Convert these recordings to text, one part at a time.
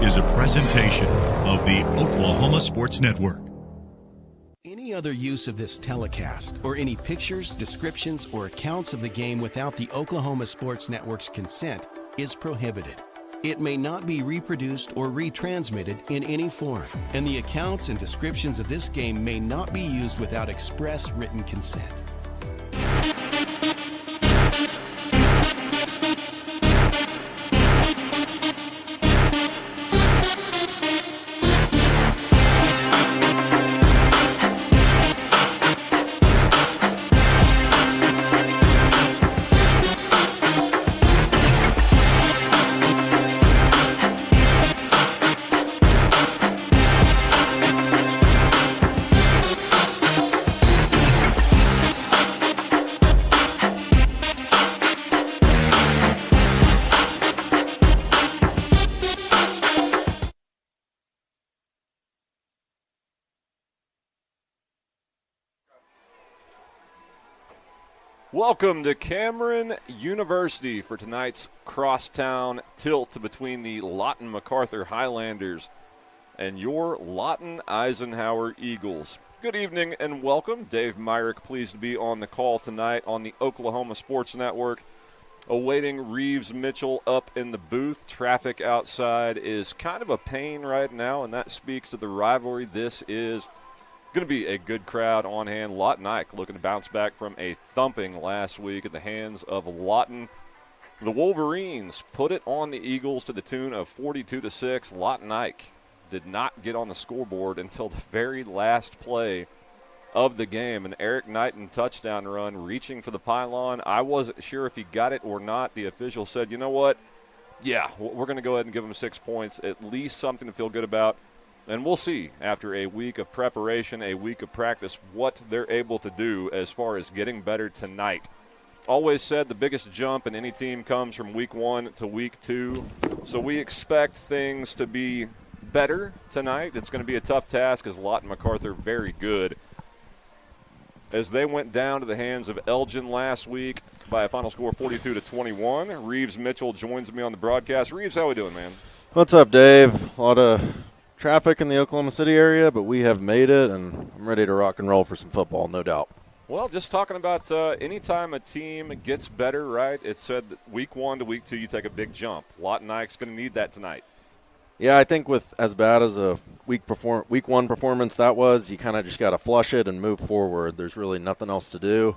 is a presentation of the Oklahoma Sports Network. Any other use of this telecast or any pictures, descriptions, or accounts of the game without the Oklahoma Sports Network's consent is prohibited. It may not be reproduced or retransmitted in any form, and the accounts and descriptions of this game may not be used without express written consent. Welcome to Cameron University for tonight's crosstown tilt between the Lawton Macarthur Highlanders and your Lawton Eisenhower Eagles. Good evening and welcome. Dave Myrick pleased to be on the call tonight on the Oklahoma Sports Network. Awaiting Reeves Mitchell up in the booth. Traffic outside is kind of a pain right now, and that speaks to the rivalry. This is going to be a good crowd on hand. Lawton Ike looking to bounce back from a thumping last week at the hands of Lawton. The Wolverines put it on the Eagles to the tune of 42-6. Lawton Ike did not get on the scoreboard until the very last play of the game. An Eric Knighton touchdown run reaching for the pylon. I wasn't sure if he got it or not. The official said, you know what? Yeah, we're going to go ahead and give him 6 points, at least something to feel good about. And we'll see after a week of preparation, a week of practice, what they're able to do as far as getting better tonight. Always said the biggest jump in any team comes from week 1 to week 2. So we expect things to be better tonight. It's going to be a tough task as Lawton Macarthur very good. As they went down to the hands of Elgin last week by a final score 42-21. Reeves Mitchell joins me on the broadcast. Reeves, how we doing, man? What's up, Dave? A lot of traffic in the Oklahoma City area, but we have made it, and I'm ready to rock and roll for some football, no doubt. Well, just talking about anytime a team gets better, right, it said that week 1 to week 2 you take a big jump. Lawton Ike's going to need that tonight. Yeah, I think with as bad as a week 1 performance that was, you kind of just got to flush it and move forward. There's really nothing else to do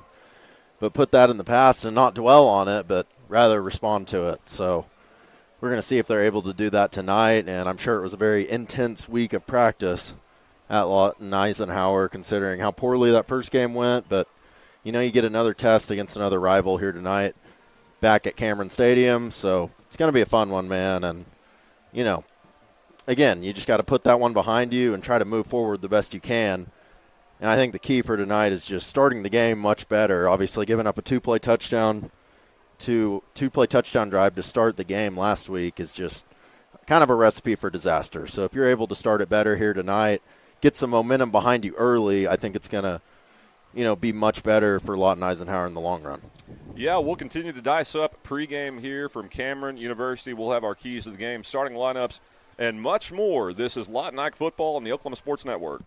but put that in the past and not dwell on it, but rather respond to it. So we're going to see if they're able to do that tonight, and I'm sure it was a very intense week of practice at Lawton Eisenhower considering how poorly that first game went. But, you know, you get another test against another rival here tonight back at Cameron Stadium, so it's going to be a fun one, man. And, you know, again, you just got to put that one behind you and try to move forward the best you can. And I think the key for tonight is just starting the game much better. Obviously, giving up a two-play touchdown drive to start the game last week is just kind of a recipe for disaster. So if you're able to start it better here tonight, get some momentum behind you early, I think it's going to, you know, be much better for Lawton Eisenhower in the long run. Yeah, we'll continue to dice up pregame here from Cameron University. We'll have our keys to the game, starting lineups, and much more. This is Lawton Ike football on the Oklahoma Sports Network.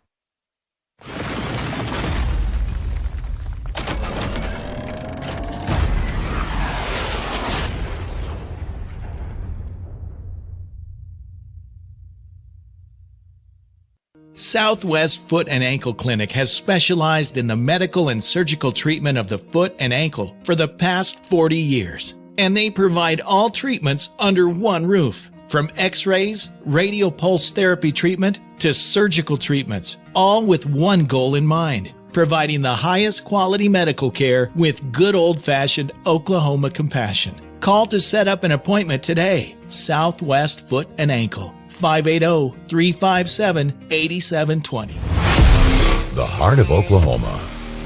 Southwest Foot and Ankle Clinic has specialized in the medical and surgical treatment of the foot and ankle for the past 40 years. And they provide all treatments under one roof. From x-rays, radial pulse therapy treatment, to surgical treatments, all with one goal in mind, providing the highest quality medical care with good old-fashioned Oklahoma compassion. Call to set up an appointment today. Southwest Foot and Ankle. 580-357-8720. The heart of Oklahoma,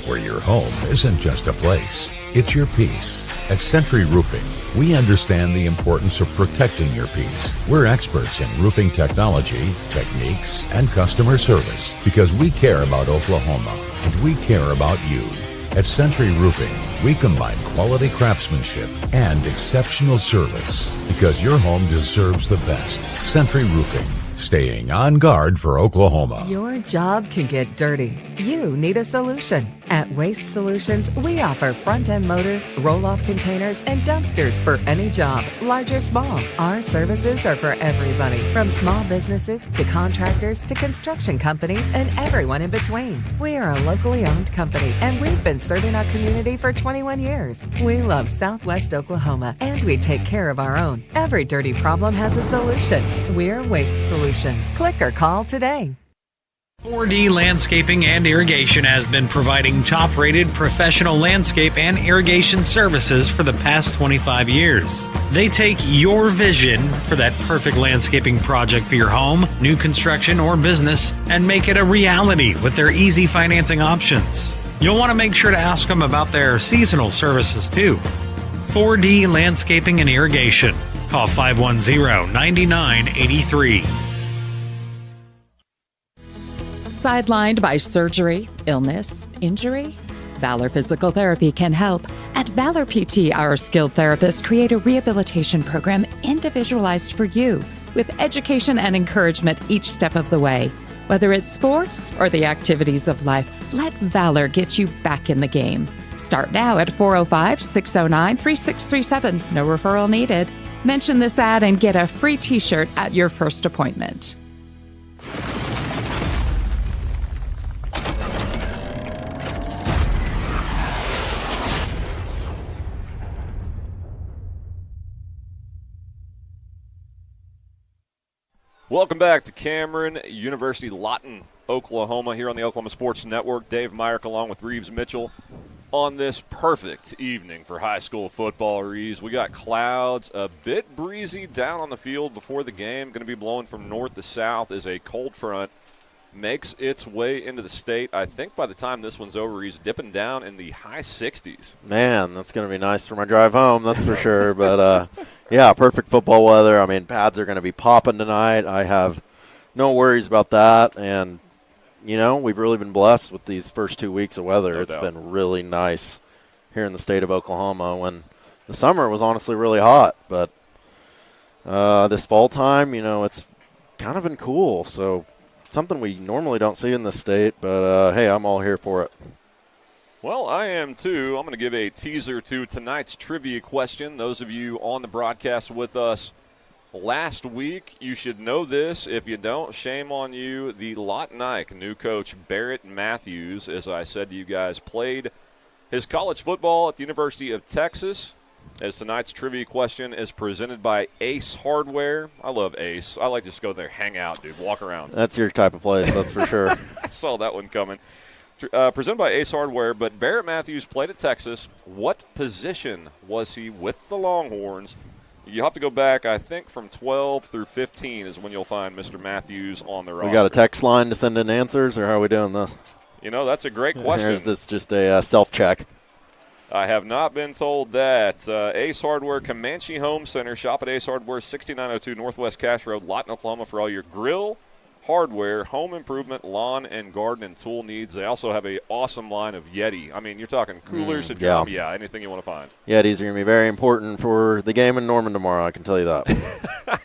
where your home isn't just a place, it's your peace. At Century Roofing, we understand the importance of protecting your peace. We're experts in roofing technology, techniques, and customer service because we care about Oklahoma and we care about you. At Century Roofing, we combine quality craftsmanship and exceptional service because your home deserves the best. Century Roofing, staying on guard for Oklahoma. Your job can get dirty. You need a solution. At Waste Solutions, we offer front-end loaders, roll-off containers, and dumpsters for any job, large or small. Our services are for everybody, from small businesses to contractors to construction companies and everyone in between. We are a locally owned company, and we've been serving our community for 21 years. We love Southwest Oklahoma, and we take care of our own. Every dirty problem has a solution. We're Waste Solutions. Click or call today. 4D Landscaping and Irrigation has been providing top-rated professional landscape and irrigation services for the past 25 years. They take your vision for that perfect landscaping project for your home, new construction, or business and make it a reality with their easy financing options. You'll want to make sure to ask them about their seasonal services too. 4D Landscaping and Irrigation. Call 510-9983. Sidelined by surgery, illness, injury? Valor Physical Therapy can help. At Valor PT, our skilled therapists create a rehabilitation program individualized for you, with education and encouragement each step of the way. Whether it's sports or the activities of life, let Valor get you back in the game. Start now at 405-609-3637. No referral needed. Mention this ad and get a free t-shirt at your first appointment. Welcome back to Cameron University, Lawton, Oklahoma, here on the Oklahoma Sports Network. Dave Myrick along with Reeves Mitchell on this perfect evening for high school football, Reeves. We got clouds, a bit breezy down on the field before the game. Going to be blowing from north to south as a cold front makes its way into the state. I think by the time this one's over, he's dipping down in the high 60s. Man, that's going to be nice for my drive home, that's for sure. But, yeah, perfect football weather. I mean, pads are going to be popping tonight. I have no worries about that. And, you know, we've really been blessed with these first 2 weeks of weather. No it's doubt. been really nice here in the state of Oklahoma when the summer was honestly really hot. But this fall time, you know, it's kind of been cool. So something we normally don't see in this state. But, hey, I'm all here for it. Well, I am too. I'm going to give a teaser to tonight's trivia question. Those of you on the broadcast with us last week, you should know this. If you don't, shame on you. The Lawton Ike new coach Barrett Matthews, as I said to you guys, played his college football at the University of Texas. As tonight's trivia question is presented by Ace Hardware. I love Ace. I like to just go there, hang out, dude, walk around. That's your type of place, that's for sure. I saw that one coming. Presented by Ace Hardware, but Barrett Matthews played at Texas. What position was he with the Longhorns? You have to go back, I think, from 12 through 15 is when you'll find Mr. Matthews on the roster. We got a text line to send in answers, or how are we doing this? You know, that's a great question. Or is this just a self-check? I have not been told that. Ace Hardware, Comanche Home Center. Shop at Ace Hardware, 6902 Northwest Cache Road, Lawton, Oklahoma, for all your grill, hardware, home improvement, lawn and garden and tool needs. They also have an awesome line of Yeti. I mean, you're talking coolers, yeah, anything you want to find. Yetis are going to be very important for the game in Norman tomorrow, I can tell you that.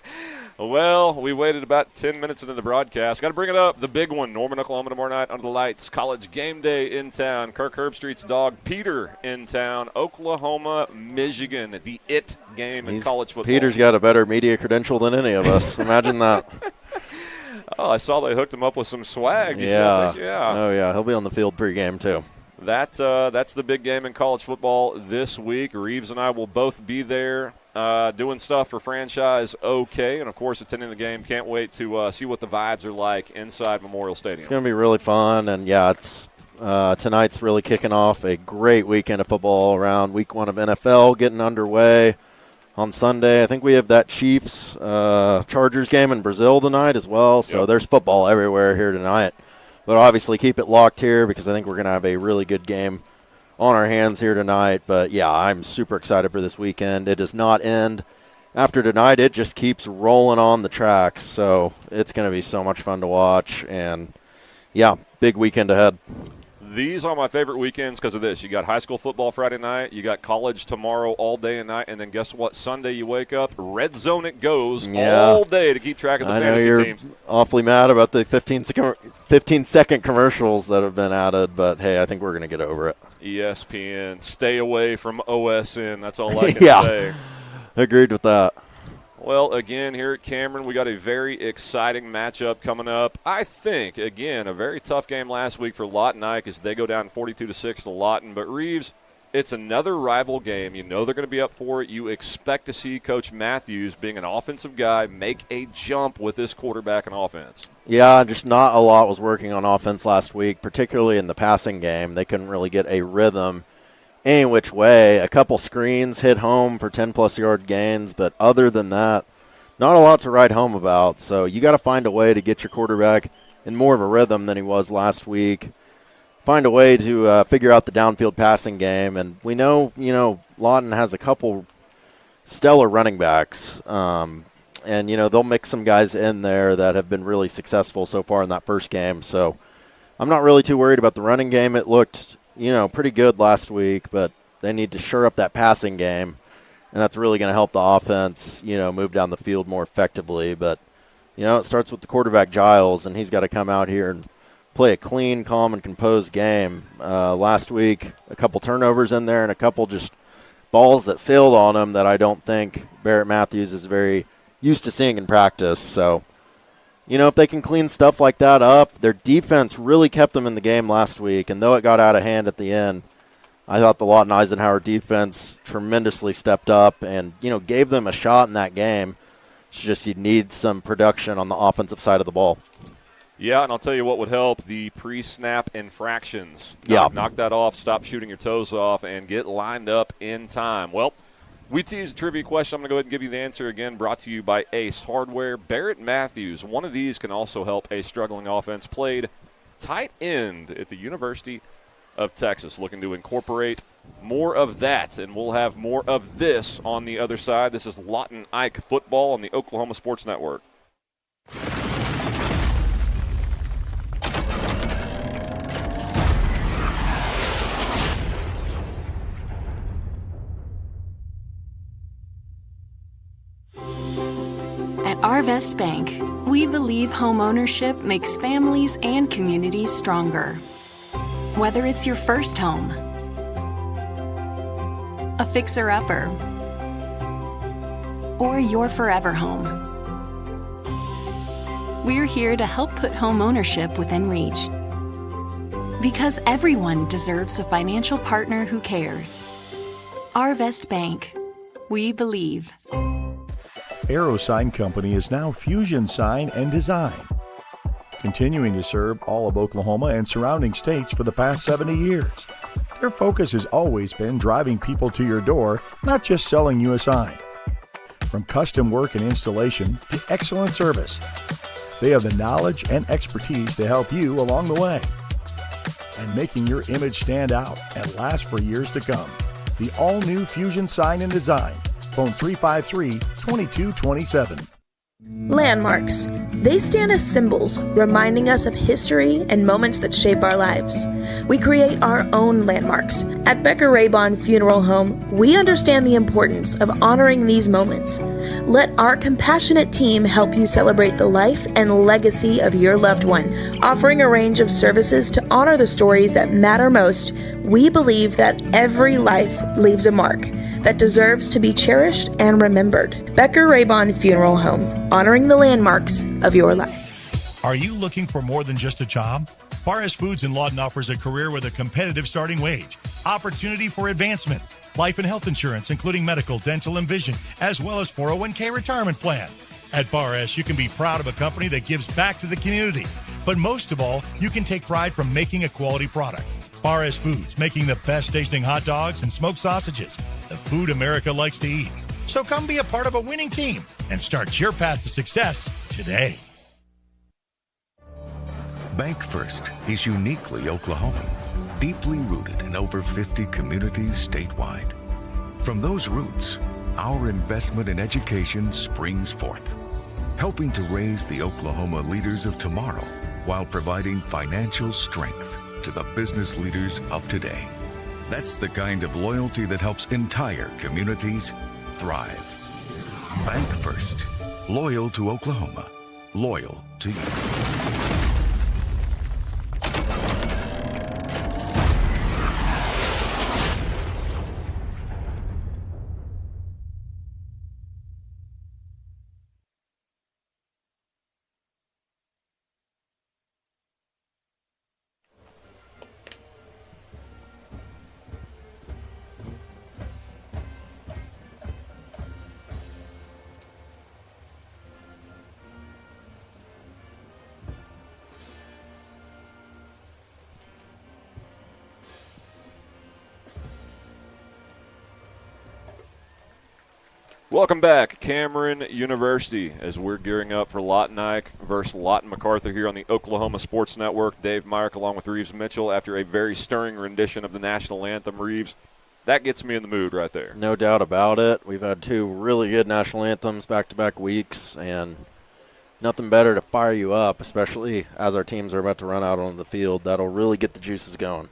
Well, we waited about 10 minutes into the broadcast. Got to bring it up. The big one, Norman, Oklahoma tomorrow night under the lights. College game day in town. Kirk Herbstreet's dog, Peter, in town. Oklahoma, Michigan, the it game in college football. Peter's got a better media credential than any of us. Imagine that. Oh, I saw they hooked him up with some swag. Yeah. Yeah. Oh, yeah. He'll be on the field pregame, too. That's the big game in college football this week. Reeves and I will both be there doing stuff for Franchise OK, and, of course, attending the game. Can't wait to see what the vibes are like inside Memorial Stadium. It's going to be really fun, and, yeah, it's tonight's really kicking off a great weekend of football all around. Week 1 of NFL getting underway. On Sunday, I think we have that Chiefs-Chargers game in Brazil tonight as well, so There's football everywhere here tonight. But obviously keep it locked here because I think we're going to have a really good game on our hands here tonight. But, yeah, I'm super excited for this weekend. It does not end after tonight. It just keeps rolling on the tracks, so it's going to be so much fun to watch. And, yeah, big weekend ahead. These are my favorite weekends because of this. You got high school football Friday night. You got college tomorrow all day and night. And then guess what? Sunday you wake up, red zone it goes all day to keep track of the fantasy teams. I know you're awfully mad about the 15-second commercials that have been added, but, hey, I think we're going to get over it. ESPN, stay away from OSN. That's all I can say. Agreed with that. Well, again, here at Cameron, we got a very exciting matchup coming up. I think, again, a very tough game last week for Lawton Ike as they go down 42-6 to Lawton. But, Reeves, it's another rival game. You know they're going to be up for it. You expect to see Coach Matthews, being an offensive guy, make a jump with this quarterback and offense. Yeah, just not a lot was working on offense last week, particularly in the passing game. They couldn't really get a rhythm any which way. A couple screens hit home for 10-plus yard gains, but other than that, not a lot to write home about. So you got to find a way to get your quarterback in more of a rhythm than he was last week. Find a way to figure out the downfield passing game. And we know, Lawton has a couple stellar running backs. And, they'll mix some guys in there that have been really successful so far in that first game. So I'm not really too worried about the running game. It looked pretty good last week, but they need to shore up that passing game, and that's really going to help the offense, move down the field more effectively. But, it starts with the quarterback, Giles, and he's got to come out here and play a clean, calm, and composed game. Last week, a couple turnovers in there and a couple just balls that sailed on him that I don't think Barrett Matthews is very used to seeing in practice. So, if they can clean stuff like that up, their defense really kept them in the game last week. And though it got out of hand at the end, I thought the Lawton Eisenhower defense tremendously stepped up and, gave them a shot in that game. It's just you need some production on the offensive side of the ball. Yeah, and I'll tell you what would help, the pre-snap infractions. Knock that off, stop shooting your toes off, and get lined up in time. Well, we teased a trivia question. I'm going to go ahead and give you the answer again, brought to you by Ace Hardware. Barrett Matthews, one of these can also help a struggling offense, played tight end at the University of Texas, looking to incorporate more of that, and we'll have more of this on the other side. This is Lawton Ike football on the Oklahoma Sports Network. At Arvest Bank, we believe home ownership makes families and communities stronger. Whether it's your first home, a fixer-upper, or your forever home, we're here to help put home ownership within reach. Because everyone deserves a financial partner who cares. Arvest Bank, we believe. Aero Sign Company is now Fusion Sign and Design, continuing to serve all of Oklahoma and surrounding states for the past 70 years. Their focus has always been driving people to your door, not just selling you a sign. From custom work and installation to excellent service, they have the knowledge and expertise to help you along the way. And making your image stand out and last for years to come. The all-new Fusion Sign and Design. Phone 353-2227. Landmarks. They stand as symbols, reminding us of history and moments that shape our lives. We create our own landmarks. At Becker Raybon Funeral Home, we understand the importance of honoring these moments. Let our compassionate team help you celebrate the life and legacy of your loved one. Offering a range of services to honor the stories that matter most, we believe that every life leaves a mark that deserves to be cherished and remembered. Becker Raybon Funeral Home, honoring the landmarks of your life. Are you looking for more than just a job? Bar S Foods in Lawton offers a career with a competitive starting wage, opportunity for advancement, life and health insurance, including medical, dental, and vision, as well as 401k retirement plan. At Bar S, you can be proud of a company that gives back to the community. But most of all, you can take pride from making a quality product. Bar S Foods, making the best tasting hot dogs and smoked sausages, the food America likes to eat. So come be a part of a winning team and start your path to success today. Bank First is uniquely Oklahoman, deeply rooted in over 50 communities statewide. From those roots, our investment in education springs forth, helping to raise the Oklahoma leaders of tomorrow while providing financial strength. to the business leaders of today. That's the kind of loyalty that helps entire communities thrive. Bank First. Loyal to Oklahoma. Loyal to you. Welcome back, Cameron University, as we're gearing up for Lawton Ike versus Lawton Macarthur here on the Oklahoma Sports Network. Dave Myrick along with Reeves Mitchell after a very stirring rendition of the national anthem. Reeves, that gets me in the mood right there. No doubt about it. We've had two really good national anthems back-to-back weeks, and nothing better to fire you up, especially as our teams are about to run out on the field. That'll really get the juices going.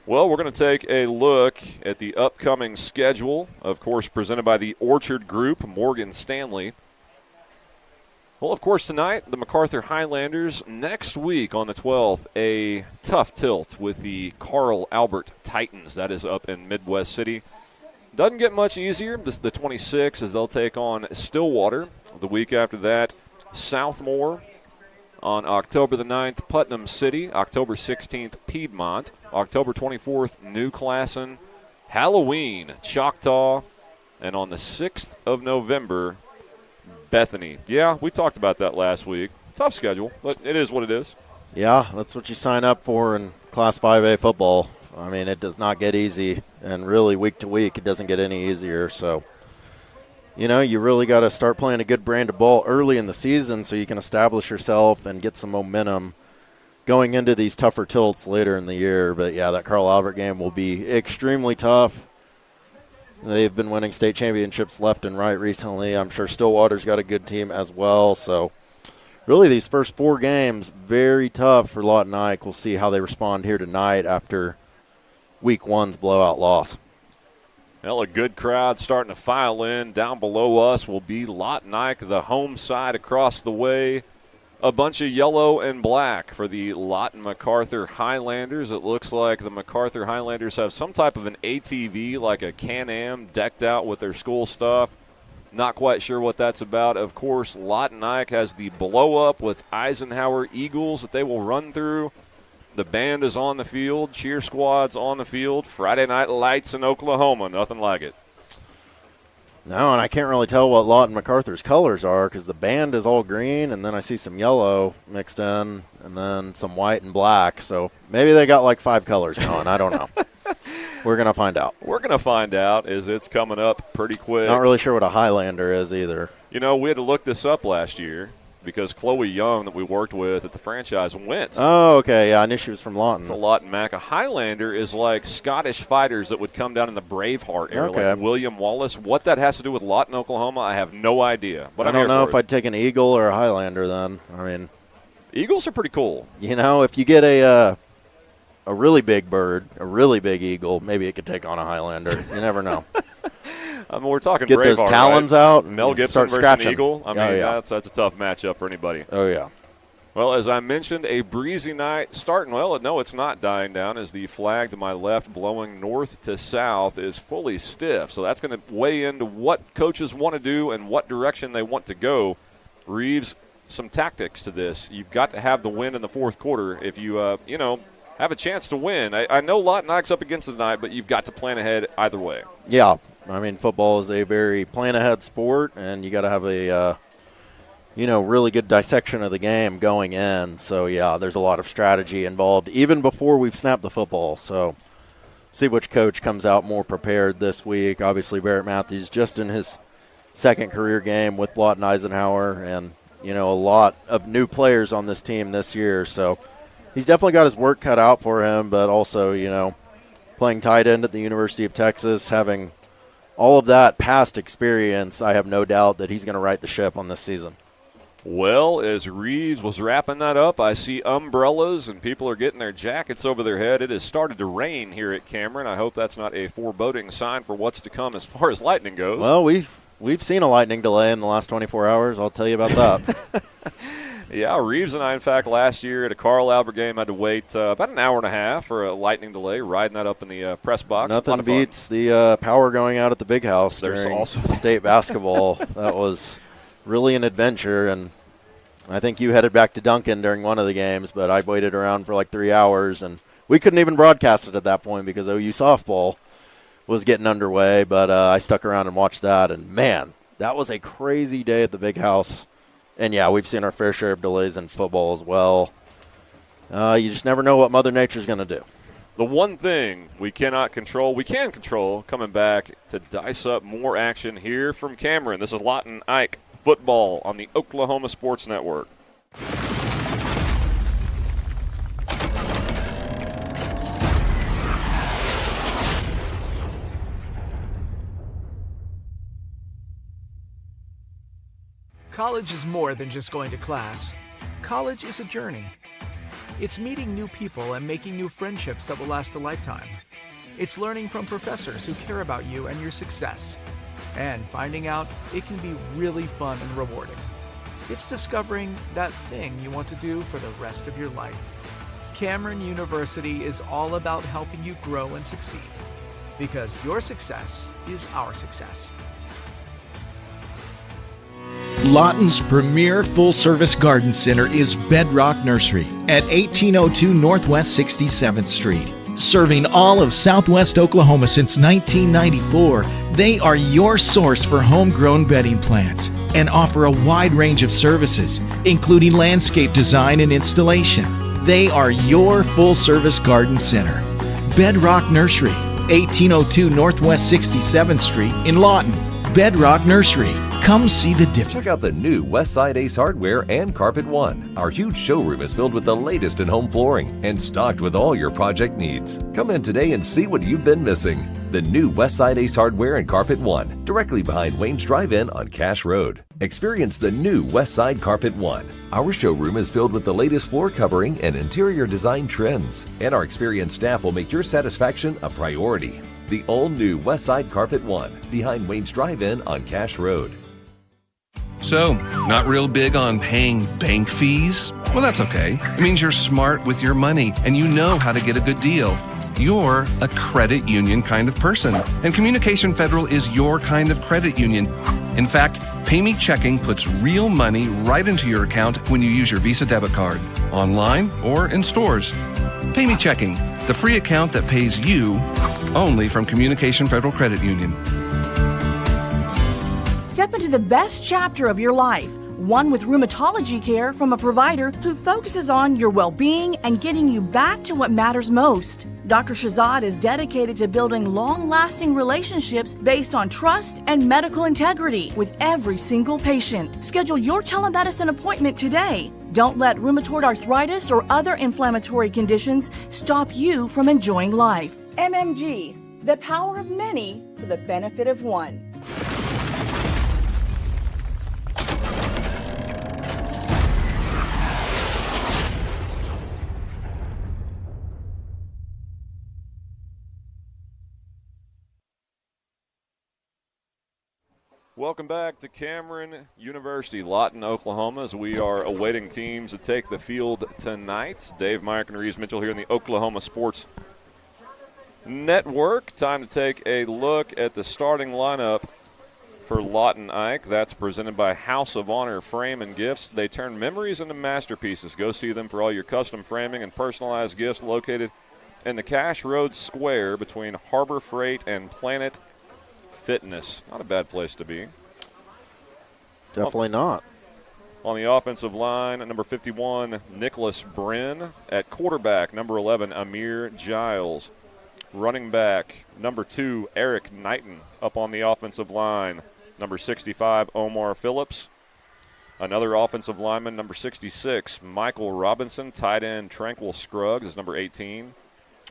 Well, we're going to take a look at the upcoming schedule, of course, presented by the Orchard Group, Morgan Stanley. Well, of course, tonight, the Macarthur Highlanders. Next week on the 12th, a tough tilt with the Carl Albert Titans. That is up in Midwest City. Doesn't get much easier. This is the 26th as they'll take on Stillwater. The week after that, Southmore. On October the 9th, Putnam City. October 16th, Piedmont. October 24th, New Classen. Halloween, Choctaw. And on the 6th of November, Bethany. Yeah, we talked about that last week. Tough schedule, but it is what it is. Yeah, that's what you sign up for in Class 5A football. I mean, it does not get easy, and really week to week it doesn't get any easier. So, you know, you really got to start playing a good brand of ball early in the season so you can establish yourself and get some momentum going into these tougher tilts later in the year. But, yeah, that Carl Albert game will be extremely tough. They've been winning state championships left and right recently. I'm sure Stillwater's got a good team as well. So, really, these first four games, very tough for Lawton Ike. We'll see how they respond here tonight after week one's blowout loss. Well, a good crowd starting to file in. Down below us will be Lawton Ike, the home side across the way. A bunch of yellow and black for the Lawton Macarthur Highlanders. It looks like the Macarthur Highlanders have some type of an ATV, like a Can-Am, decked out with their school stuff. Not quite sure what that's about. Of course, Lawton Ike has the blow-up with Eisenhower Eagles that they will run through. The band is on the field. Cheer squad's on the field. Friday Night Lights in Oklahoma. Nothing like it. No, and I can't really tell what Lawton Macarthur's colors are because the band is all green, and then I see some yellow mixed in, and then some white and black. So maybe they got like 5 colors going. I don't know. We're going to find out. We're going to find out as it's coming up pretty quick. Not really sure what a Highlander is either. You know, we had to look this up last year because Chloe Young that we worked with at the franchise went. Oh, okay. Yeah, I knew she was from Lawton. It's a Lawton Mac. A Highlander is like Scottish fighters that would come down in the Braveheart era, like William Wallace. What that has to do with Lawton, Oklahoma, I have no idea. But I don't know if I'd take an eagle or a Highlander then. I mean, eagles are pretty cool. You know, if you get a really big bird, a really big eagle, maybe it could take on a Highlander. You never know. I mean, we're talking get Braveheart, those talons out. Mel Gibson versus an eagle. I mean, that's a tough matchup for anybody. Oh, yeah. Well, as I mentioned, a breezy night starting. Well, no, it's not dying down as the flag to my left blowing north to south is fully stiff. So that's going to weigh into what coaches want to do and what direction they want to go. Reeves, some tactics to this. You've got to have the win in the fourth quarter if you, have a chance to win. I know Lawton Ike's up against it tonight, but you've got to plan ahead either way. Yeah. I mean, football is a very plan-ahead sport, and you got to have a, really good dissection of the game going in. So, yeah, there's a lot of strategy involved even before we've snapped the football. So, see which coach comes out more prepared this week. Obviously, Barrett Matthews just in his second career game with Lawton Eisenhower and, a lot of new players on this team this year. So, he's definitely got his work cut out for him, but also, playing tight end at the University of Texas, having – all of that past experience, I have no doubt that he's going to right the ship on this season. Well, as Reeves was wrapping that up, I see umbrellas and people are getting their jackets over their head. It has started to rain here at Cameron. I hope that's not a foreboding sign for what's to come as far as lightning goes. Well, we've seen a lightning delay in the last 24 hours. I'll tell you about that. Yeah, Reeves and I, in fact, last year at a Carl-Albert game had to wait about an hour and a half for a lightning delay, riding that up in the press box. Nothing beats the power going out at the big house There's during also state basketball. That was really an adventure, and I think you headed back to Duncan during one of the games, but I waited around for like 3 hours, and we couldn't even broadcast it at that point because OU softball was getting underway, but I stuck around and watched that, and man, that was a crazy day at the big house. And, yeah, we've seen our fair share of delays in football as well. You just never know what Mother Nature's going to do. The one thing we cannot control, we can control, coming back to dice up more action here from Cameron. This is Lawton Ike football on the Oklahoma Sports Network. College is more than just going to class. College is a journey. It's meeting new people and making new friendships that will last a lifetime. It's learning from professors who care about you and your success. And finding out it can be really fun and rewarding. It's discovering that thing you want to do for the rest of your life. Cameron University is all about helping you grow and succeed. Because your success is our success. Lawton's premier full-service garden center is Bedrock Nursery at 1802 Northwest 67th Street. Serving all of Southwest Oklahoma since 1994, they are your source for homegrown bedding plants and offer a wide range of services, including landscape design and installation. They are your full-service garden center. Bedrock Nursery, 1802 Northwest 67th Street in Lawton. Bedrock Nursery. Come see the difference. Check out the new Westside Ace Hardware and Carpet One. Our huge showroom is filled with the latest in home flooring and stocked with all your project needs. Come in today and see what you've been missing. The new Westside Ace Hardware and Carpet One, directly behind Wayne's Drive-In on Cache Road. Experience the new Westside Carpet One. Our showroom is filled with the latest floor covering and interior design trends, and our experienced staff will make your satisfaction a priority. The all-new Westside Carpet One, behind Wayne's Drive-In on Cache Road. So, not real big on paying bank fees? Well, that's okay. It means you're smart with your money and you know how to get a good deal. You're a credit union kind of person, and Communication Federal is your kind of credit union. In fact, PayMe Checking puts real money right into your account when you use your Visa debit card, online or in stores. PayMe Checking, the free account that pays you only from Communication Federal Credit Union. Step into the best chapter of your life, one with rheumatology care from a provider who focuses on your well-being and getting you back to what matters most. Dr. Shahzad is dedicated to building long-lasting relationships based on trust and medical integrity with every single patient. Schedule your telemedicine appointment today. Don't let rheumatoid arthritis or other inflammatory conditions stop you from enjoying life. MMG, the power of many for the benefit of one. Welcome back to Cameron University, Lawton, Oklahoma, as we are awaiting teams to take the field tonight. Dave Myrick and Reeves Mitchell here in the Oklahoma Sports Network. Time to take a look at the starting lineup for Lawton Ike. That's presented by House of Honor Frame and Gifts. They turn memories into masterpieces. Go see them for all your custom framing and personalized gifts, located in the Cache Road Square between Harbor Freight and Planet Fitness. Not a bad place to be. Definitely not. On the offensive line, number 51, Nicholas Brin. At quarterback, number 11, Amir Giles. Running back, number 2, Eric Knighton. Up on the offensive line, number 65, Omar Phillips. Another offensive lineman, number 66, Michael Robinson. Tight end, Tranquil Scruggs is number 18.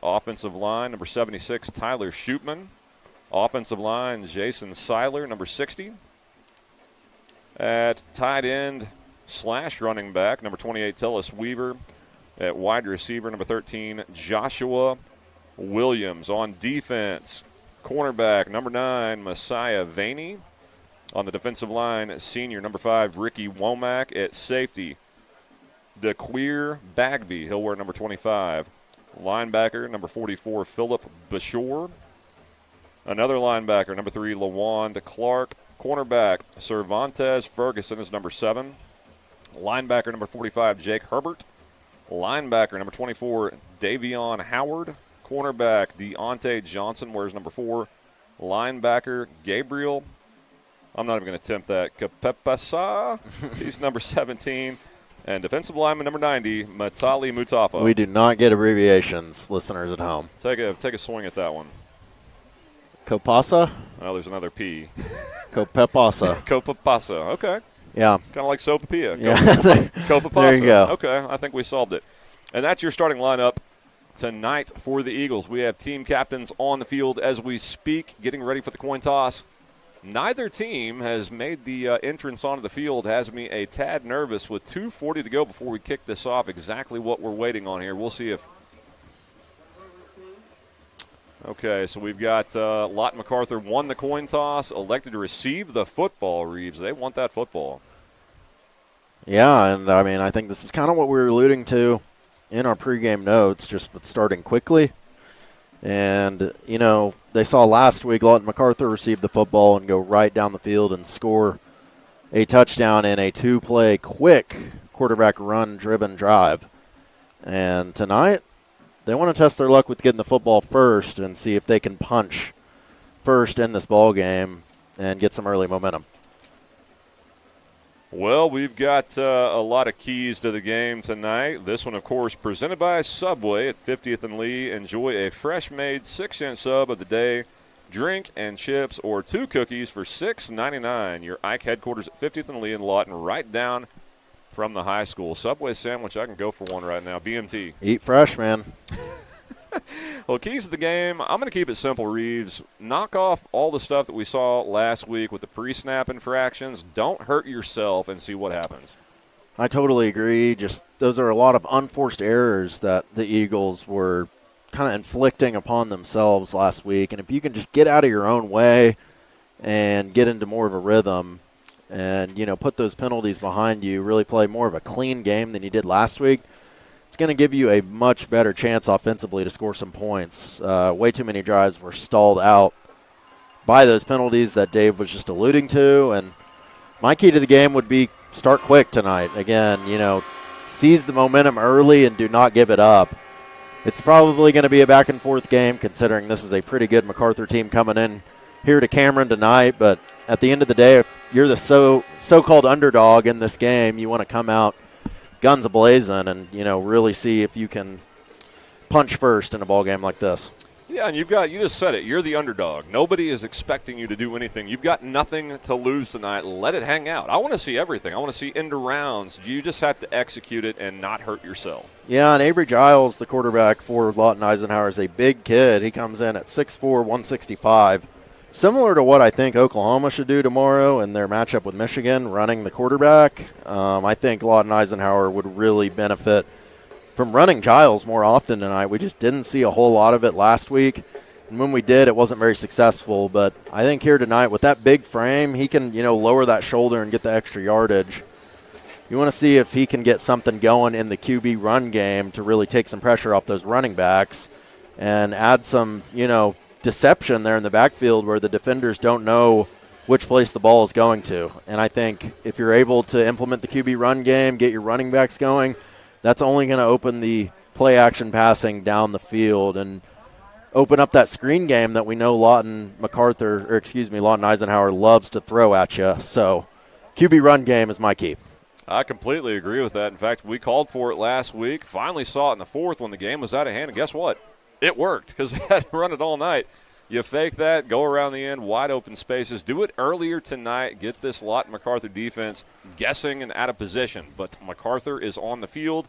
Offensive line, number 76, Tyler Shootman. Offensive line, Jason Seiler, number 60. At tight end, slash running back, number 28, Tillis Weaver. At wide receiver, number 13, Joshua Williams. On defense, cornerback, number 9, Messiah Vaney. On the defensive line, senior, number 5, Ricky Womack. At safety, DeQueer Bagby. He'll wear number 25. Linebacker, number 44, Philip Bashore. Another linebacker, number 3, LaWand Clark. Cornerback, Cervantes Ferguson is number 7. Linebacker, number 45, Jake Herbert. Linebacker, number 24, Davion Howard. Cornerback, Deontay Johnson wears number 4. Linebacker, Gabriel. I'm not even going to attempt that. Kapepasa. He's number 17. And defensive lineman, number 90, Matali Mutafa. We do not get abbreviations, listeners at home. Take a swing at that one. Kopasa? Oh, there's another P. Kopepasa. Kopepasa. Okay. Yeah. Kind of like Sopapilla. Yeah. Kopepasa. There you go. Okay, I think we solved it. And that's your starting lineup tonight for the Eagles. We have team captains on the field as we speak, getting ready for the coin toss. Neither team has made the entrance onto the field. Has me a tad nervous with 2:40 to go before we kick this off. Exactly what we're waiting on here. We'll see if. Okay, so we've got Lawton Macarthur won the coin toss, elected to receive the football, Reeves. They want that football. Yeah, and I mean, I think this is kind of what we were alluding to in our pregame notes, just with starting quickly. And, you know, they saw last week Lawton Macarthur receive the football and go right down the field and score a touchdown in a 2-play quick quarterback run-driven drive. And tonight, they want to test their luck with getting the football first and see if they can punch first in this ball game and get some early momentum. Well, we've got a lot of keys to the game tonight. This one, of course, presented by Subway at 50th and Lee. Enjoy a fresh-made 6-cent sub of the day, drink and chips, or 2 cookies for $6.99. Your Ike headquarters at 50th and Lee in Lawton, right down from the high school. Subway sandwich, I can go for one right now. BMT. Eat fresh, man. Well, keys to the game, I'm going to keep it simple, Reeves. Knock off all the stuff that we saw last week with the pre-snap infractions. Don't hurt yourself and see what happens. I totally agree. Just those are a lot of unforced errors that the Eagles were kind of inflicting upon themselves last week. And if you can just get out of your own way and get into more of a rhythm and, you know, put those penalties behind you, really play more of a clean game than you did last week, it's going to give you a much better chance offensively to score some points. Way too many drives were stalled out by those penalties that Dave was just alluding to. And my key to the game would be start quick tonight. Again, you know, seize the momentum early and do not give it up. It's probably going to be a back-and-forth game considering this is a pretty good Macarthur team coming in here to Cameron tonight. But at the end of the day, if you're the so-called underdog in this game, you want to come out guns a-blazing and, you know, really see if you can punch first in a ball game like this. Yeah, and you just said it. You're the underdog. Nobody is expecting you to do anything. You've got nothing to lose tonight. Let it hang out. I want to see everything. I want to see end rounds. You just have to execute it and not hurt yourself. Yeah, and Avery Giles, the quarterback for Lawton Eisenhower, is a big kid. He comes in at 6'4", 165. Similar to what I think Oklahoma should do tomorrow in their matchup with Michigan, running the quarterback. I think Lawton Eisenhower would really benefit from running Giles more often tonight. We just didn't see a whole lot of it last week. And when we did, it wasn't very successful. But I think here tonight, with that big frame, he can, you know, lower that shoulder and get the extra yardage. You want to see if he can get something going in the QB run game to really take some pressure off those running backs and add some, you know, deception there in the backfield where the defenders don't know which place the ball is going to. And I think if you're able to implement the QB run game, get your running backs going, that's only going to open the play-action passing down the field and open up that screen game that we know Lawton Eisenhower loves to throw at you. So QB run game is my key. I completely agree with that. In fact, we called for it last week, finally saw it in the fourth when the game was out of hand, and guess what? It worked because they had to run it all night. You fake that, go around the end, wide open spaces. Do it earlier tonight. Get this Lawton Macarthur defense guessing and out of position. But Macarthur is on the field,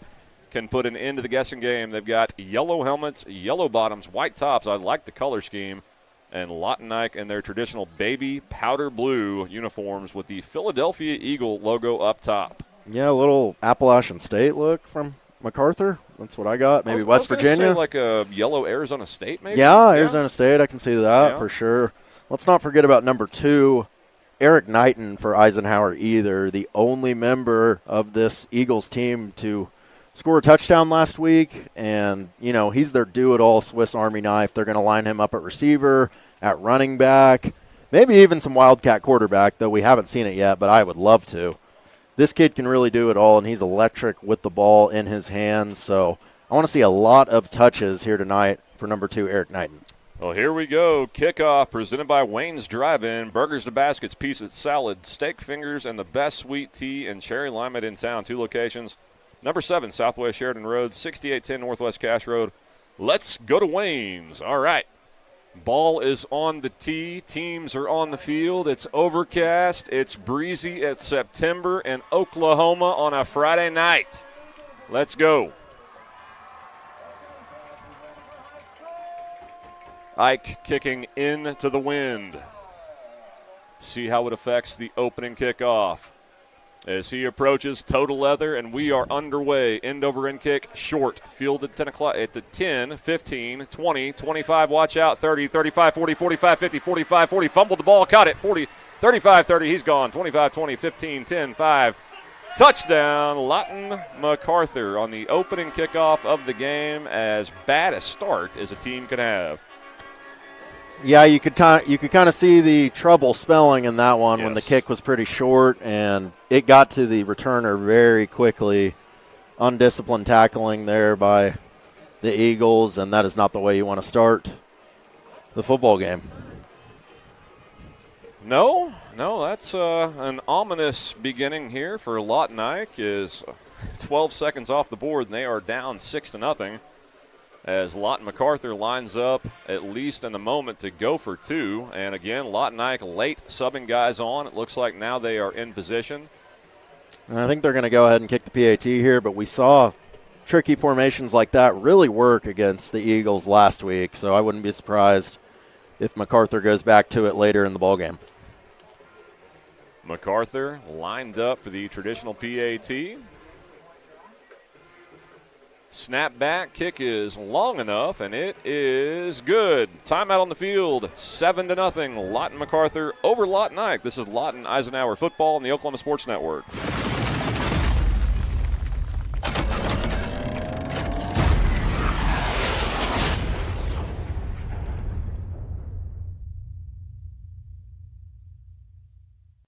can put an end to the guessing game. They've got yellow helmets, yellow bottoms, white tops. I like the color scheme. And Lawton Ike in their traditional baby powder blue uniforms with the Philadelphia Eagle logo up top. Yeah, a little Appalachian State look from Macarthur. That's what I got. Maybe West Virginia. Say like a yellow Arizona State, maybe? Yeah, Arizona State. I can see that for sure. Let's not forget about number 2, Eric Knighton for Eisenhower either. The only member of this Eagles team to score a touchdown last week. And, he's their do-it-all Swiss Army knife. They're going to line him up at receiver, at running back, maybe even some Wildcat quarterback, though we haven't seen it yet, but I would love to. This kid can really do it all, and he's electric with the ball in his hands. So I want to see a lot of touches here tonight for number 2, Eric Knighton. Well, here we go. Kickoff presented by Wayne's Drive-In. Burgers to baskets, pieces, salad, steak fingers, and the best sweet tea and cherry limeade in town. 2 locations. Number 7, Southwest Sheridan Road, 6810 Northwest Cash Road. Let's go to Wayne's. All right. Ball is on the tee. Teams are on the field. It's overcast. It's breezy. It's September in Oklahoma on a Friday night. Let's go. Ike kicking into the wind. See how it affects the opening kickoff. As he approaches total leather, and we are underway. End over end kick, short. Fielded 10 o'clock at the 10, 15, 20, 25. Watch out, 30, 35, 40, 45, 50, 45, 40. Fumbled the ball, caught it. 40, 35, 30. He's gone. 25, 20, 15, 10, 5. Touchdown, Lawton Macarthur on the opening kickoff of the game. As bad a start as a team can have. Yeah, you could kind of see the trouble spelling in that one when the kick was pretty short, and it got to the returner very quickly. Undisciplined tackling there by the Eagles, and that is not the way you want to start the football game. No, that's an ominous beginning here for Lawton Ike. Is 12 seconds off the board, and they are down 6-0. As Lawton Macarthur lines up, at least in the moment, to go for 2. And again, Lawton Ike late subbing guys on. It looks like now they are in position. And I think they're going to go ahead and kick the PAT here, but we saw tricky formations like that really work against the Eagles last week, so I wouldn't be surprised if Macarthur goes back to it later in the ballgame. Macarthur lined up for the traditional PAT. Snap back, kick is long enough, and it is good. Timeout on the field, 7-0. Lawton Macarthur over Lawton Ike. This is Lawton Eisenhower football on the Oklahoma Sports Network.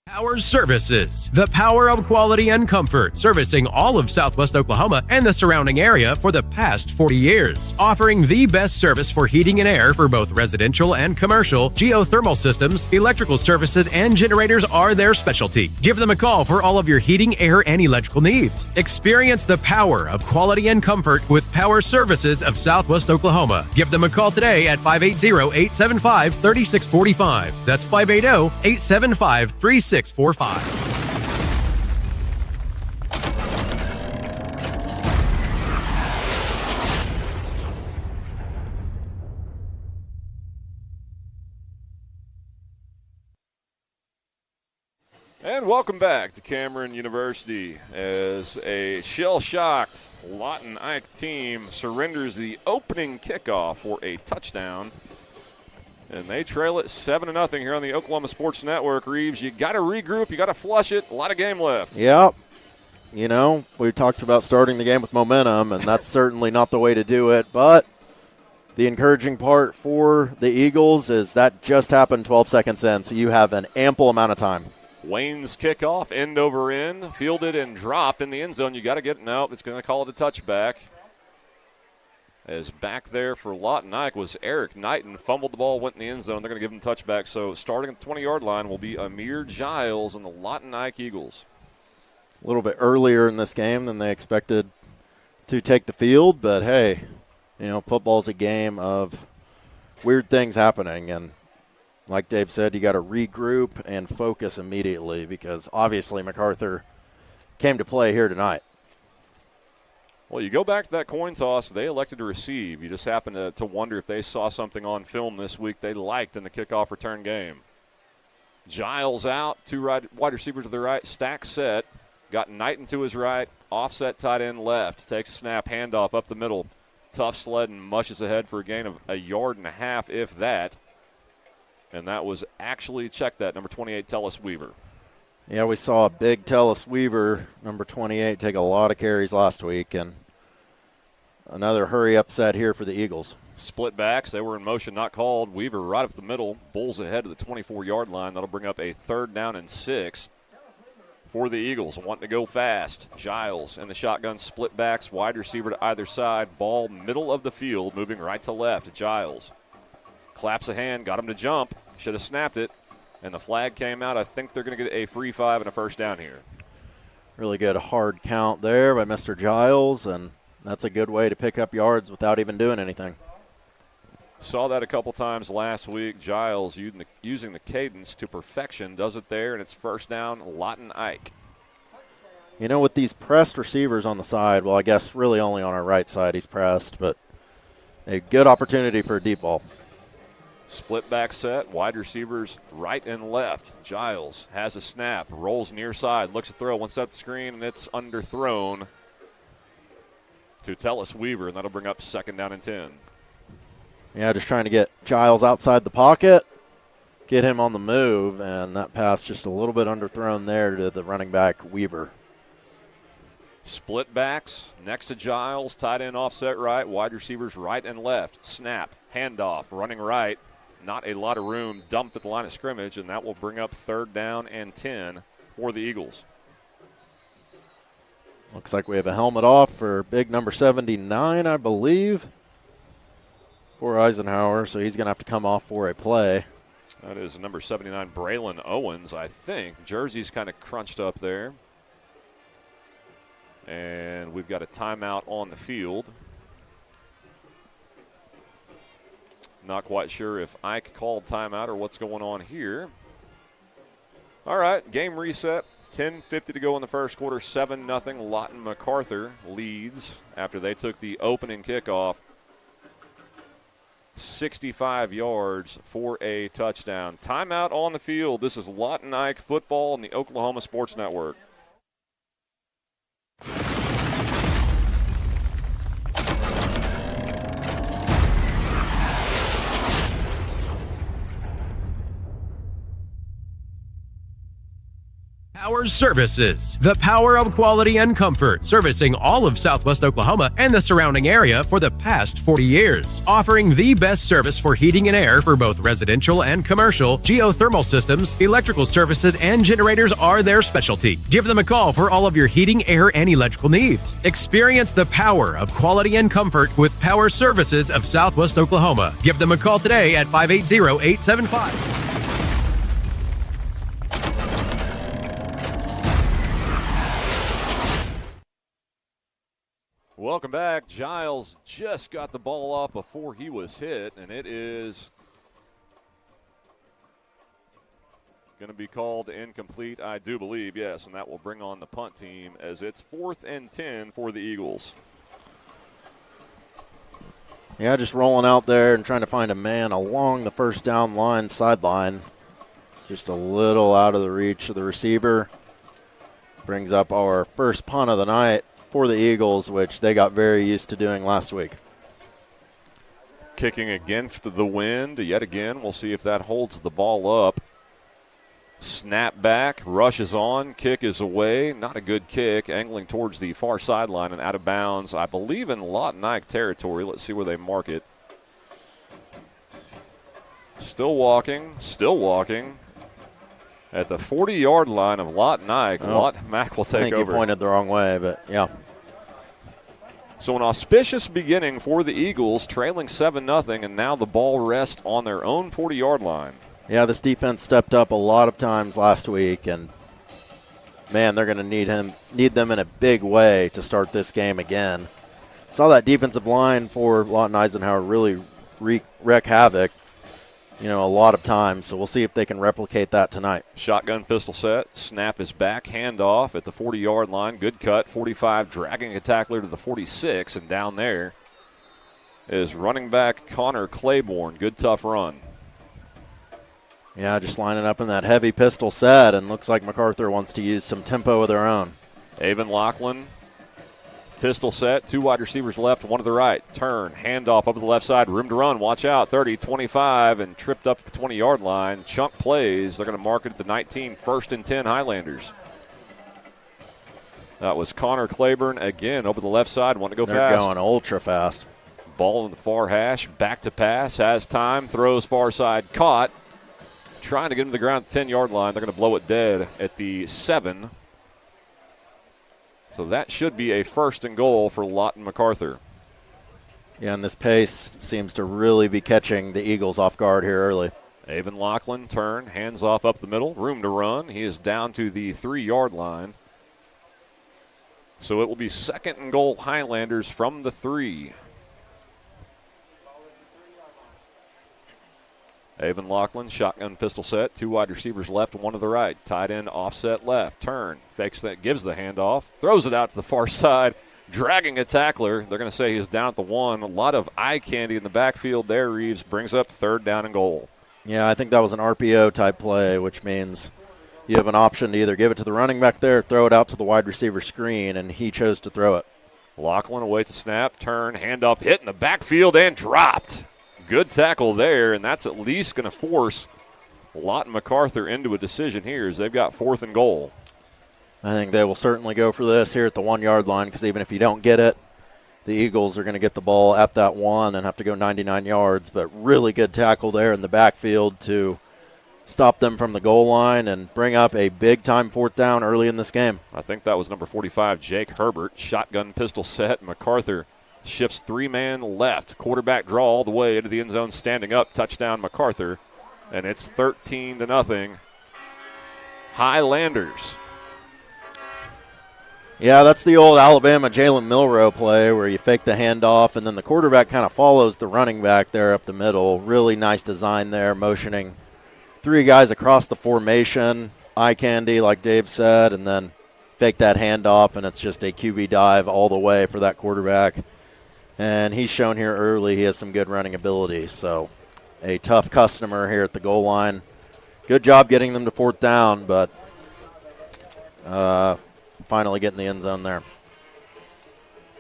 Power Services, the power of quality and comfort, servicing all of Southwest Oklahoma and the surrounding area for the past 40 years. Offering the best service for heating and air for both residential and commercial, geothermal systems, electrical services, and generators are their specialty. Give them a call for all of your heating, air, and electrical needs. Experience the power of quality and comfort with Power Services of Southwest Oklahoma. Give them a call today at 580-875-3645. That's 580-875-3645. And welcome back to Cameron University as a shell-shocked Lawton Ike team surrenders the opening kickoff for a touchdown. And they trail it 7-0 here on the Oklahoma Sports Network. Reeves, you got to regroup. You got to flush it. A lot of game left. Yep. You know, we talked about starting the game with momentum, and that's certainly not the way to do it. But the encouraging part for the Eagles is that just happened 12 seconds in, so you have an ample amount of time. Wayne's kickoff, end over end, fielded and dropped in the end zone. You got to get, no, it's going to call it a touchback. As back there for Lawton Ike was Eric Knighton. Fumbled the ball, went in the end zone. They're going to give him touchback. So starting at the 20-yard line will be Amir Giles and the Lawton Ike Eagles. A little bit earlier in this game than they expected to take the field. But, hey, you know, football's a game of weird things happening. And like Dave said, you got to regroup and focus immediately because obviously Macarthur came to play here tonight. Well, you go back to that coin toss, they elected to receive. You just happen to wonder if they saw something on film this week they liked in the kickoff return game. Giles out, 2 wide receivers to the right, stack set. Got Knighton to his right, offset tight end left. Takes a snap, handoff up the middle. Tough sled and mushes ahead for a gain of 1.5 yards, if that. And that was actually, check that, number 28, Tellis Weaver. Yeah, we saw a big Tellis Weaver, number 28, take a lot of carries last week, and another hurry upset here for the Eagles. Split backs, they were in motion, not called. Weaver right up the middle, Bulls ahead to the 24-yard line. That'll bring up a 3rd down and 6 for the Eagles, wanting to go fast. Giles in the shotgun, split backs, wide receiver to either side, ball middle of the field, moving right to left. Giles claps a hand, got him to jump, should have snapped it, and the flag came out. I think they're going to get a free 5 and a 1st down here. Really good hard count there by Mr. Giles, and that's a good way to pick up yards without even doing anything. Saw that a couple times last week. Giles using the cadence to perfection, does it there, and it's 1st down, Lawton Ike. You know, with these pressed receivers on the side, well, I guess really only on our right side he's pressed, but a good opportunity for a deep ball. Split back set, wide receivers right and left. Giles has a snap, rolls near side, looks to throw, one step the screen, and it's underthrown to Tellis Weaver, and that'll bring up 2nd down and 10. Yeah, just trying to get Giles outside the pocket, get him on the move, and that pass just a little bit underthrown there to the running back, Weaver. Split backs next to Giles, tight end offset right, wide receivers right and left. Snap, handoff, running right. Not a lot of room, dumped at the line of scrimmage, and that will bring up 3rd down and 10 for the Eagles. Looks like we have a helmet off for big number 79, I believe, for Eisenhower, so he's going to have to come off for a play. That is number 79, Braylon Owens, I think. Jersey's kind of crunched up there. And we've got a timeout on the field. Not quite sure if Ike called timeout or what's going on here. All right, game reset. 10:50 to go in the first quarter. 7-0. Lawton Macarthur leads after they took the opening kickoff. 65 yards for a touchdown. Timeout on the field. This is Lawton Ike football on the Oklahoma Sports Network. Power Services, the power of quality and comfort, servicing all of Southwest Oklahoma and the surrounding area for the past 40 years. Offering the best service for heating and air for both residential and commercial, geothermal systems, electrical services, and generators are their specialty. Give them a call for all of your heating, air, and electrical needs. Experience the power of quality and comfort with Power Services of Southwest Oklahoma. Give them a call today at 580-875. Welcome back. Giles just got the ball up before he was hit, and it is going to be called incomplete, I do believe, yes, and that will bring on the punt team as it's 4th and 10 for the Eagles. Yeah, just rolling out there and trying to find a man along the 1st down line, sideline. Just a little out of the reach of the receiver. Brings up our first punt of the night for the Eagles, which they got very used to doing last week. Kicking against the wind yet again. We'll see if that holds the ball up. Snap back, rushes on, kick is away. Not a good kick, angling towards the far sideline and out of bounds, I believe in Lawton Ike territory. Let's see where they mark it. Still walking. At the 40-yard line of Lawton Ike, Lawton Mack will take over. I think you pointed the wrong way, but yeah. So an auspicious beginning for the Eagles, trailing 7-0, and now the ball rests on their own 40-yard line. Yeah, this defense stepped up a lot of times last week, and, man, they're going to need them in a big way to start this game again. Saw that defensive line for Lawton Eisenhower really wreak havoc, a lot of times, so we'll see if they can replicate that tonight. Shotgun pistol set, snap is back, handoff at the 40-yard line, good cut, 45, dragging a tackler to the 46, and down there is running back Connor Claiborne. Good, tough run. Yeah, just lining up in that heavy pistol set, and looks like Macarthur wants to use some tempo of their own. Avon Lachlan, pistol set, 2 wide receivers left, 1 to the right. Turn, handoff over the left side, room to run, watch out, 30, 25, and tripped up at the 20-yard line. Chunk plays, they're going to mark it at the 19, 1st and 10 Highlanders. That was Connor Claiborne again over the left side, want to go fast. They're going ultra fast. Ball in the far hash, back to pass, has time, throws far side, caught. Trying to get him to the ground at the 10-yard line. They're going to blow it dead at the 7. So that should be a 1st and goal for Lawton Macarthur. Yeah, and this pace seems to really be catching the Eagles off guard here early. Avon Lachlan, turn, hands off up the middle, room to run. He is down to the 3-yard line. So it will be 2nd and goal Highlanders from the 3. Avon Lachlan, shotgun pistol set, 2 wide receivers left, 1 to the right. Tight end offset left, turn, fakes that, gives the handoff, throws it out to the far side, dragging a tackler. They're going to say he's down at the 1. A lot of eye candy in the backfield there. Reeves brings up 3rd down and goal. Yeah, I think that was an RPO type play, which means you have an option to either give it to the running back there or throw it out to the wide receiver screen, and he chose to throw it. Lachlan awaits a snap, turn, handoff, hit in the backfield and dropped. Good tackle there, and that's at least going to force Lawton Macarthur into a decision here as they've got 4th and goal. I think they will certainly go for this here at the 1-yard line because even if you don't get it, the Eagles are going to get the ball at that 1 and have to go 99 yards. But really good tackle there in the backfield to stop them from the goal line and bring up a big-time 4th down early in this game. I think that was number 45, Jake Herbert. Shotgun pistol set. Macarthur shifts 3-man left. Quarterback draw all the way into the end zone, standing up. Touchdown Macarthur. And it's 13-0. Highlanders. Yeah, that's the old Alabama Jalen Milroe play where you fake the handoff and then the quarterback kind of follows the running back there up the middle. Really nice design there, motioning 3 guys across the formation. Eye candy, like Dave said, and then fake that handoff, and it's just a QB dive all the way for that quarterback. And he's shown here early he has some good running ability. So a tough customer here at the goal line. Good job getting them to 4th down, but finally getting the end zone there.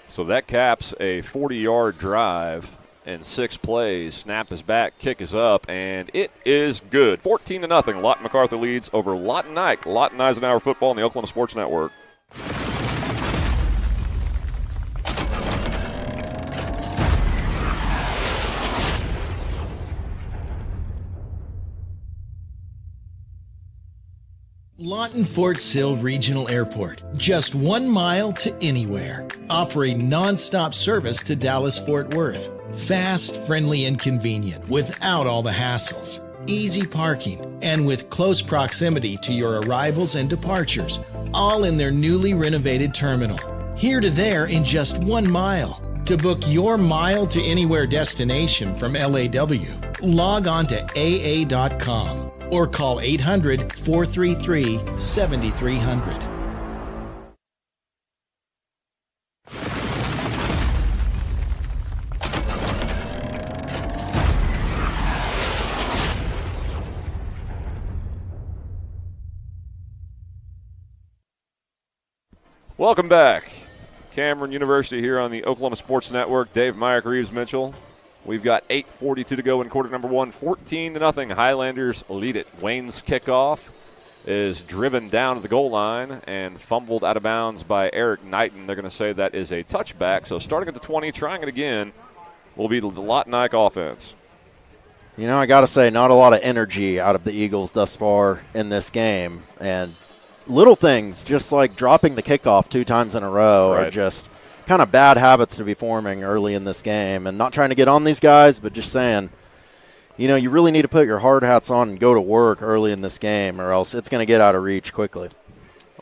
So that caps a 40-yard drive in 6 plays. Snap is back, kick is up, and it is good. 14-0. Lawton Macarthur leads over Lawton Ike. Lawton Eisenhower football on the Oklahoma Sports Network. Lawton Fort Sill Regional Airport, just 1 mile to anywhere, offering non-stop service to Dallas-Fort Worth. Fast, friendly, and convenient without all the hassles. Easy parking, and with close proximity to your arrivals and departures, all in their newly renovated terminal. Here to there in just 1 mile. To book your mile to anywhere destination from LAW, log on to AA.com. or call 800-433-7300. Welcome back. Cameron University here on the Oklahoma Sports Network. Dave Myrick, Reeves Mitchell. We've got 8:42 to go in quarter number 1. 14-0. Highlanders lead it. Wayne's kickoff is driven down to the goal line and fumbled out of bounds by Eric Knighton. They're going to say that is a touchback. So starting at the 20, trying it again, will be the Lawton Ike offense. You know, I got to say, not a lot of energy out of the Eagles thus far in this game. And little things, just like dropping the kickoff 2 times in a row, are just kind of bad habits to be forming early in this game. And not trying to get on these guys, but just saying, you know, you really need to put your hard hats on and go to work early in this game, or else it's going to get out of reach quickly.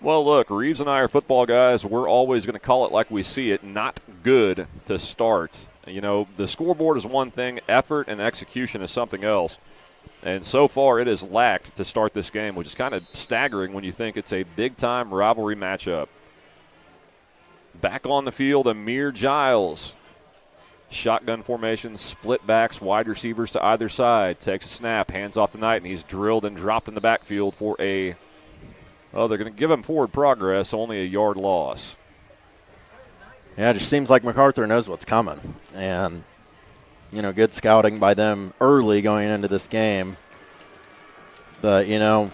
Well, look, Reeves and I are football guys. We're always going to call it like we see it, not good to start. You know, the scoreboard is one thing, effort and execution is something else. And so far it has lacked to start this game, which is kind of staggering when you think it's a big-time rivalry matchup. Back on the field, Amir Giles. Shotgun formation, split backs, wide receivers to either side. Takes a snap, hands off the Knight, and he's drilled and dropped in the backfield for a Oh, they're going to give him forward progress, only a yard loss. Yeah, it just seems like Macarthur knows what's coming. And, good scouting by them early going into this game. But, the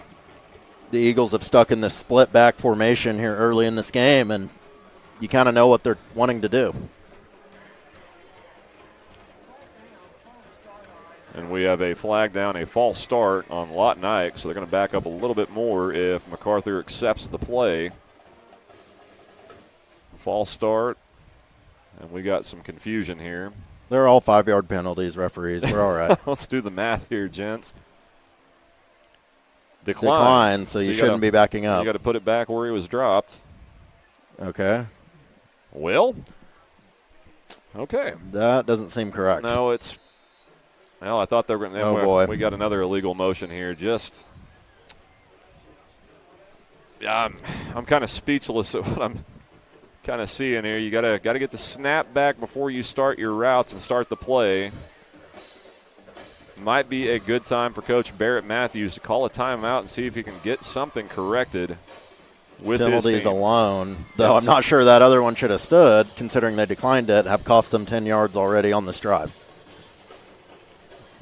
Eagles have stuck in this split back formation here early in this game, and you kind of know what they're wanting to do. And we have a flag down, a false start on Lawton Ike, so they're going to back up a little bit more if Macarthur accepts the play. False start, and we got some confusion here. They're all 5-yard penalties, referees. We're all right. Let's do the math here, gents. Decline, so you shouldn't be backing up. You got to put it back where he was dropped. Okay. Well, okay. That doesn't seem correct. No, it's... Well, I thought they were going to... Oh, boy. We got another illegal motion here. I'm kind of speechless at what I'm kind of seeing here. You got to get the snap back before you start your routes and start the play. Might be a good time for Coach Barrett Matthews to call a timeout and see if he can get something corrected with penalties his team. alone. Though I'm not sure that other one should have stood, considering they declined it, have cost them 10 yards already on this drive.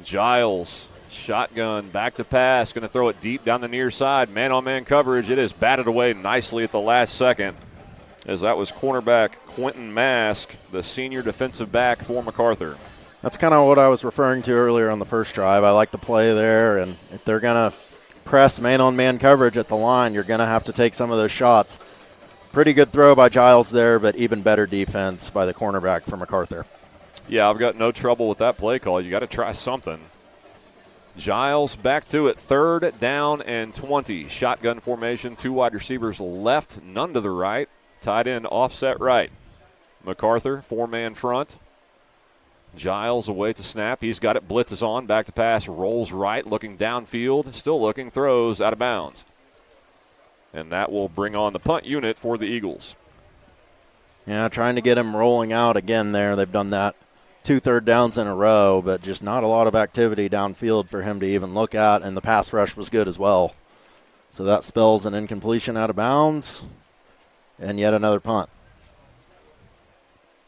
Giles, shotgun, back to pass, going to throw it deep down the near side. Man-on-man coverage. It is batted away nicely at the last second, as that was cornerback Quentin Mask, the senior defensive back for Macarthur. That's kind of what I was referring to earlier on the first drive. I like the play there, and if they're going to press man-on-man coverage at the line, you're going to have to take some of those shots. Pretty good throw by Giles there, but even better defense by the cornerback for Macarthur. Yeah, I've got no trouble with that play call. You got to try something. Giles back to it, 3rd down and 20. Shotgun formation, 2 wide receivers left, none to the right. Tight end offset right. Macarthur, 4-man front. Giles away to snap. He's got it. Blitz is on. Back to pass. Rolls right. Looking downfield. Still looking. Throws out of bounds. And that will bring on the punt unit for the Eagles. Yeah, trying to get him rolling out again there. They've done that 2 third downs in a row, but just not a lot of activity downfield for him to even look at, and the pass rush was good as well. So that spells an incompletion out of bounds and yet another punt.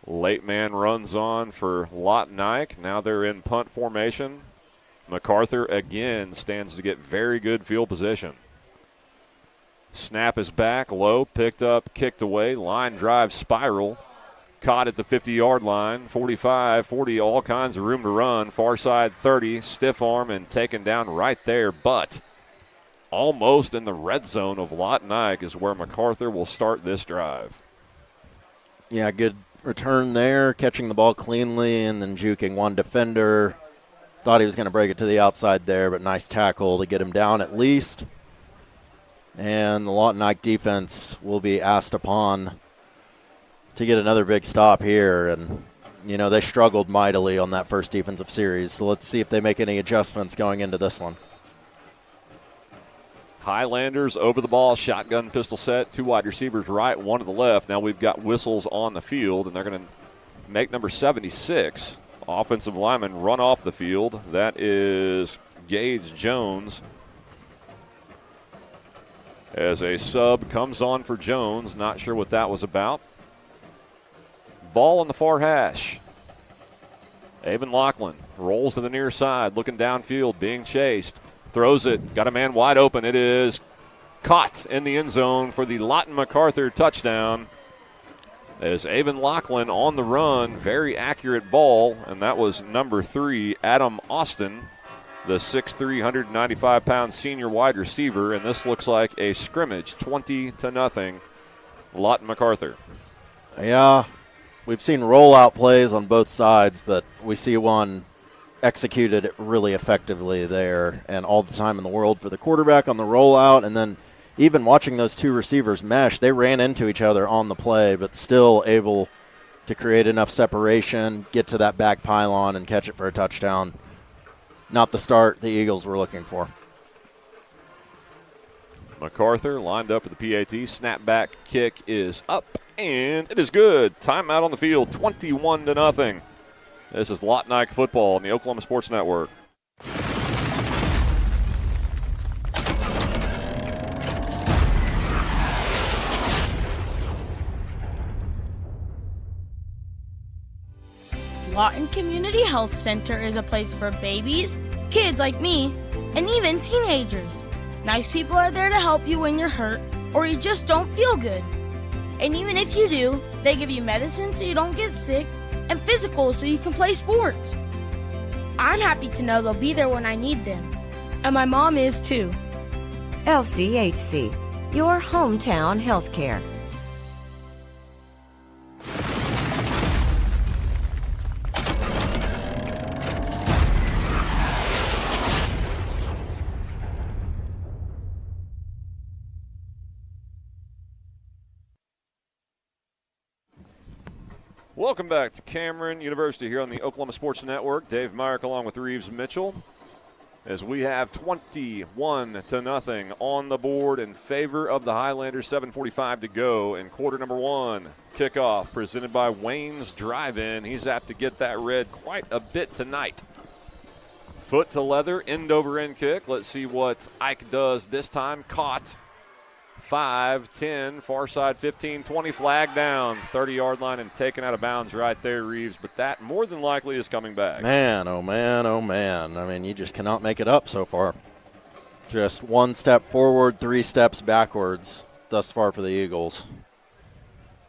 Late man runs on for Lawton Ike. Now they're in punt formation. Macarthur again stands to get very good field position. Snap is back, low, picked up, kicked away, line drive spiral. Caught at the 50-yard line, 45, 40, all kinds of room to run. Far side 30, stiff arm and taken down right there, but almost in the red zone of Lawton Ike is where Macarthur will start this drive. Yeah, good return there, catching the ball cleanly and then juking one defender. Thought he was going to break it to the outside there, but nice tackle to get him down at least. And the Lawton Ike defense will be asked upon to get another big stop here. And, they struggled mightily on that first defensive series. So let's see if they make any adjustments going into this one. Highlanders over the ball, shotgun pistol set, 2 wide receivers right, 1 to the left. Now we've got whistles on the field, and they're going to make number 76, offensive lineman, run off the field. That is Gage Jones. As a sub comes on for Jones, not sure what that was about. Ball on the far hash. Avon Lachlan rolls to the near side, looking downfield, being chased. Throws it, got a man wide open. It is caught in the end zone for the Lawton Macarthur touchdown. As Avon Lachlan on the run, very accurate ball, and that was number 3, Adam Austin, the 6'3", 195-pound senior wide receiver, and this looks like a scrimmage, 20-0, Lawton Macarthur. Yeah, we've seen rollout plays on both sides, but we see one executed really effectively there and all the time in the world for the quarterback on the rollout. And then even watching those 2 receivers mesh, they ran into each other on the play, but still able to create enough separation, get to that back pylon, and catch it for a touchdown. Not the start the Eagles were looking for. Macarthur lined up for the PAT. Snapback kick is up, and it is good. Timeout on the field, 21-0. This is Lawton Ike football on the Oklahoma Sports Network. Lawton Community Health Center is a place for babies, kids like me, and even teenagers. Nice people are there to help you when you're hurt or you just don't feel good. And even if you do, they give you medicine so you don't get sick and physicals so you can play sports. I'm happy to know they'll be there when I need them. And my mom is too. LCHC, your hometown healthcare. Welcome back to Cameron University here on the Oklahoma Sports Network. Dave Myrick along with Reeves Mitchell as we have 21-0 on the board in favor of the Highlanders. 7:45 to go in quarter number one. Kickoff presented by Wayne's Drive-In. He's apt to get that red quite a bit tonight. Foot to leather, end over end kick. Let's see what Ike does this time. Caught. 5, 10, far side 15, 20, flag down, 30-yard line and taken out of bounds right there, Reeves. But that more than likely is coming back. Man, oh man, oh man. I mean, you just cannot make it up so far. Just one step forward, 3 steps backwards thus far for the Eagles.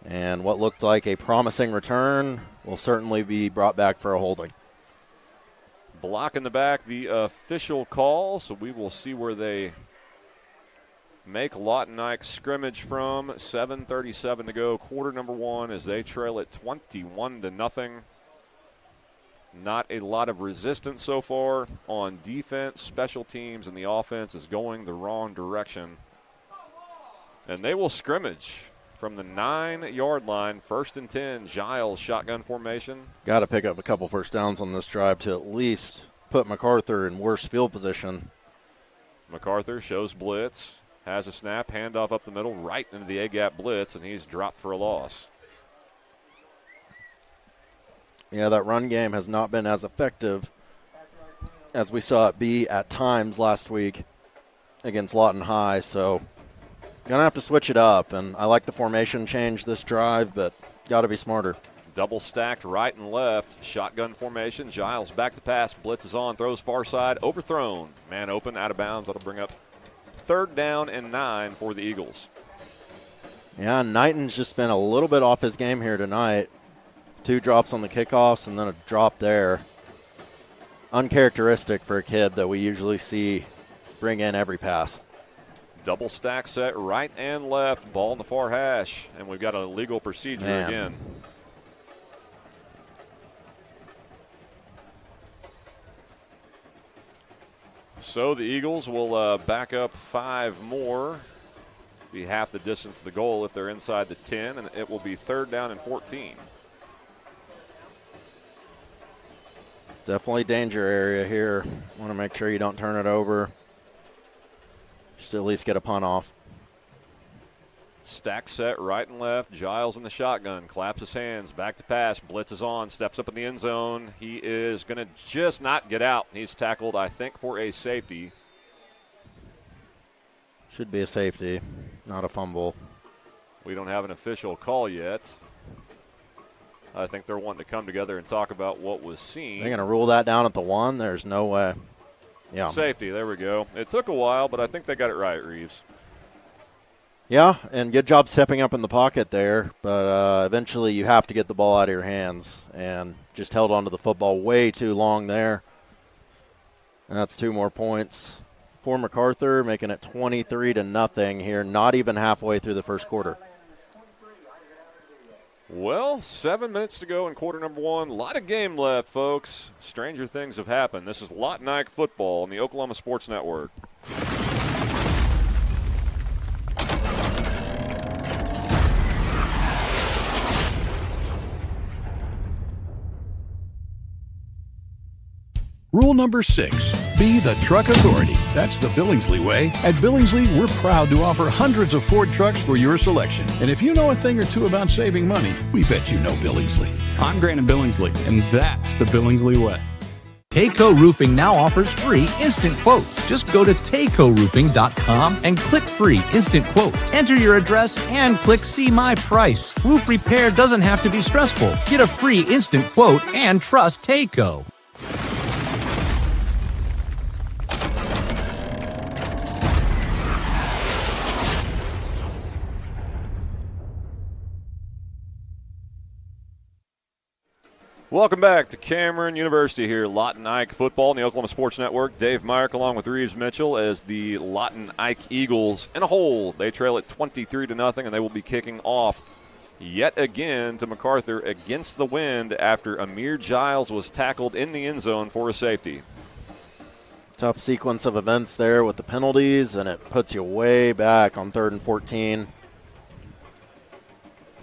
And what looked like a promising return will certainly be brought back for a holding. Block in the back, the official call, so we will see where they make Lawton Ike scrimmage from. 7:37 to go, quarter number one, as they trail it 21-0. Not a lot of resistance so far on defense, special teams, and the offense is going the wrong direction. And they will scrimmage from the 9-yard line, 1st and 10. Giles, shotgun formation. Got to pick up a couple first downs on this drive to at least put Macarthur in worse field position. Macarthur shows blitz. Has a snap, handoff up the middle, right into the A-gap blitz, and he's dropped for a loss. Yeah, that run game has not been as effective as we saw it be at times last week against Lawton High, so going to have to switch it up. And I like the formation change this drive, but got to be smarter. Double stacked right and left, shotgun formation. Giles back to pass, blitz is on, throws far side, overthrown. Man open, out of bounds, that'll bring up 3rd down and 9 for the Eagles. Yeah, Knighton's just been a little bit off his game here tonight. 2 drops on the kickoffs and then a drop there. Uncharacteristic for a kid that we usually see bring in every pass. Double stack set right and left, ball in the far hash, and we've got a legal procedure again. So the Eagles will back up 5 more, be half the distance to the goal if they're inside the 10, and it will be 3rd down and 14. Definitely danger area here. Want to make sure you don't turn it over. Just at least get a punt off. Stack set right and left. Giles in the shotgun. Claps his hands. Back to pass. Blitz is on. Steps up in the end zone. He is going to just not get out. He's tackled, I think, for a safety. Should be a safety, not a fumble. We don't have an official call yet. I think they're wanting to come together and talk about what was seen. They're going to rule that down at the 1? There's no way. Yeah. Safety, there we go. It took a while, but I think they got it right, Reeves. Yeah, and good job stepping up in the pocket there, but eventually you have to get the ball out of your hands, and just held onto the football way too long there. And that's 2 more points for Macarthur, making it 23-0 here, not even halfway through the first quarter. Well, 7 minutes to go in quarter number one. A lot of game left, folks. Stranger things have happened. This is Lawton Ike football on the Oklahoma Sports Network. Rule number 6, be the truck authority. That's the Billingsley way. At Billingsley, we're proud to offer hundreds of Ford trucks for your selection. And if you know a thing or two about saving money, we bet you know Billingsley. I'm Grant Billingsley, and that's the Billingsley way. Tayco Roofing now offers free instant quotes. Just go to taycoroofing.com and click free instant quote. Enter your address and click see my price. Roof repair doesn't have to be stressful. Get a free instant quote and trust Tayco. Welcome back to Cameron University here. Lawton Ike football on the Oklahoma Sports Network. Dave Myrick along with Reeves Mitchell as the Lawton Ike Eagles in a hole. They trail at 23-0, and they will be kicking off yet again to Macarthur against the wind after Amir Giles was tackled in the end zone for a safety. Tough sequence of events there with the penalties, and it puts you way back on 3rd and 14.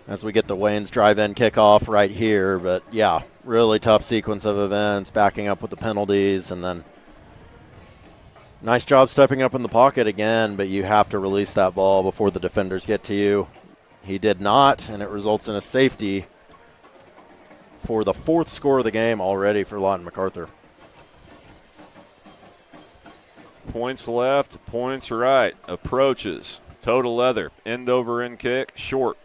As we get the Wayne's drive-in kickoff right here. But, yeah, really tough sequence of events, backing up with the penalties, and then nice job stepping up in the pocket again, but you have to release that ball before the defenders get to you. He did not, and it results in a safety for the 4th score of the game already for Lawton Macarthur. Points left, points right, approaches, total leather, end over end kick, short.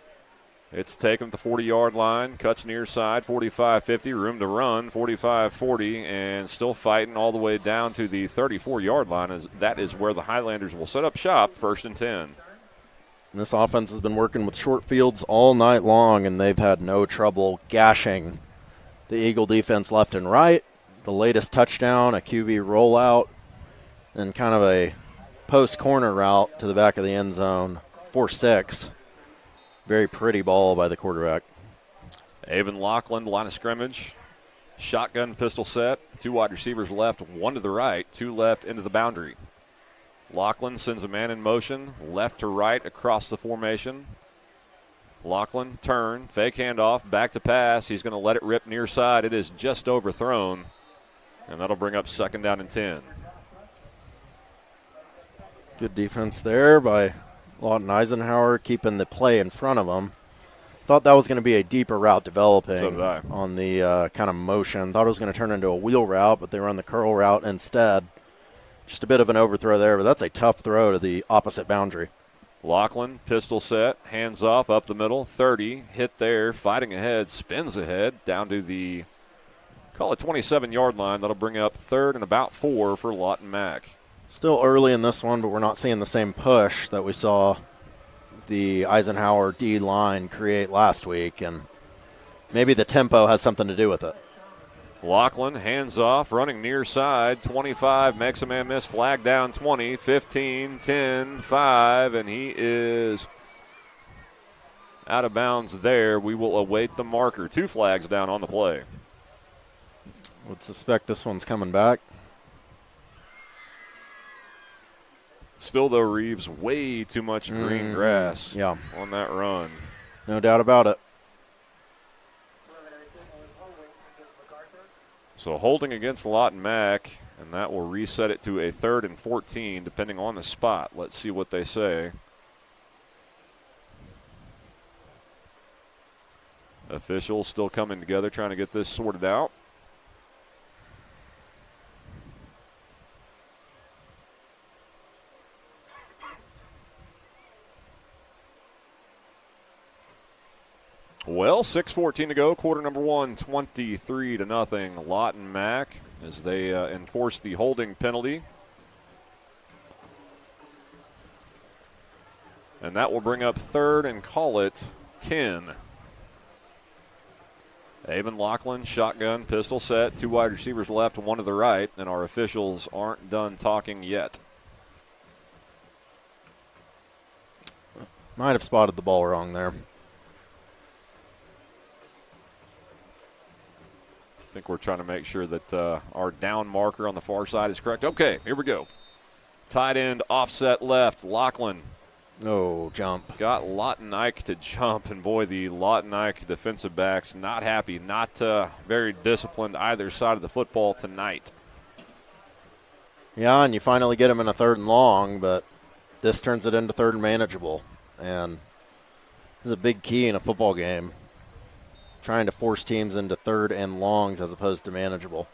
It's taken to the 40-yard line, cuts near side, 45-50, room to run, 45-40, and still fighting all the way down to the 34-yard line. As that is where the Highlanders will set up shop, 1st and 10. And this offense has been working with short fields all night long, and they've had no trouble gashing the Eagle defense left and right. The latest touchdown, a QB rollout, and kind of a post-corner route to the back of the end zone, 4-6. Very pretty ball by the quarterback. Avon Lachlan, line of scrimmage. Shotgun pistol set. 2 wide receivers left, 1 to the right, 2 left into the boundary. Lachlan sends a man in motion, left to right across the formation. Lachlan, turn, fake handoff, back to pass. He's going to let it rip near side. It is just overthrown, and that'll bring up 2nd down and 10. Good defense there by Lawton Eisenhower, keeping the play in front of him. Thought that was going to be a deeper route developing on the kind of motion. Thought it was going to turn into a wheel route, but they run the curl route instead. Just a bit of an overthrow there, but that's a tough throw to the opposite boundary. Lachlan, pistol set, hands off, up the middle, 30, hit there, fighting ahead, spins ahead, down to the, call it 27-yard line. That'll bring up 3rd and about 4 for Lawton Mac. Still early in this one, but we're not seeing the same push that we saw the Eisenhower D line create last week, and maybe the tempo has something to do with it. Lachlan, hands off, running near side, 25, makes a man miss, flag down 20, 15, 10, 5, and he is out of bounds there. We will await the marker. 2 flags down on the play. Would suspect this one's coming back. Still, though, Reeves, way too much green grass on that run. No doubt about it. So holding against Lawton Mac, and that will reset it to a 3rd and 14, depending on the spot. Let's see what they say. Officials still coming together, trying to get this sorted out. Well, 6:14 to go, quarter number 1, 23-0. Lawton Mac as they enforce the holding penalty. And that will bring up 3rd and call it 10. Avon Lachlan, shotgun, pistol set, 2 wide receivers left, 1 to the right, and our officials aren't done talking yet. Might have spotted the ball wrong there. I think we're trying to make sure that our down marker on the far side is correct. Okay, here we go. Tight end, offset left, Lachlan. No, jump. Got Lawton Ike to jump, and boy, the Lawton Ike defensive backs not happy, not very disciplined either side of the football tonight. Yeah, and you finally get him in a 3rd and long, but this turns it into 3rd and manageable. And this is a big key in a football game, trying to force teams into 3rd and longs as opposed to manageable.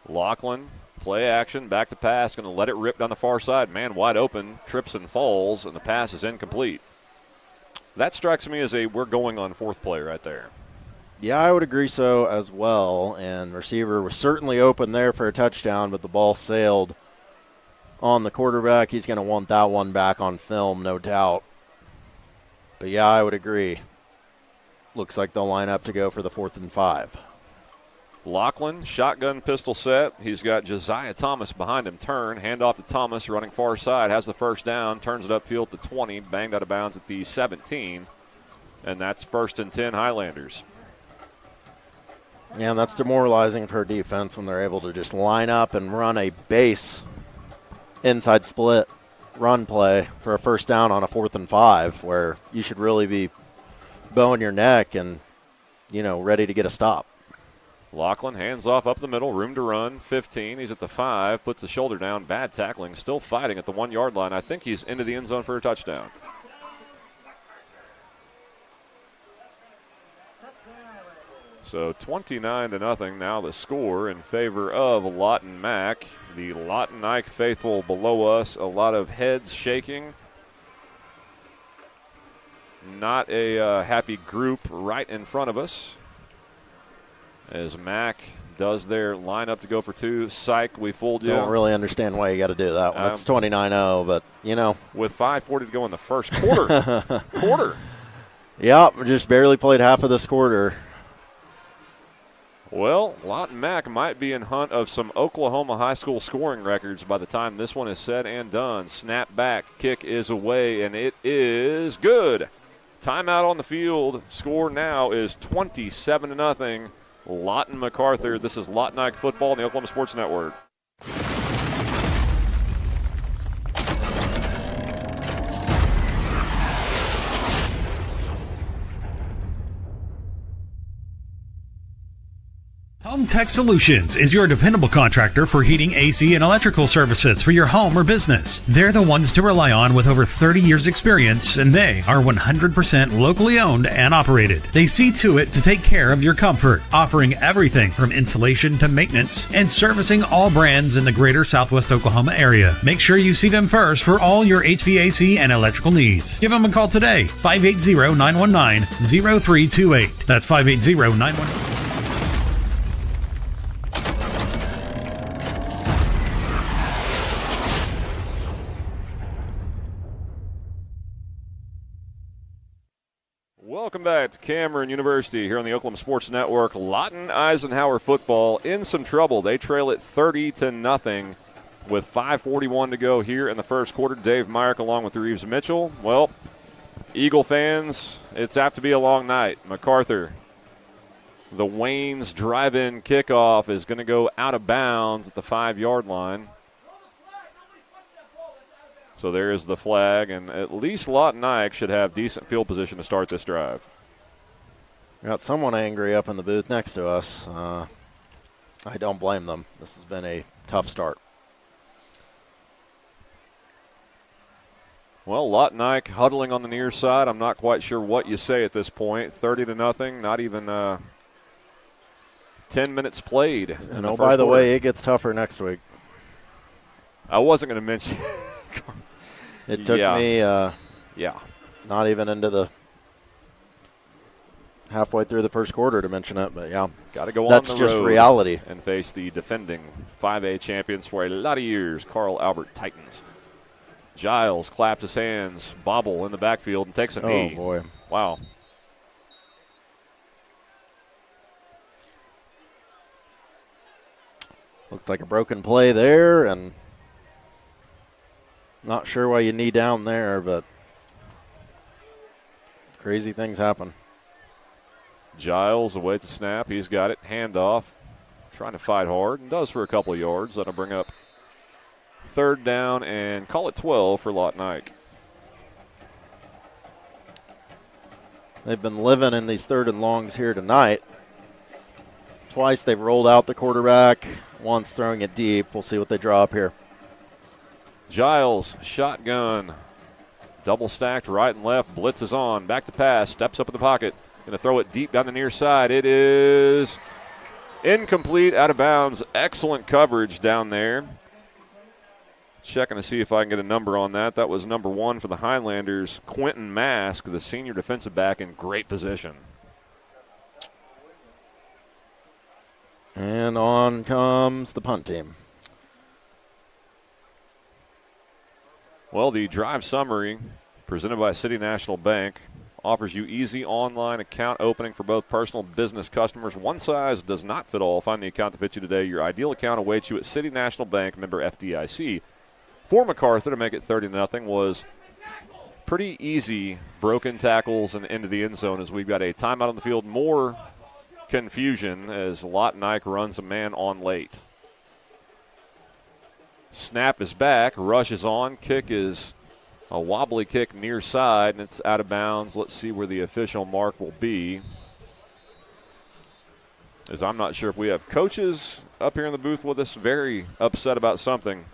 Lachlan, play action, back to pass, going to let it rip down the far side. Man wide open, trips and falls, and the pass is incomplete. That strikes me as a we're going on fourth play right there. Yeah, I would agree so as well. And receiver was certainly open there for a touchdown, but the ball sailed on the quarterback. He's going to want that one back on film, no doubt. But, yeah, I would agree. Looks like they'll line up to go for the 4th and 5. Lachlan, shotgun pistol set. He's got Josiah Thomas behind him. Turn, handoff to Thomas, running far side, has the first down, turns it upfield to 20, banged out of bounds at the 17. And that's 1st and 10 Highlanders. Yeah, and that's demoralizing for defense when they're able to just line up and run a base inside split run play for a first down on a 4th and 5, where you should really be bowing your neck and, ready to get a stop. Lachlan hands off up the middle, room to run, 15. He's at the 5, puts the shoulder down, bad tackling, still fighting at the 1-yard line. I think he's into the end zone for a touchdown. So 29-0 now the score in favor of Lawton Mac. The Lawton Ike faithful below us, a lot of heads shaking. Not a happy group right in front of us. As Mac does their lineup to go for 2. Psych, we fooled you. Don't really understand why you got to do that one. It's 29-0, but, With 5:40 to go in the first quarter. Yeah, just barely played half of this quarter. Well, Lawton Mac might be in hunt of some Oklahoma high school scoring records by the time this one is said and done. Snap back, kick is away, and it is good. Timeout on the field. Score now is 27-0. Lawton Macarthur. This is Lawton Ike football on the Oklahoma Sports Network. Home Tech Solutions is your dependable contractor for heating, AC, and electrical services for your home or business. They're the ones to rely on with over 30 years experience, and they are 100% locally owned and operated. They see to it to take care of your comfort, offering everything from insulation to maintenance and servicing all brands in the greater Southwest Oklahoma area. Make sure you see them first for all your HVAC and electrical needs. Give them a call today, 580-919-0328. That's 580-919. Welcome back to Cameron University here on the Oklahoma Sports Network. Lawton Eisenhower football in some trouble. They trail it 30-0 with 5:41 to go here in the first quarter. Dave Myrick along with Reeves Mitchell. Well, Eagle fans, it's apt to be a long night. Macarthur, the Waynes drive-in kickoff is going to go out of bounds at the 5-yard line. So there is the flag, and at least Lawton Ike should have decent field position to start this drive. Got someone angry up in the booth next to us. I don't blame them. This has been a tough start. Well, Lawton Ike huddling on the near side. I'm not quite sure what you say at this point. 30-0, not even 10 minutes played. And oh, by the way, it gets tougher next week. I wasn't going to mention it took me not even into the halfway through the first quarter to mention it, but yeah. Got to go That's on the road just reality. And face the defending 5A champions for a lot of years, Carl Albert Titans. Giles claps his hands, bobble in the backfield, and takes a knee. Oh, boy. Wow. Looked like a broken play there, and not sure why you knee down there, but crazy things happen. Giles awaits a snap. He's got it. Handoff. Trying to fight hard, and does for a couple of yards. That'll bring up 3rd down and call it 12 for Lawton Ike. They've been living in these 3rd and longs here tonight. Twice they've rolled out the quarterback. Once throwing it deep. We'll see what they draw up here. Giles, shotgun. Double stacked right and left. Blitz is on. Back to pass. Steps up in the pocket. Going to throw it deep down the near side. It is Incomplete, out of bounds. Excellent coverage down there. Checking to see if I can get a number on that. That was number 1 for the Highlanders, Quentin Mask, the senior defensive back, in great position. And on comes the punt team. Well, the drive summary presented by City National Bank offers you easy online account opening for both personal and business customers. One size does not fit all. Find the account that fits you today. Your ideal account awaits you at City National Bank, member FDIC. For Macarthur to make it 30-0 was pretty easy. Broken tackles and into the end zone as we've got a timeout on the field. More confusion as Lawton Ike runs a man on late. Snap is back. Rush is on. Kick is a wobbly kick near side, and it's out of bounds. Let's see where the official mark will be, as I'm not sure if we have coaches up here in the booth with us very upset about something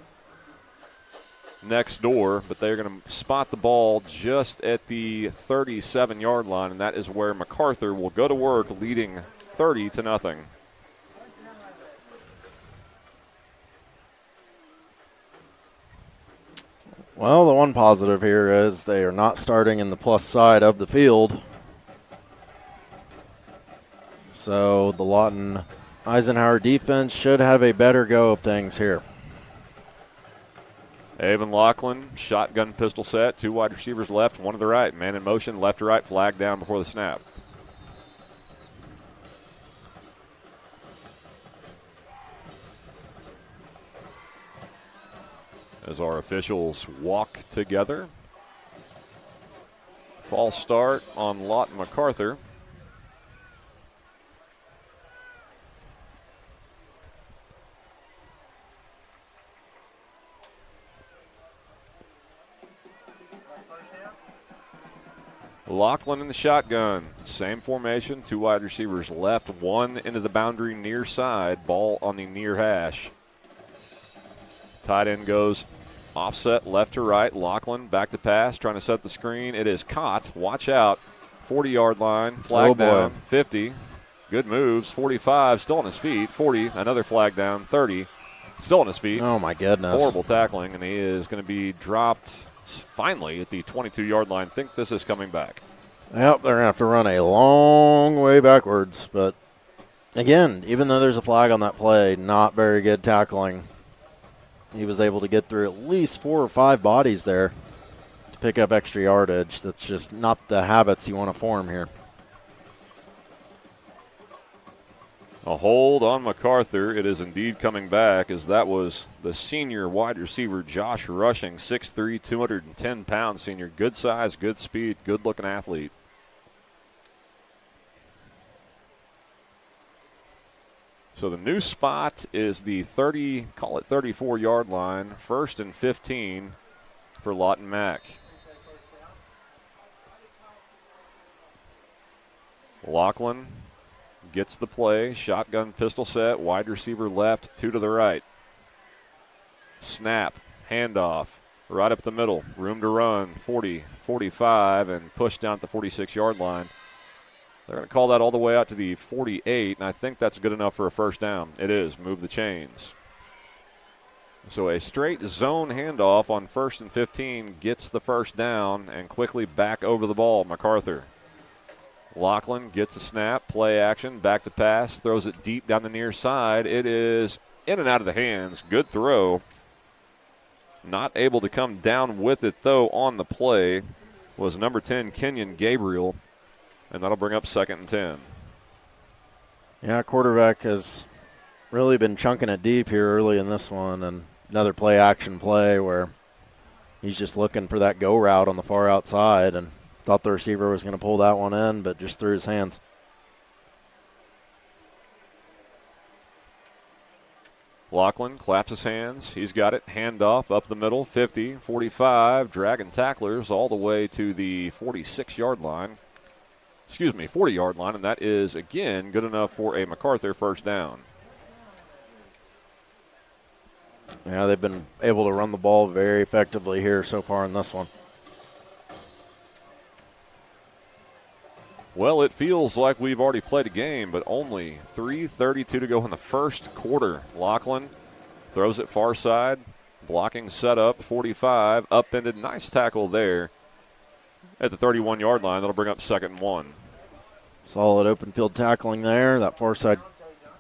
next door, but they're going to spot the ball just at the 37-yard line, and that is where Macarthur will go to work, leading 30-0. Well, the one positive here is they are not starting in the plus side of the field. So the Lawton Eisenhower defense should have a better go of things here. Avon Lachlan, shotgun pistol set, 2 wide receivers left, 1 to the right. Man in motion, left to right, flag down before the snap. As our officials walk together. False start on Lawton Macarthur. Lachlan in the shotgun. Same formation, 2 wide receivers left, 1 into the boundary near side. Ball on the near hash. Tight end goes offset left to right. Lachlan back to pass, trying to set the screen. It is caught. Watch out. 40-yard line. Flag down. 50. Good moves. 45. Still on his feet. 40. Another flag down. 30. Still on his feet. Oh, my goodness. Horrible tackling, and he is going to be dropped finally at the 22-yard line. Think this is coming back. Yep, they're going to have to run a long way backwards. But, again, even though there's a flag on that play, not very good tackling. He was able to get through at least 4 or 5 bodies there to pick up extra yardage. That's just not the habits you want to form here. A hold on Macarthur. It is indeed coming back, as that was the senior wide receiver Josh Rushing, 6'3", 210-pound senior. Good size, good speed, good-looking athlete. So the new spot is the 34-yard line, 1st and 15 for Lawton Mack. Lachlan gets the play, shotgun pistol set, wide receiver left, 2 to the right. Snap, handoff, right up the middle, room to run, 40, 45, and push down at the 46-yard line. They're going to call that all the way out to the 48, and I think that's good enough for a first down. It is. Move the chains. So a straight zone handoff on 1st and 15 gets the first down and quickly back over the ball. Macarthur. Lachlan gets a snap, play action, back to pass, throws it deep down the near side. It is in and out of the hands. Good throw. Not able to come down with it, though, on the play was number 10, Kenyon Gabriel. And that'll bring up 2nd and 10. Yeah, quarterback has really been chunking it deep here early in this one. And another play-action play where he's just looking for that go route on the far outside and thought the receiver was going to pull that one in, but just threw his hands. Lachlan claps his hands. He's got it. Handoff up the middle, 50, 45, dragging tacklers all the way to the 46-yard line. 40-yard line, and that is, again, good enough for a Macarthur first down. Yeah, they've been able to run the ball very effectively here so far in this one. Well, it feels like we've already played a game, but only 3:32 to go in the first quarter. Lachlan throws it far side, blocking set up, 45, upended, nice tackle there at the 31-yard line. That'll bring up 2nd and 1. Solid open field tackling there. That far side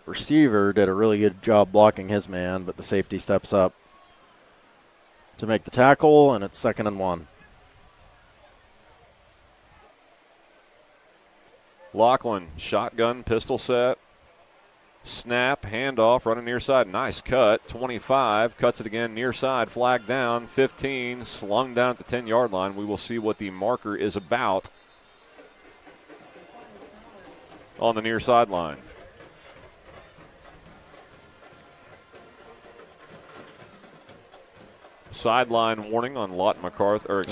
receiver did a really good job blocking his man, but the safety steps up to make the tackle, and it's 2nd and 1. Lachlan, shotgun, pistol set, snap, handoff, running near side, nice cut, 25, cuts it again near side, flag down, 15, slung down at the 10-yard line. We will see what the marker is about on the near sideline. Sideline warning on Lawton Macarthur,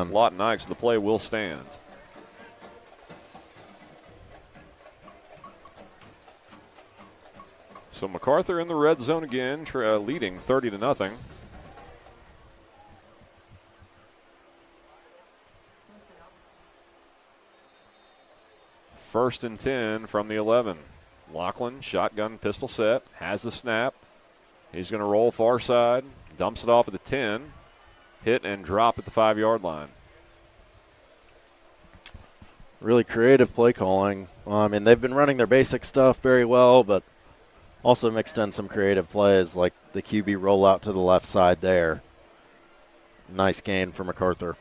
Lawton Ikes. The play will stand. So Macarthur in the red zone again, leading 30-0. First and 10 from the 11. Lachlan, shotgun, pistol set, has the snap. He's going to roll far side, dumps it off at the 10, hit and drop at the 5-yard line. Really creative play calling. They've been running their basic stuff very well, but also mixed in some creative plays like the QB rollout to the left side there. Nice gain for Macarthur.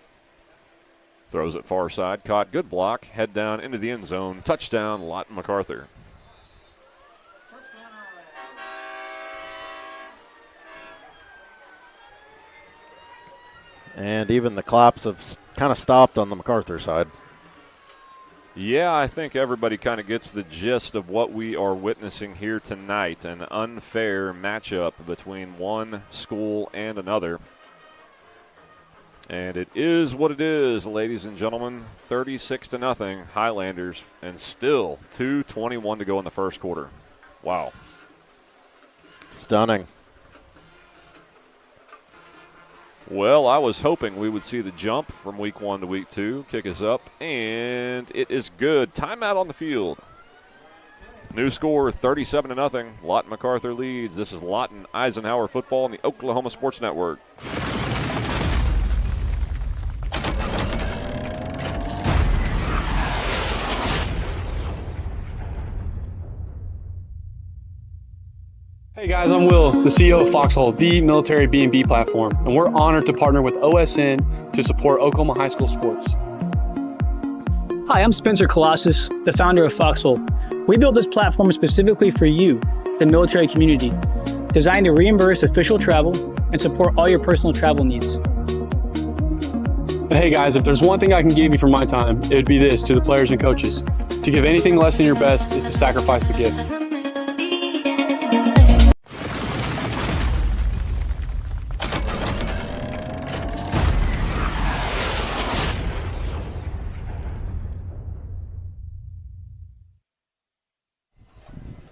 Throws it far side, caught, good block, head down into the end zone. Touchdown, Lawton Macarthur. And even the claps have kind of stopped on the Macarthur side. Yeah, I think everybody kind of gets the gist of what we are witnessing here tonight, an unfair matchup between one school and another. And it is what it is, ladies and gentlemen, 36-0 Highlanders, and still 2:21 to go in the first quarter. Wow. Stunning. Well, I was hoping we would see the jump from week 1 to week 2. Kick is up, and it is good. Timeout on the field. New score, 37-0. Lawton Macarthur leads. This is Lawton Eisenhower football on the Oklahoma Sports Network. Hey guys, I'm Will, the CEO of Foxhole, the military B&B platform, and we're honored to partner with OSN to support Oklahoma high school sports. Hi, I'm Spencer Colossus, the founder of Foxhole. We built this platform specifically for you, the military community, designed to reimburse official travel and support all your personal travel needs. And hey guys, if there's one thing I can give you for my time, it would be this to the players and coaches. To give anything less than your best is to sacrifice the gift.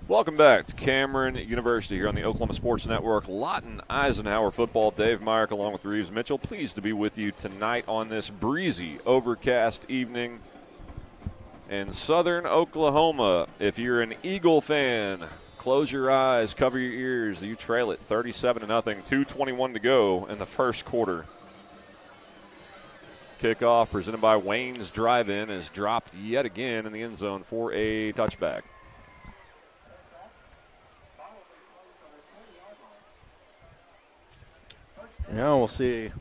Welcome back to Cameron University here on the Oklahoma Sports Network. Lawton Eisenhower football. Dave Myrick along with Reeves Mitchell. Pleased to be with you tonight on this breezy, overcast evening in southern Oklahoma. If you're an Eagle fan, close your eyes, cover your ears. You trail it 37-0, 2:21 to go in the first quarter. Kickoff presented by Wayne's Drive-In is dropped yet again in the end zone for a touchback. Yeah, we'll see if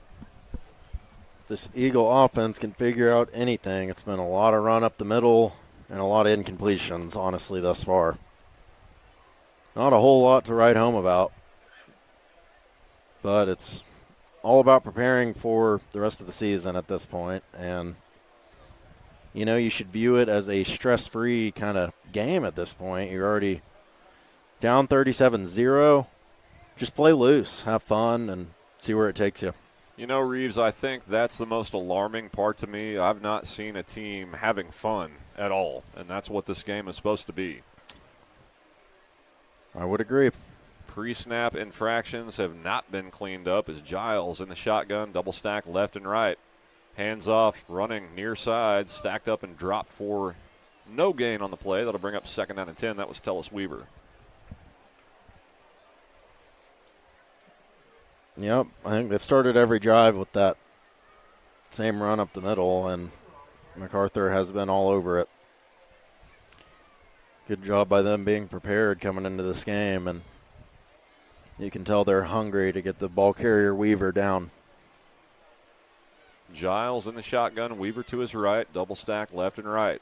this Eagle offense can figure out anything. It's been a lot of run up the middle and a lot of incompletions, honestly, thus far. Not a whole lot to write home about, but it's all about preparing for the rest of the season at this point. And, you know, you should view it as a stress-free kind of game at this point. You're already down 37-0. Just play loose, have fun, and see where it takes you. You know, Reeves, I think that's the most alarming part to me. I've not seen a team having fun at all, and that's what this game is supposed to be. I would agree. Pre-snap infractions have not been cleaned up as Giles in the shotgun, double stack left and right. Hands off, running near side, stacked up and dropped for no gain on the play. That'll bring up 2nd down and 10. That was Tellis Weaver. Yep, I think they've started every drive with that same run up the middle, and Macarthur has been all over it. Good job by them being prepared coming into this game, and you can tell they're hungry to get the ball carrier Weaver down. Giles in the shotgun, Weaver to his right, double stack left and right.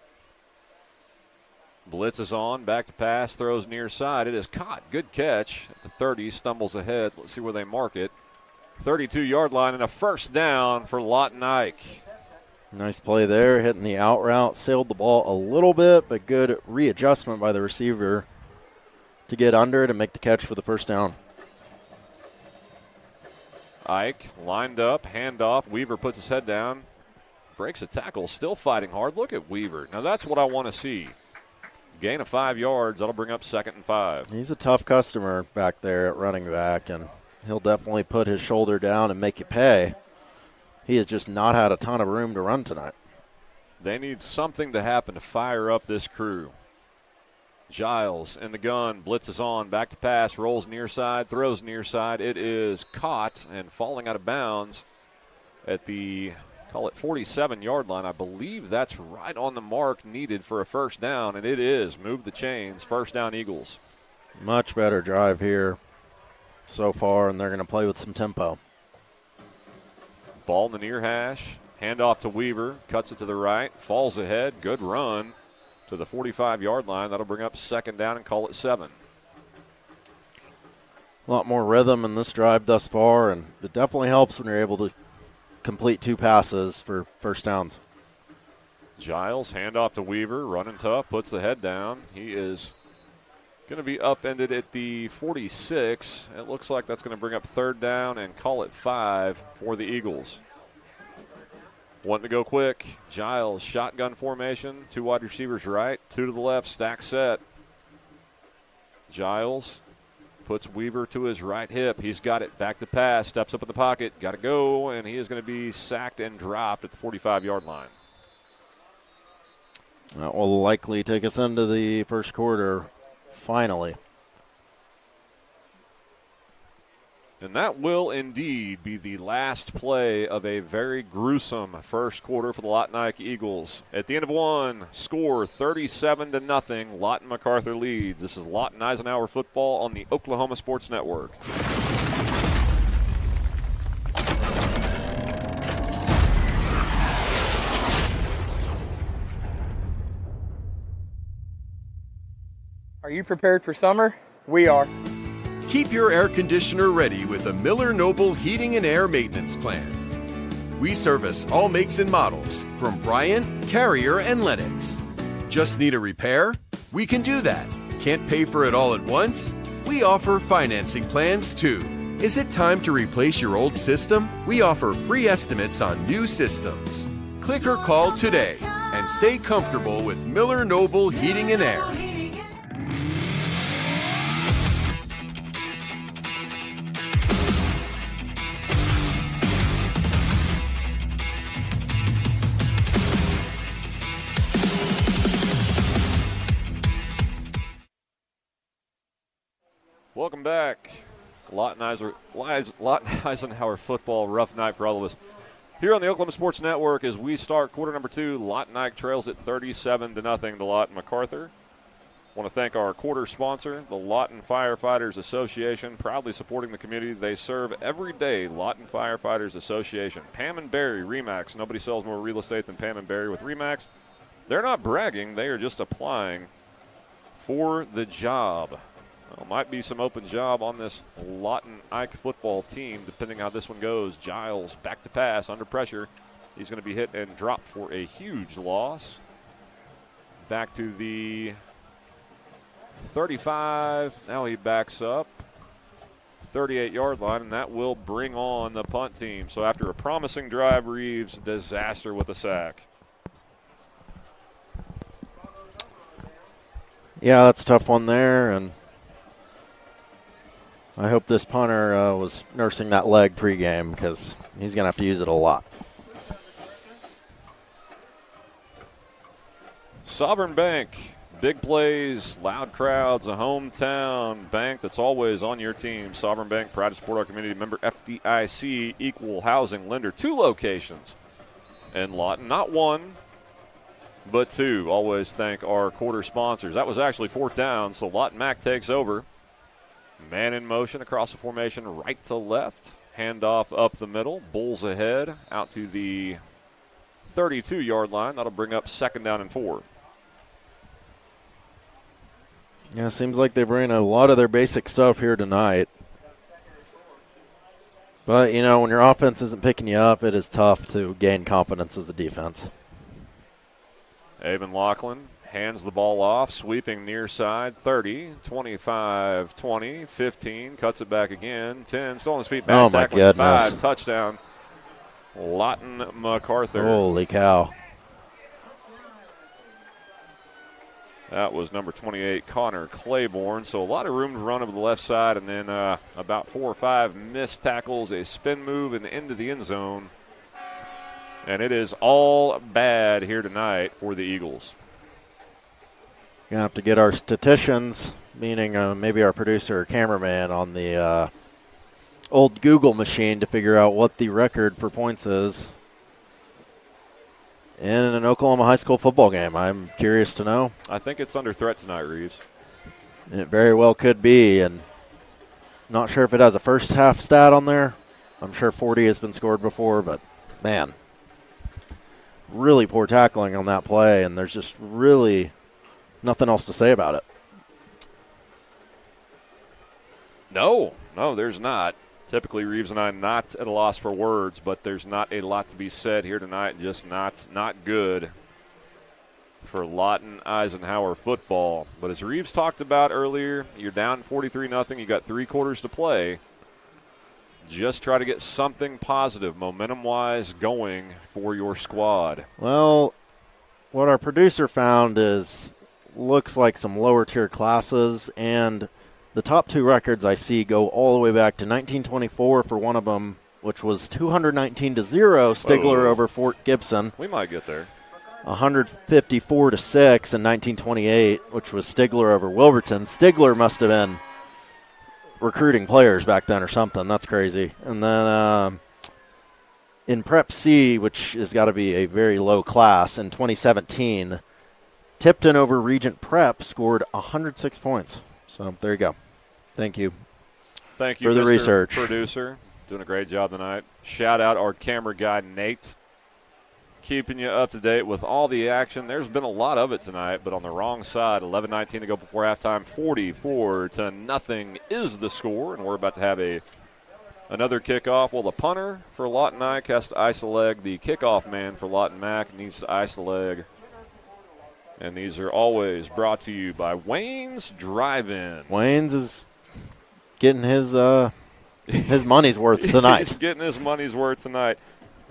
Blitz is on, back to pass, throws near side. It is caught. Good catch at the 30, stumbles ahead. Let's see where they mark it. 32-yard line and a first down for Lawton Ike. Nice play there, hitting the out route, sailed the ball a little bit, but good readjustment by the receiver to get under it and make the catch for the first down. Ike lined up, handoff. Weaver puts his head down, breaks a tackle, still fighting hard. Look at Weaver. Now that's what I want to see. Gain of 5 yards. That'll bring up 2nd and 5. He's a tough customer back there at running back, and he'll definitely put his shoulder down and make you pay. He has just not had a ton of room to run tonight. They need something to happen to fire up this crew. Giles in the gun, blitzes on, back to pass, rolls near side, throws near side. It is caught and falling out of bounds at the, call it 47-yard line. I believe that's right on the mark needed for a first down, and it is. Move the chains. First down, Eagles. Much better drive here so far, and they're going to play with some tempo. Ball in the near hash. Handoff to Weaver. Cuts it to the right. Falls ahead. Good run to the 45-yard line. That'll bring up 2nd down and call it 7. A lot more rhythm in this drive thus far, and it definitely helps when you're able to complete 2 passes for first downs. Giles, handoff to Weaver, running tough, puts the head down. He is going to be upended at the 46. It looks like that's going to bring up 3rd down and call it 5 for the Eagles. Wanting to go quick. Giles, shotgun formation, 2 wide receivers right, 2 to the left, stack set. Giles puts Weaver to his right hip. He's got it. Back to pass. Steps up in the pocket. Got to go, and he is going to be sacked and dropped at the 45-yard line. That will likely take us into the first quarter, finally. And that will indeed be the last play of a very gruesome first quarter for the Lawton Ike Eagles. At the end of one, score 37-0. Lawton Macarthur leads. This is Lawton Eisenhower football on the Oklahoma Sports Network. Are you prepared for summer? We are. Keep your air conditioner ready with the Miller Noble Heating and Air Maintenance Plan. We service all makes and models from Bryant, Carrier, and Lennox. Just need a repair? We can do that. Can't pay for it all at once? We offer financing plans too. Is it time to replace your old system? We offer free estimates on new systems. Click or call today and stay comfortable with Miller Noble Heating and Air. Welcome back. Lawton Eisenhower football, rough night for all of us. Here on the Oklahoma Sports Network as we start quarter number 2, Lawton Ike trails at 37-0 to Lawton Macarthur. I want to thank our quarter sponsor, the Lawton Firefighters Association, proudly supporting the community they serve every day. Lawton Firefighters Association. Pam and Barry, RE/MAX. Nobody sells more real estate than Pam and Barry with RE/MAX. They're not bragging. They are just applying for the job. Well, might be some open job on this Lawton Ike football team, depending how this one goes. Giles back to pass, under pressure. He's going to be hit and dropped for a huge loss. Back to the 35. Now he backs up. 38-yard line, and that will bring on the punt team. So after a promising drive, Reeves, disaster with a sack. Yeah, that's a tough one there, and I hope this punter was nursing that leg pregame because he's going to have to use it a lot. Sovereign Bank, big plays, loud crowds, a hometown bank that's always on your team. Sovereign Bank, proud to support our community, member FDIC, equal housing lender. 2 locations in Lawton, not 1, but 2. Always thank our quarter sponsors. That was actually 4th down, so Lawton Mac takes over. Man in motion across the formation, right to left. Handoff up the middle. Bulls ahead out to the 32-yard line. That'll bring up 2nd down and 4. Yeah, it seems like they've ran a lot of their basic stuff here tonight. But, when your offense isn't picking you up, it is tough to gain confidence as a defense. Avon Laughlin hands the ball off, sweeping near side, 30, 25, 20, 15, cuts it back again, 10, still on his feet, back oh my tackling, goodness. 5, touchdown, Lawton Macarthur. Holy cow. That was number 28, Connor Claiborne. So a lot of room to run over the left side, and then about 4 or 5 missed tackles, a spin move, and into the end zone. And it is all bad here tonight for the Eagles. Going to have to get our statisticians, meaning maybe our producer or cameraman, on the old Google machine to figure out what the record for points is in an Oklahoma high school football game. I'm curious to know. I think it's under threat tonight, Reeves. It very well could be, and not sure if it has a first half stat on there. I'm sure 40 has been scored before, but man, really poor tackling on that play, and there's just really nothing else to say about it. No, there's not. Typically, Reeves and I not at a loss for words, but there's not a lot to be said here tonight. Just not good for Lawton Eisenhower football. But as Reeves talked about earlier, you're down 43-0. You got 3 quarters to play. Just try to get something positive, momentum-wise, going for your squad. Well, what our producer found looks like some lower-tier classes, and the top 2 records I see go all the way back to 1924 for one of them, which was 219-0, Stigler over Fort Gibson. We might get there. 154-6 in 1928, which was Stigler over Wilburton. Stigler must have been recruiting players back then or something. That's crazy. And then in Prep C, which has got to be a very low class, in 2017, Tipton over Regent Prep scored 106 points. So there you go. Thank you. Thank you for the Mr. research. Producer. Doing a great job tonight. Shout out our camera guy, Nate. Keeping you up to date with all the action. There's been a lot of it tonight, but on the wrong side. 11:19 to go before halftime. 44-0 is the score, and we're about to have another kickoff. Well, the punter for Lawton Ike has to ice a leg. The kickoff man for Lawton Mac needs to ice a leg. And these are always brought to you by Wayne's Drive-In. Wayne's is getting his money's worth tonight. He's getting his money's worth tonight.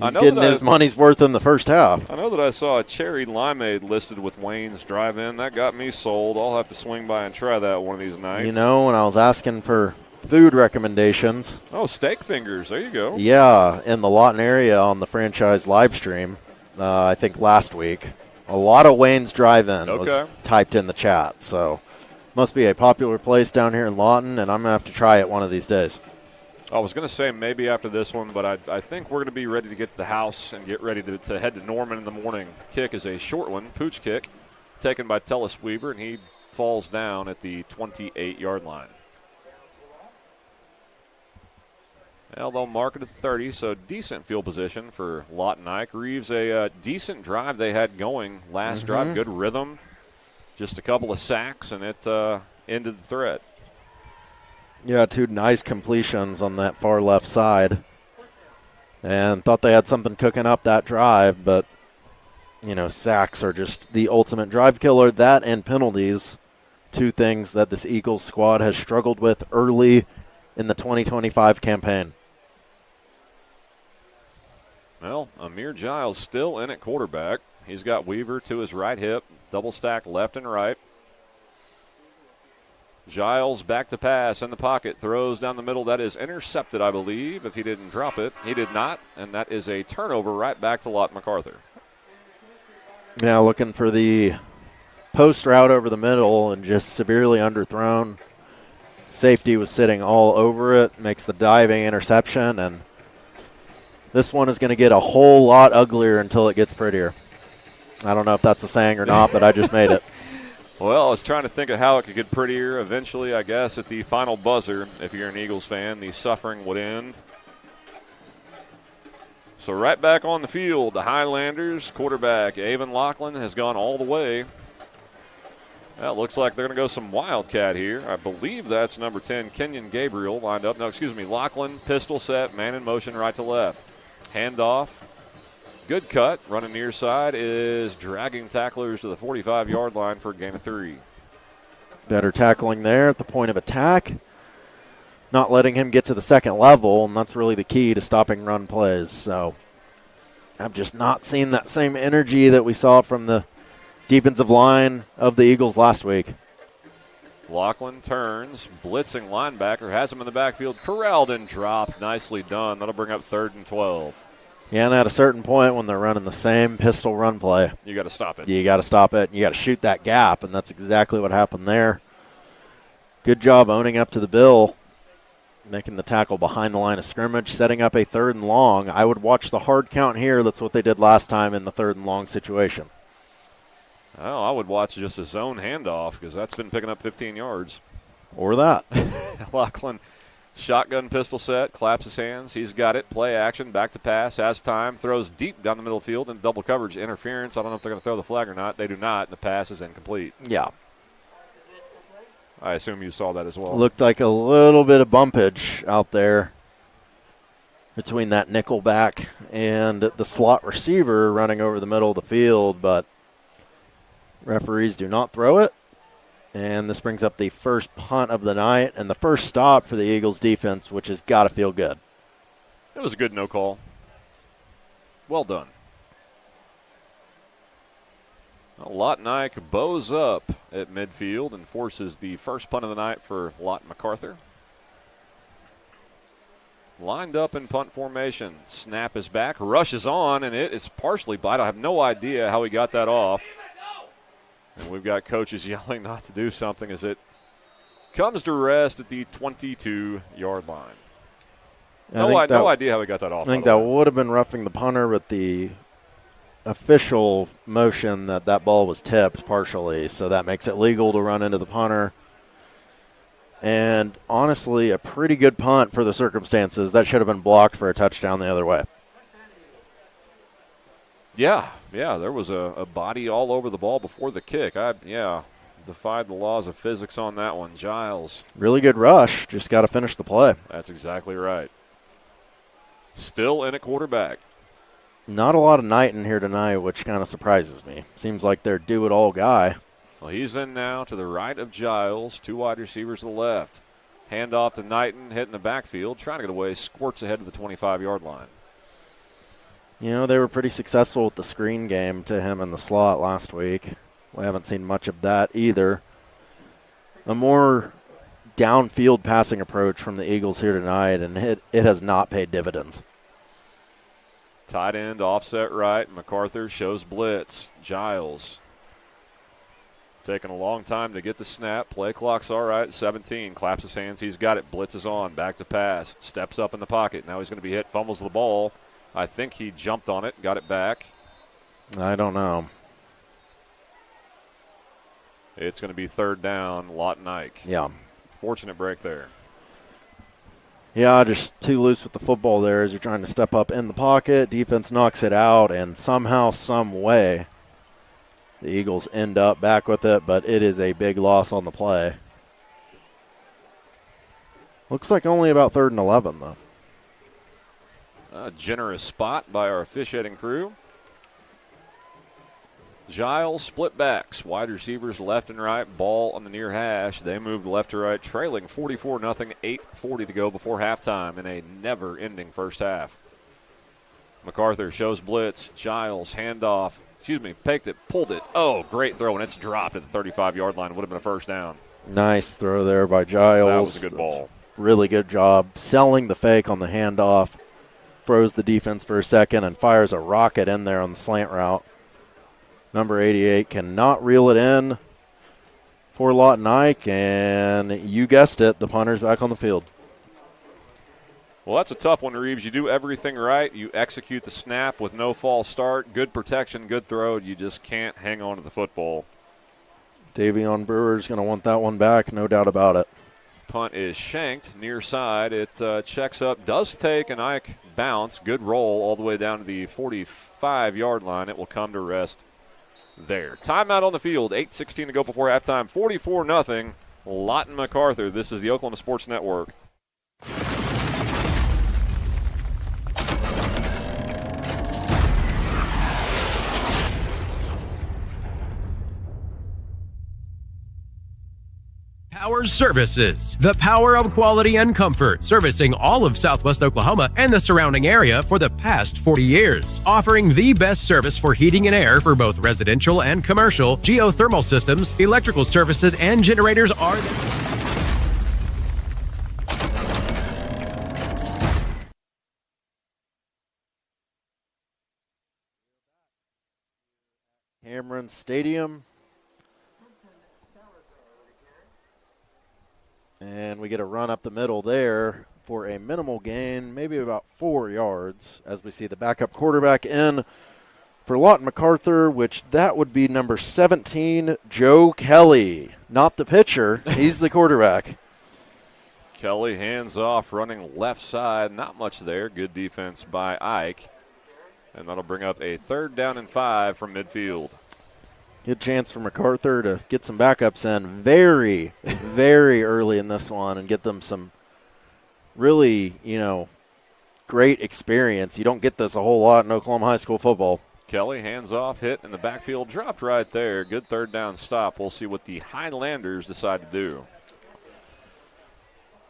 He's getting his money's worth in the first half. I know that I saw a cherry limeade listed with Wayne's Drive-In. That got me sold. I'll have to swing by and try that one of these nights. When I was asking for food recommendations. Oh, steak fingers. There you go. Yeah, in the Lawton area on the franchise live stream, I think last week. A lot of Wayne's Drive-In was typed in the chat, so must be a popular place down here in Lawton, and I'm going to have to try it one of these days. I was going to say maybe after this one, but I think we're going to be ready to get to the house and get ready to head to Norman in the morning. Kick is a short one, pooch kick, taken by Tellis Weaver, and he falls down at the 28-yard line. Well, they'll mark it at 30, so decent field position for Lawton Ike. Reeves, a decent drive they had going last drive. Good rhythm. Just a couple of sacks, and it ended the threat. Yeah, 2 nice completions on that far left side. And thought they had something cooking up that drive, but, sacks are just the ultimate drive killer. That and penalties, 2 things that this Eagles squad has struggled with early in the 2025 campaign. Well, Amir Giles still in at quarterback. He's got Weaver to his right hip, double stack left and right. Giles back to pass in the pocket, throws down the middle. That is intercepted, I believe, if he didn't drop it. He did not, and that is a turnover right back to Lawton Macarthur. Yeah, looking for the post route over the middle and just severely underthrown. Safety was sitting all over it, makes the diving interception, and this one is going to get a whole lot uglier until it gets prettier. I don't know if that's a saying or not, but I just made it. Well, I was trying to think of how it could get prettier. Eventually, I guess, at the final buzzer, if you're an Eagles fan, the suffering would end. So right back on the field, the Highlanders quarterback, Avon Lachlan, has gone all the way. That looks like they're going to go some Wildcat here. I believe that's number 10, Kenyon Gabriel, lined up. No, excuse me, Lachlan, pistol set, man in motion right to left. Handoff. Good cut. Running near side is dragging tacklers to the 45-yard line for a gain of 3. Better tackling there at the point of attack. Not letting him get to the second level, and that's really the key to stopping run plays. So I've just not seen that same energy that we saw from the defensive line of the Eagles last week. Lachlan turns, blitzing linebacker, has him in the backfield, corralled and dropped. Nicely done. That'll bring up 3rd and 12. Yeah, and at a certain point when they're running the same pistol run play, you got to stop it. You got to stop it. You got to shoot that gap, and that's exactly what happened there. Good job owning up to the bill, making the tackle behind the line of scrimmage, setting up a 3rd and long. I would watch the hard count here. That's what they did last time in the 3rd and long situation. Oh, I would watch just a zone handoff because that's been picking up 15 yards. Or that. Lachlan, shotgun pistol set, claps his hands. He's got it. Play action, back to pass, has time, throws deep down the middle of the field in double coverage. Interference. I don't know if they're going to throw the flag or not. They do not. The pass is incomplete. Yeah. I assume you saw that as well. Looked like a little bit of bumpage out there between that nickel back and the slot receiver running over the middle of the field, but referees do not throw it. And this brings up the first punt of the night and the first stop for the Eagles defense, which has got to feel good. It was a good no call. Well done. Lawton Ike bows up at midfield and forces the first punt of the night for Lawton Macarthur. Lined up in punt formation. Snap is back, rushes on, and it is partially by. I have no idea how he got that off. And we've got coaches yelling not to do something as it comes to rest at the 22-yard line. No idea how he got that off. I think that would have been roughing the punter, but the official motion that ball was tipped partially, so that makes it legal to run into the punter. And honestly, a pretty good punt for the circumstances. That should have been blocked for a touchdown the other way. Yeah, there was a body all over the ball before the kick. Defied the laws of physics on that one. Giles. Really good rush. Just got to finish the play. That's exactly right. Still in at quarterback. Not a lot of Knighton here tonight, which kind of surprises me. Seems like they're do-it-all guy. Well, he's in now to the right of Giles. 2 wide receivers to the left. Hand off to Knighton, hitting the backfield, trying to get away, squirts ahead to the 25-yard line. You know, they were pretty successful with the screen game to him in the slot last week. We haven't seen much of that either. A more downfield passing approach from the Eagles here tonight, and it has not paid dividends. Tight end, offset right. Macarthur shows blitz. Giles taking a long time to get the snap. Play clock's all right. 17. Claps his hands. He's got it. Blitzes on. Back to pass. Steps up in the pocket. Now he's going to be hit. Fumbles the ball. I think he jumped on it. Got it back. I don't know. It's going to be 3rd down. Lawton Ike. Yeah. Fortunate break there. Yeah, just too loose with the football there as you're trying to step up in the pocket. Defense knocks it out, and somehow, some way, the Eagles end up back with it, but it is a big loss on the play. Looks like only about 3rd and 11, though. A generous spot by our officiating crew. Giles split backs, wide receivers left and right, ball on the near hash. They moved left to right, trailing 44-0, 8:40 to go before halftime in a never-ending first half. Macarthur shows blitz. Giles, handoff. Faked it, pulled it. Oh, great throw, and it's dropped at the 35-yard line. Would have been a first down. Nice throw there by Giles. That was a good ball. Really good job selling the fake on the handoff. Throws the defense for a second and fires a rocket in there on the slant route. Number 88 cannot reel it in for Lawton Ike, and you guessed it, the punter's back on the field. Well, that's a tough one, Reeves. You do everything right. You execute the snap with no false start. Good protection, good throw. You just can't hang on to the football. Davion Brewer's going to want that one back, no doubt about it. Punt is shanked near side. It checks up, does take an Ike bounce. Good roll all the way down to the 45-yard line. It will come to rest there. Timeout on the field. 8:16 to go before halftime. 44-0. Lawton Macarthur. This is the Oklahoma Sports Network. Power Services, the power of quality and comfort, servicing all of Southwest Oklahoma and the surrounding area for the past 40 years. Offering the best service for heating and air for both residential and commercial, geothermal systems, electrical services, and generators are Cameron Stadium. And we get a run up the middle there for a minimal gain, maybe about 4 yards, as we see the backup quarterback in for Lawton Macarthur, which that would be number 17, Joe Kelly. Not the pitcher, he's the quarterback. Kelly hands off, running left side. Not much there. Good defense by Ike. And that'll bring up a 3rd down and 5 from midfield. Good chance for Macarthur to get some backups in very, very early in this one and get them some really, great experience. You don't get this a whole lot in Oklahoma high school football. Kelly hands off, hit in the backfield, dropped right there. Good 3rd down stop. We'll see what the Highlanders decide to do.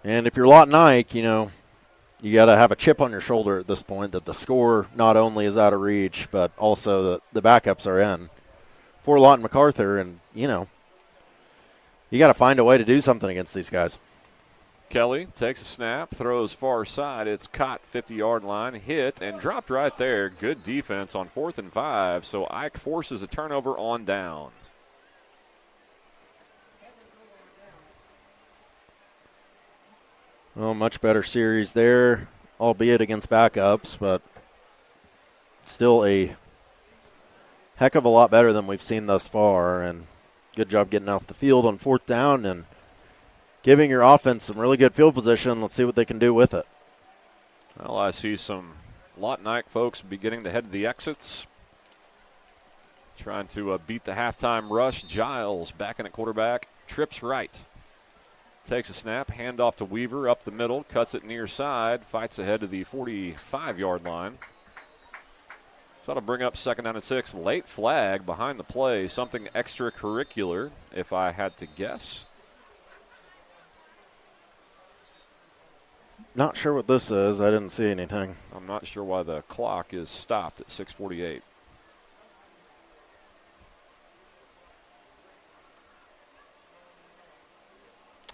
And if you're Lawton Ike, you got to have a chip on your shoulder at this point that the score not only is out of reach, but also the backups are in for Lawton Macarthur, and, you got to find a way to do something against these guys. Kelly takes a snap, throws far side. It's caught 50-yard line, hit, and dropped right there. Good defense on 4th and 5, so Ike forces a turnover on downs. Well, much better series there, albeit against backups, but still a heck of a lot better than we've seen thus far, and good job getting off the field on 4th down and giving your offense some really good field position. Let's see what they can do with it. Well, I see some Lawton Ike folks beginning to head to the exits, trying to beat the halftime rush. Giles backing at quarterback, trips right. Takes a snap, handoff to Weaver up the middle, cuts it near side, fights ahead to the 45-yard line. So that'll bring up 2nd down and 6. Late flag behind the play. Something extracurricular, if I had to guess. Not sure what this is. I didn't see anything. I'm not sure why the clock is stopped at 6:48.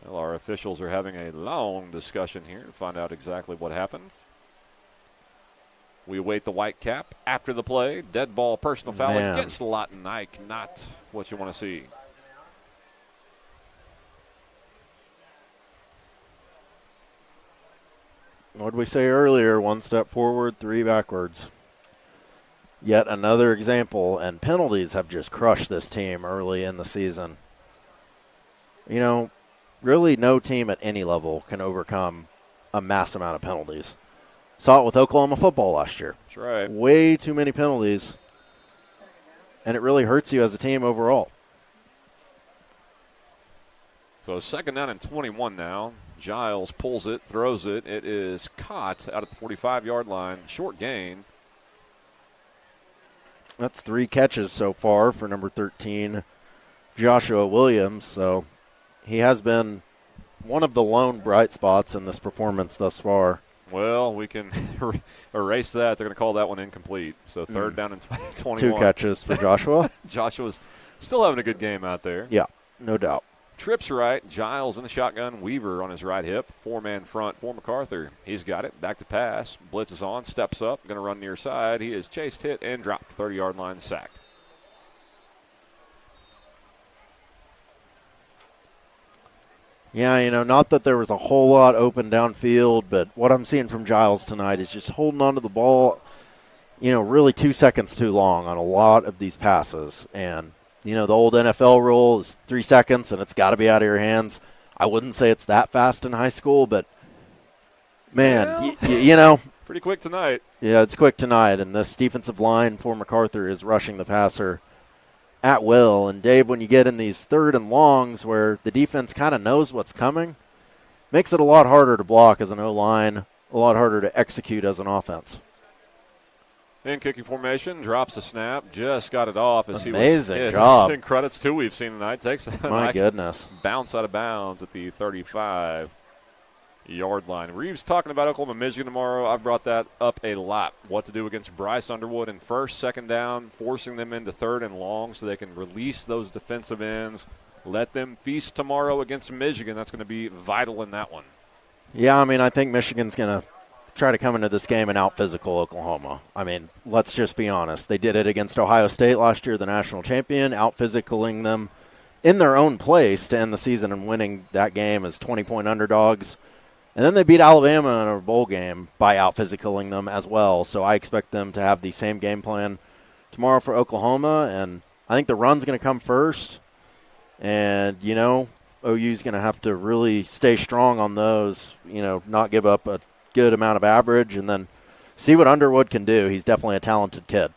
Well, our officials are having a long discussion here to find out exactly what happened. We await the white cap after the play. Dead ball, personal foul against Lawton Ike. Not what you want to see. What did we say earlier? 1 step forward, 3 backwards. Yet another example, and penalties have just crushed this team early in the season. Really no team at any level can overcome a mass amount of penalties. Saw it with Oklahoma football last year. That's right. Way too many penalties, and it really hurts you as a team overall. So 2nd down and 21 now. Giles pulls it, throws it. It is caught out at the 45-yard line. Short gain. That's 3 catches so far for number 13, Joshua Williams. So he has been one of the lone bright spots in this performance thus far. Well, we can erase that. They're going to call that one incomplete. So 3rd down and 21. 2 catches for Joshua. Joshua's still having a good game out there. Yeah, no doubt. Trips right. Giles in the shotgun. Weaver on his right hip. 4-man front for Macarthur. He's got it. Back to pass. Blitz is on. Steps up. Going to run near side. He is chased, hit, and dropped. 30-yard line, sacked. Yeah, not that there was a whole lot open downfield, but what I'm seeing from Giles tonight is just holding on to the ball, really 2 seconds too long on a lot of these passes. And, the old NFL rule is 3 seconds, and it's got to be out of your hands. I wouldn't say it's that fast in high school, but, man, Pretty quick tonight. Yeah, it's quick tonight, and this defensive line for Macarthur is rushing the passer at will. And, Dave, when you get in these third and longs where the defense kind of knows what's coming, makes it a lot harder to block as an O-line, a lot harder to execute as an offense. In kicking formation, drops a snap, just got it off. Amazing job. And credits to we've seen tonight. Takes a My goodness. Bounce out of bounds at the 35-yard line. Reeves talking about Oklahoma, Michigan tomorrow. I've brought that up a lot. What to do against Bryce Underwood in first, second down, forcing them into third and long so they can release those defensive ends. Let them feast tomorrow against Michigan. That's going to be vital in that one. Yeah, I think Michigan's going to try to come into this game and out-physical Oklahoma. Let's just be honest. They did it against Ohio State last year, the national champion, out-physicaling them in their own place to end the season and winning that game as 20-point underdogs. And then they beat Alabama in a bowl game by out-physicaling them as well. So I expect them to have the same game plan tomorrow for Oklahoma. And I think the run's going to come first. And, OU's going to have to really stay strong on those, not give up a good amount of average, and then see what Underwood can do. He's definitely a talented kid.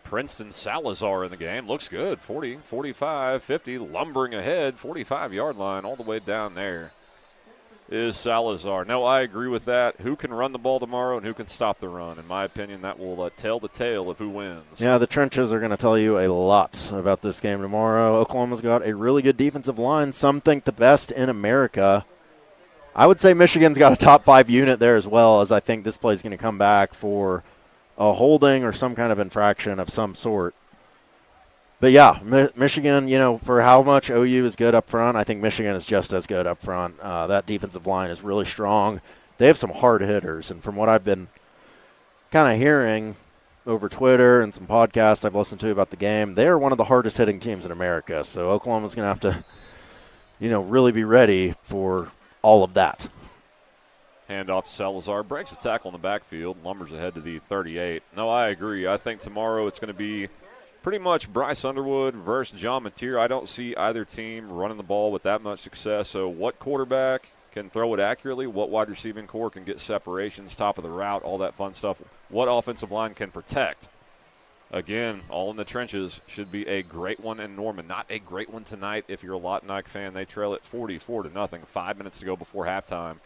Princeton Salazar in the game. Looks good. 40, 45, 50, lumbering ahead, 45-yard line all the way down there is Salazar. No, I agree with that. Who can run the ball tomorrow and who can stop the run? In my opinion, that will tell the tale of who wins. Yeah, the trenches are going to tell you a lot about this game tomorrow. Oklahoma's got a really good defensive line. Some think the best in America. I would say Michigan's got a top 5 unit there as well, as I think this play is going to come back for a holding or some kind of infraction of some sort. But, yeah, Michigan, for how much OU is good up front, I think Michigan is just as good up front. That defensive line is really strong. They have some hard hitters, and from what I've been kind of hearing over Twitter and some podcasts I've listened to about the game, they are one of the hardest hitting teams in America. So Oklahoma's going to have to, really be ready for all of that. Handoff to Salazar, breaks a tackle in the backfield, lumbers ahead to the 38. No, I agree. I think tomorrow it's going to be pretty much Bryce Underwood versus John Mateer. I don't see either team running the ball with that much success. So what quarterback can throw it accurately? What wide receiving core can get separations, top of the route, all that fun stuff? What offensive line can protect? Again, all in the trenches should be a great one in Norman. Not a great one tonight if you're a Lawton Ike fan. They trail it 44-0. 5 minutes to go before halftime,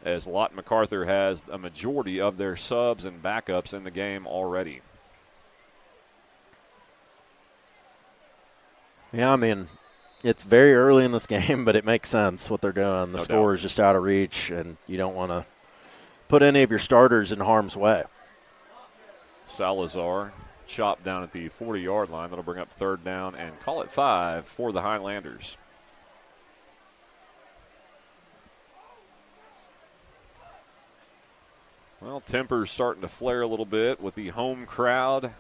as Lawton Macarthur has a majority of their subs and backups in the game already. Yeah, it's very early in this game, but it makes sense what they're doing. The score is just out of reach, and you don't want to put any of your starters in harm's way. Salazar chopped down at the 40-yard line. That'll bring up third down and call it 5 for the Highlanders. Well, temper's starting to flare a little bit with the home crowd.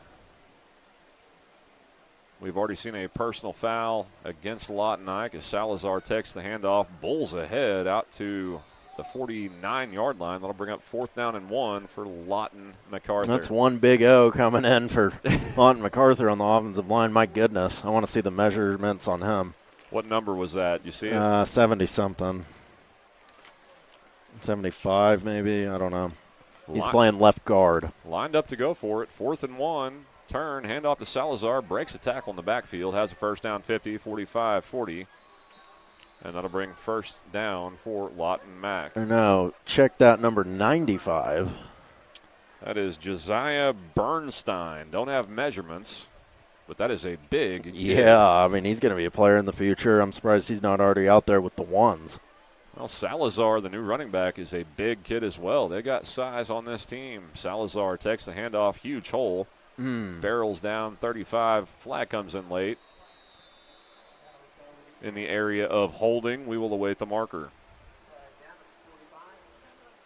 We've already seen a personal foul against Lawton Ike as Salazar takes the handoff, bulls ahead out to the 49-yard line. That'll bring up 4th down and 1 for Lawton Macarthur. That's one big O coming in for Lawton Macarthur on the offensive line. My goodness, I want to see the measurements on him. What number was that? You see it? 70-something. 75 maybe, I don't know. He's playing left guard. Lined up to go for it. 4th and 1. Turn, handoff to Salazar, breaks a tackle in the backfield, has a first down 50, 45, 40. And that'll bring first down for Lawton Mac. No, check that number 95. That is Josiah Bernstein. Don't have measurements, but that is a big kid. Yeah, he's going to be a player in the future. I'm surprised he's not already out there with the ones. Well, Salazar, the new running back, is a big kid as well. They got size on this team. Salazar takes the handoff, huge hole. Barrels down 35. Flag comes in late. In the area of holding, we will await the marker.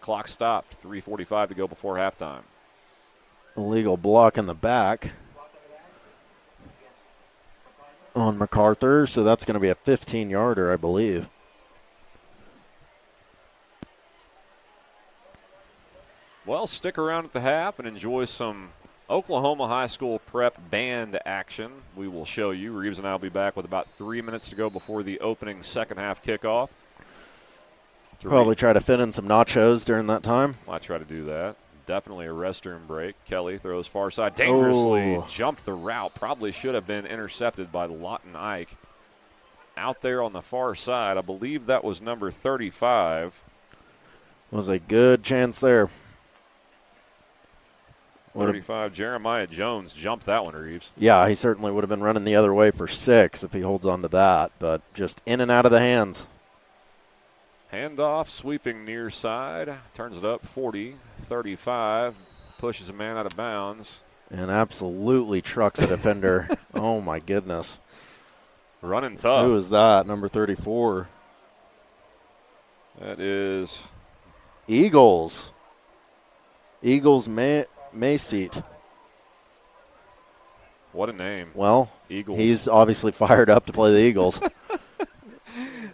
Clock stopped. 3:45 to go before halftime. Illegal block in the back on Macarthur, so that's going to be a 15-yarder, I believe. Well, stick around at the half and enjoy some Oklahoma High School prep band action. We will show you. Reeves and I will be back with about 3 minutes to go before the opening second half kickoff. Probably try to fit in some nachos during that time. I try to do that. Definitely a restroom break. Kelly throws far side. Dangerously jumped the route. Probably should have been intercepted by Lawton Ike. Out there on the far side, I believe that was number 35. Was a good chance there. 35, Jeremiah Jones jumped that one, Reeves. Yeah, he certainly would have been running the other way for 6 if he holds on to that, but just in and out of the hands. Handoff, sweeping near side, turns it up 40, 35, pushes a man out of bounds. And absolutely trucks a defender. Oh, my goodness. Running tough. Who is that, number 34? That is Eagles. Eagles Mayseat. What a name. Well, Eagles. He's obviously fired up to play the Eagles.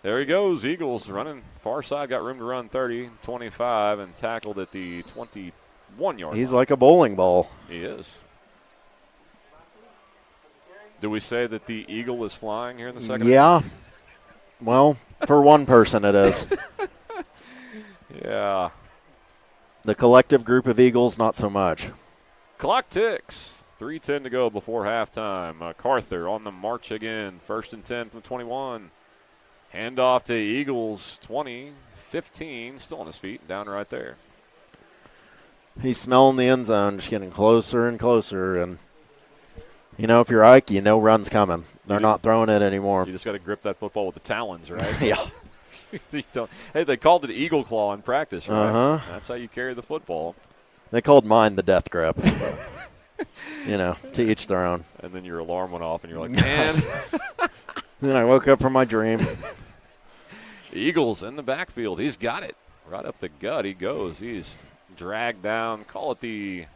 There he goes, Eagles running far side, got room to run 30, 25, and tackled at the 21-yard line. He's like a bowling ball. He is. Do we say that the Eagle is flying here in the second Yeah. half? Well, for one person it is. Yeah. The collective group of Eagles, not so much. Clock ticks. 3:10 to go before halftime. Macarthur on the march again. 1st and 10 from 21. Handoff to Eagles, 20, 15. Still on his feet, down right there. He's smelling the end zone, just getting closer and closer. And, you know, if you're Ike, you know run's coming. They're not throwing it anymore. You just got to grip that football with the talons, right? Yeah. Hey, they called it Eagle Claw in practice, right? Uh-huh. That's how you carry the football. They called mine the death grip. You know, to each their own. And then your alarm went off, and you're like, man. Then I woke up from my dream. Eagles in the backfield. He's got it. Right up the gut he goes. He's dragged down. Call it the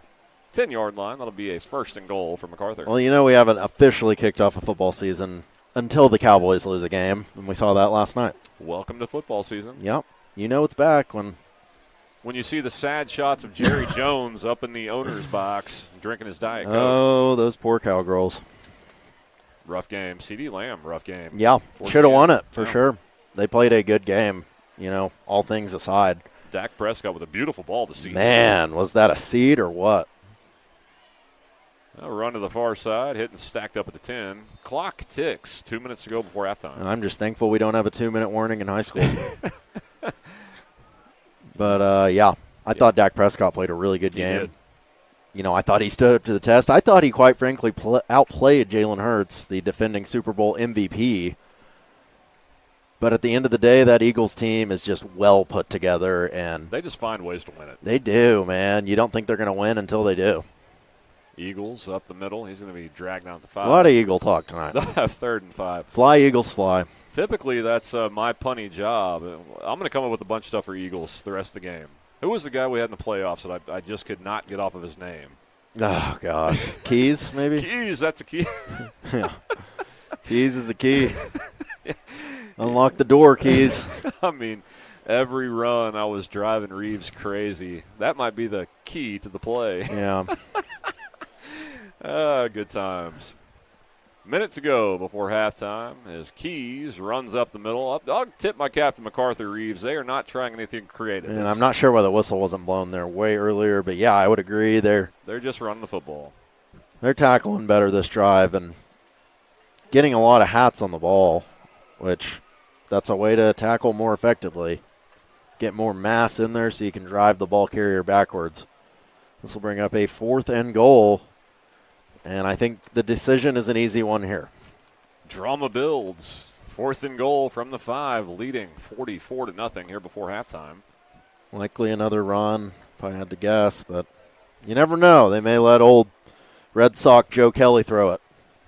10-yard line. That'll be a 1st and goal for Macarthur. Well, you know we haven't officially kicked off a football season until the Cowboys lose a game, and we saw that last night. Welcome to football season. Yep. You know it's back when you see the sad shots of Jerry Jones up in the owner's box drinking his Diet Coke. Oh, those poor Cowgirls. Rough game. C.D. Lamb, rough game. Yeah, should have won it for sure. They played a good game, you know, all things aside. Dak Prescott with a beautiful ball to see. Man, was that a seed or what? A run to the far side, hitting stacked up at the 10. Clock ticks. 2 minutes to go before halftime. And I'm just thankful we don't have a 2-minute warning in high school. But, yeah, I thought Dak Prescott played a really good game. Did. You know, I thought he stood up to the test. I thought he, quite frankly, outplayed Jalen Hurts, the defending Super Bowl MVP. But at the end of the day, that Eagles team is just well put together. And they just find ways to win it. They do, man. You don't think they're going to win until they do. Eagles up the middle. He's going to be dragged down to 5. A lot of Eagle talk tonight. They'll have 3rd and 5. Fly, Eagles, fly. Typically, that's my punny job. I'm going to come up with a bunch of stuff for Eagles the rest of the game. Who was the guy we had in the playoffs that I just could not get off of his name? Oh, gosh. Keys, maybe? Keys, that's a key. Yeah. Keys is a key. Unlock the door, Keys. I mean, every run I was driving Reeves crazy. That might be the key to the play. Yeah. Good times. Minute to go before halftime as Keys runs up the middle. I'll tip my cap to Macarthur Reeves. They are not trying anything creative. And I'm not sure why the whistle wasn't blown there way earlier, but, yeah, I would agree. They're just running the football. They're tackling better this drive and getting a lot of hats on the ball, which that's a way to tackle more effectively. Get more mass in there so you can drive the ball carrier backwards. This will bring up a 4th and goal. And I think the decision is an easy one here. Drama builds. 4th and goal from the 5, leading 44-0 here before halftime. Likely another run, if I had to guess, but you never know. They may let old Red Sox Joe Kelly throw it.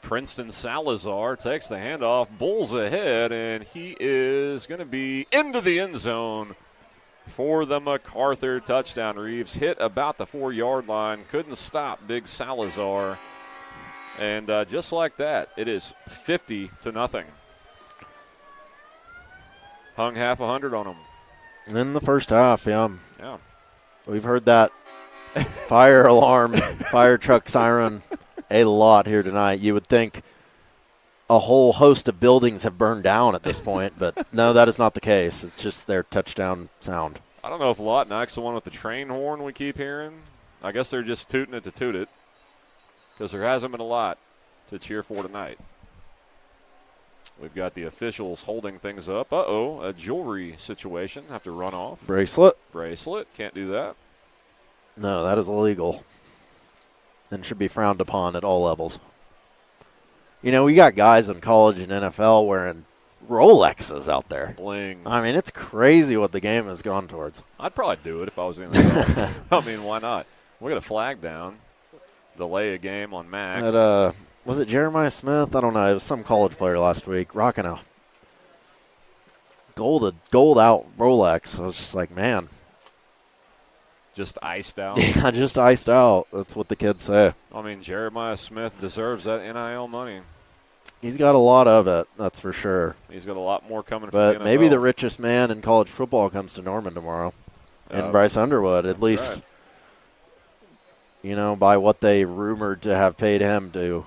Princeton Salazar takes the handoff, bulls ahead, and he is going to be into the end zone for the Macarthur touchdown. Reeves hit about the 4-yard line, couldn't stop big Salazar. And just like that, it is 50-0. Hung half 100 on them. In the first half, yeah. Yeah. We've heard that fire alarm, fire truck siren a lot here tonight. You would think a whole host of buildings have burned down at this point, but no, that is not the case. It's just their touchdown sound. I don't know if Lawton Ike's the one with the train horn we keep hearing. I guess they're just tooting it to toot it because there hasn't been a lot to cheer for tonight. We've got the officials holding things up. Uh-oh, a jewelry situation. Have to run off. Bracelet. Can't do that. No, that is illegal and should be frowned upon at all levels. You know, we got guys in college and NFL wearing Rolexes out there. Bling. I mean, it's crazy what the game has gone towards. I'd probably do it if I was in the I mean, why not? We're going to flag down. Delay a game on Mac. Was it Jeremiah Smith? I don't know. It was some college player last week rocking a gold out Rolex. I was just like, man. Just iced out? Yeah, just iced out. That's what the kids say. I mean, Jeremiah Smith deserves that NIL money. He's got a lot of it, that's for sure. He's got a lot more coming from But the NFL. maybe the richest man in college football comes to Norman tomorrow. And Bryce Underwood, at least, right. You know, by what they rumored to have paid him to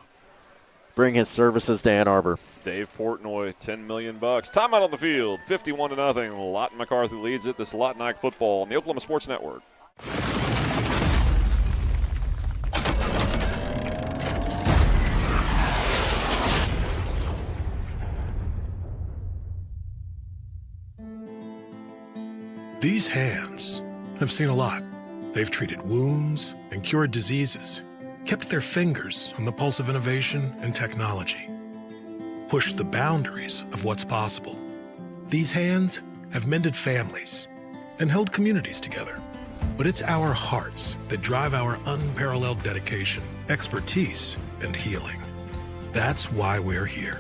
bring his services to Ann Arbor. Dave Portnoy, $10 million. Timeout on the field, 51-0. Lawton MacArthur leads it. This is Lawton Ike football on the Oklahoma Sports Network. These hands have seen a lot. They've treated wounds and cured diseases, kept their fingers on the pulse of innovation and technology, pushed the boundaries of what's possible. These hands have mended families and held communities together. But it's our hearts that drive our unparalleled dedication, expertise, and healing. That's why we're here.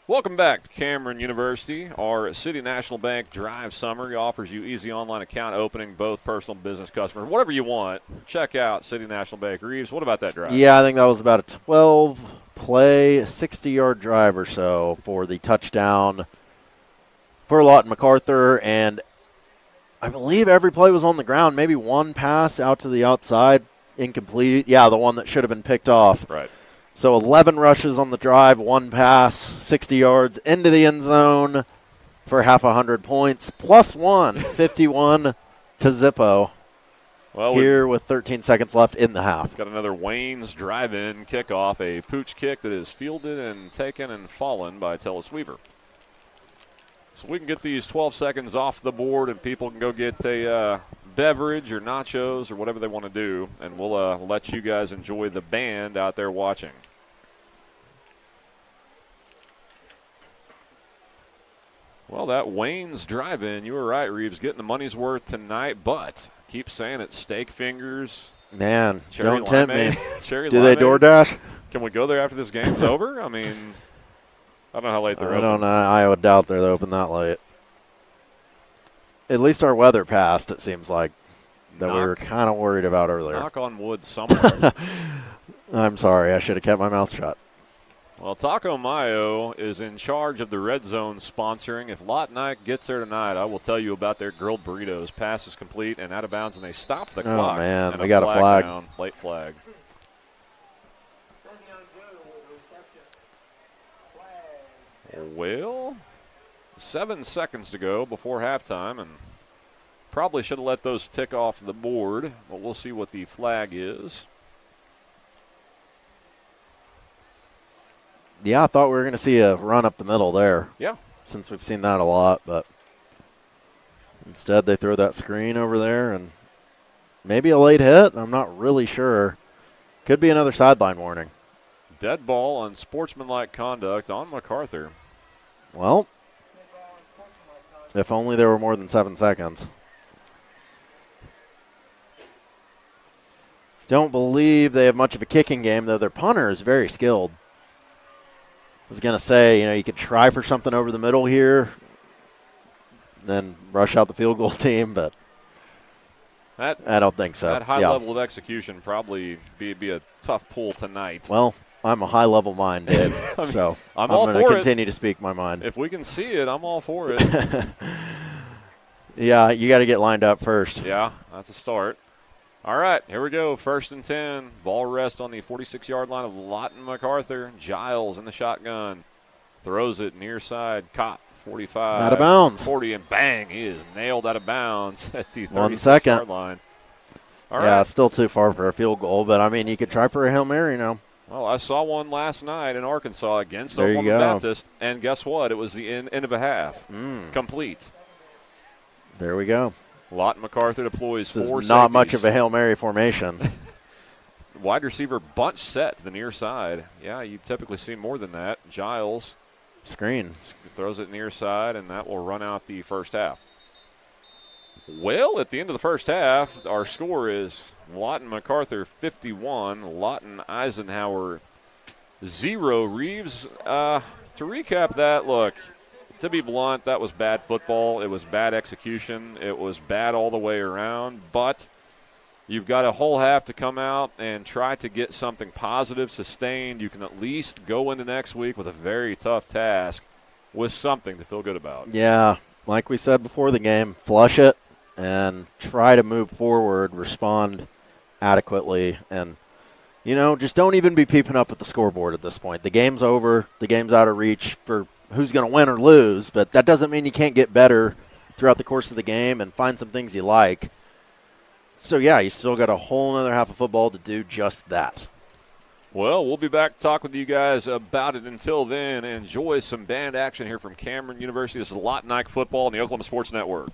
Welcome back to Cameron University. Our City National Bank Drive Summary offers you easy online account opening, both personal and business customers. Whatever you want, check out City National Bank. Reeves, what about that drive? Yeah, I think that was about a 12-play, 60-yard drive or so for the touchdown for Lawton MacArthur. And I believe every play was on the ground. Maybe one pass out to the outside, incomplete. Yeah, the one that should have been picked off. Right. So 11 rushes on the drive, one pass, 60 yards into the end zone for half 100 points, plus one, 51 to Zippo. Well, here with 13 seconds left in the half. Got another Wayne's drive-in kickoff, a pooch kick that is fielded and taken and fallen by Tellis Weaver. So we can get these 12 seconds off the board and people can go get a beverage or nachos or whatever they want to do, and we'll let you guys enjoy the band out there watching. Well, that Wayne's drive-in, you were right, Reeves, getting the money's worth tonight, but keep saying it, steak fingers. Man, cherry don't tempt limeade, me. Cherry Do they limeade. DoorDash? Can we go there after this game's over? I mean, I don't know how late they're I open. don't know. I would doubt they're open that late. At least our weather passed, it seems like, that we were kind of worried about earlier. Knock on wood somewhere. I'm sorry. I should have kept my mouth shut. Well, Taco Mayo is in charge of the Red Zone sponsoring. If Lawton Ike gets there tonight, I will tell you about their grilled burritos. Pass is complete and out of bounds, and they stop the clock. Oh, man. And We got a flag. Down, late flag. Well, 7 seconds to go before halftime, and probably should have let those tick off the board, but we'll see what the flag is. Yeah, I thought we were going to see a run up the middle there. Yeah. Since we've seen that a lot, but instead they throw that screen over there and maybe a late hit. I'm not really sure. Could be another sideline warning. Dead ball on sportsmanlike conduct on MacArthur. Well, if only there were more than 7 seconds. Don't believe they have much of a kicking game, though their punter is very skilled. I was going to say, you know, you could try for something over the middle here, then rush out the field goal team, but I don't think so. That high level of execution probably be a tough pull tonight. Well, I'm a high-level mind, Dave, so I'm going to continue to speak my mind. If we can see it, I'm all for it. Yeah, you got to get lined up first. Yeah, that's a start. All right, here we go. 1st and 10. Ball rest on the 46-yard line of Lawton Macarthur. Giles in the shotgun. Throws it near side. Caught. 45. Out of bounds. 40, and bang, he is nailed out of bounds at the 36-yard line. All right. Yeah, still too far for a field goal, but, I mean, you could try for a Hail Mary now. Well, I saw one last night in Arkansas against There you Oklahoma go. Baptist, and guess what? It was the end of a half. Complete. There we go. Lawton Macarthur deploys This four is not safeties. much of a Hail Mary formation. Wide receiver bunch set to the near side. Yeah, you typically see more than that. Giles. Screen. Throws it near side, and that will run out the first half. Well, at the end of the first half, our score is Lawton Macarthur 51, Lawton Eisenhower 0. Reeves, to recap that, look, to be blunt, that was bad football. It was bad execution. It was bad all the way around, but you've got a whole half to come out and try to get something positive, sustained. You can at least go into next week with a very tough task with something to feel good about. Yeah, like we said before the game, flush it and try to move forward, respond adequately, and, you know, just don't even be peeping up at the scoreboard at this point. The game's over. The game's out of reach for who's going to win or lose, but that doesn't mean you can't get better throughout the course of the game and find some things you like. So, yeah, you still got a whole other half of football to do just that. Well, we'll be back to talk with you guys about it. Until then, enjoy some band action here from Cameron University. This is Lawton Ike Football on the Oklahoma Sports Network.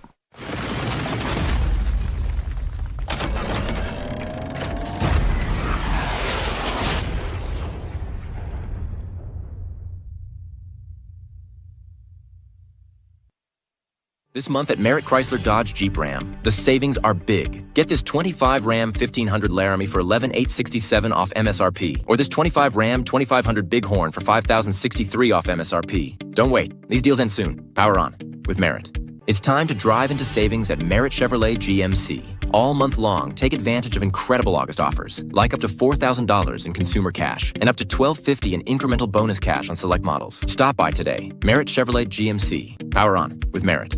This month at Merritt Chrysler Dodge Jeep Ram, the savings are big. Get this 25 Ram 1500 Laramie for $11,867 off MSRP, or this 25 Ram 2500 Bighorn for $5,063 off MSRP. Don't wait. These deals end soon. Power on with Merritt. It's time to drive into savings at Merritt Chevrolet GMC. All month long, take advantage of incredible August offers, like up to $4,000 in consumer cash and up to $1,250 in incremental bonus cash on select models. Stop by today. Merritt Chevrolet GMC. Power on with Merritt.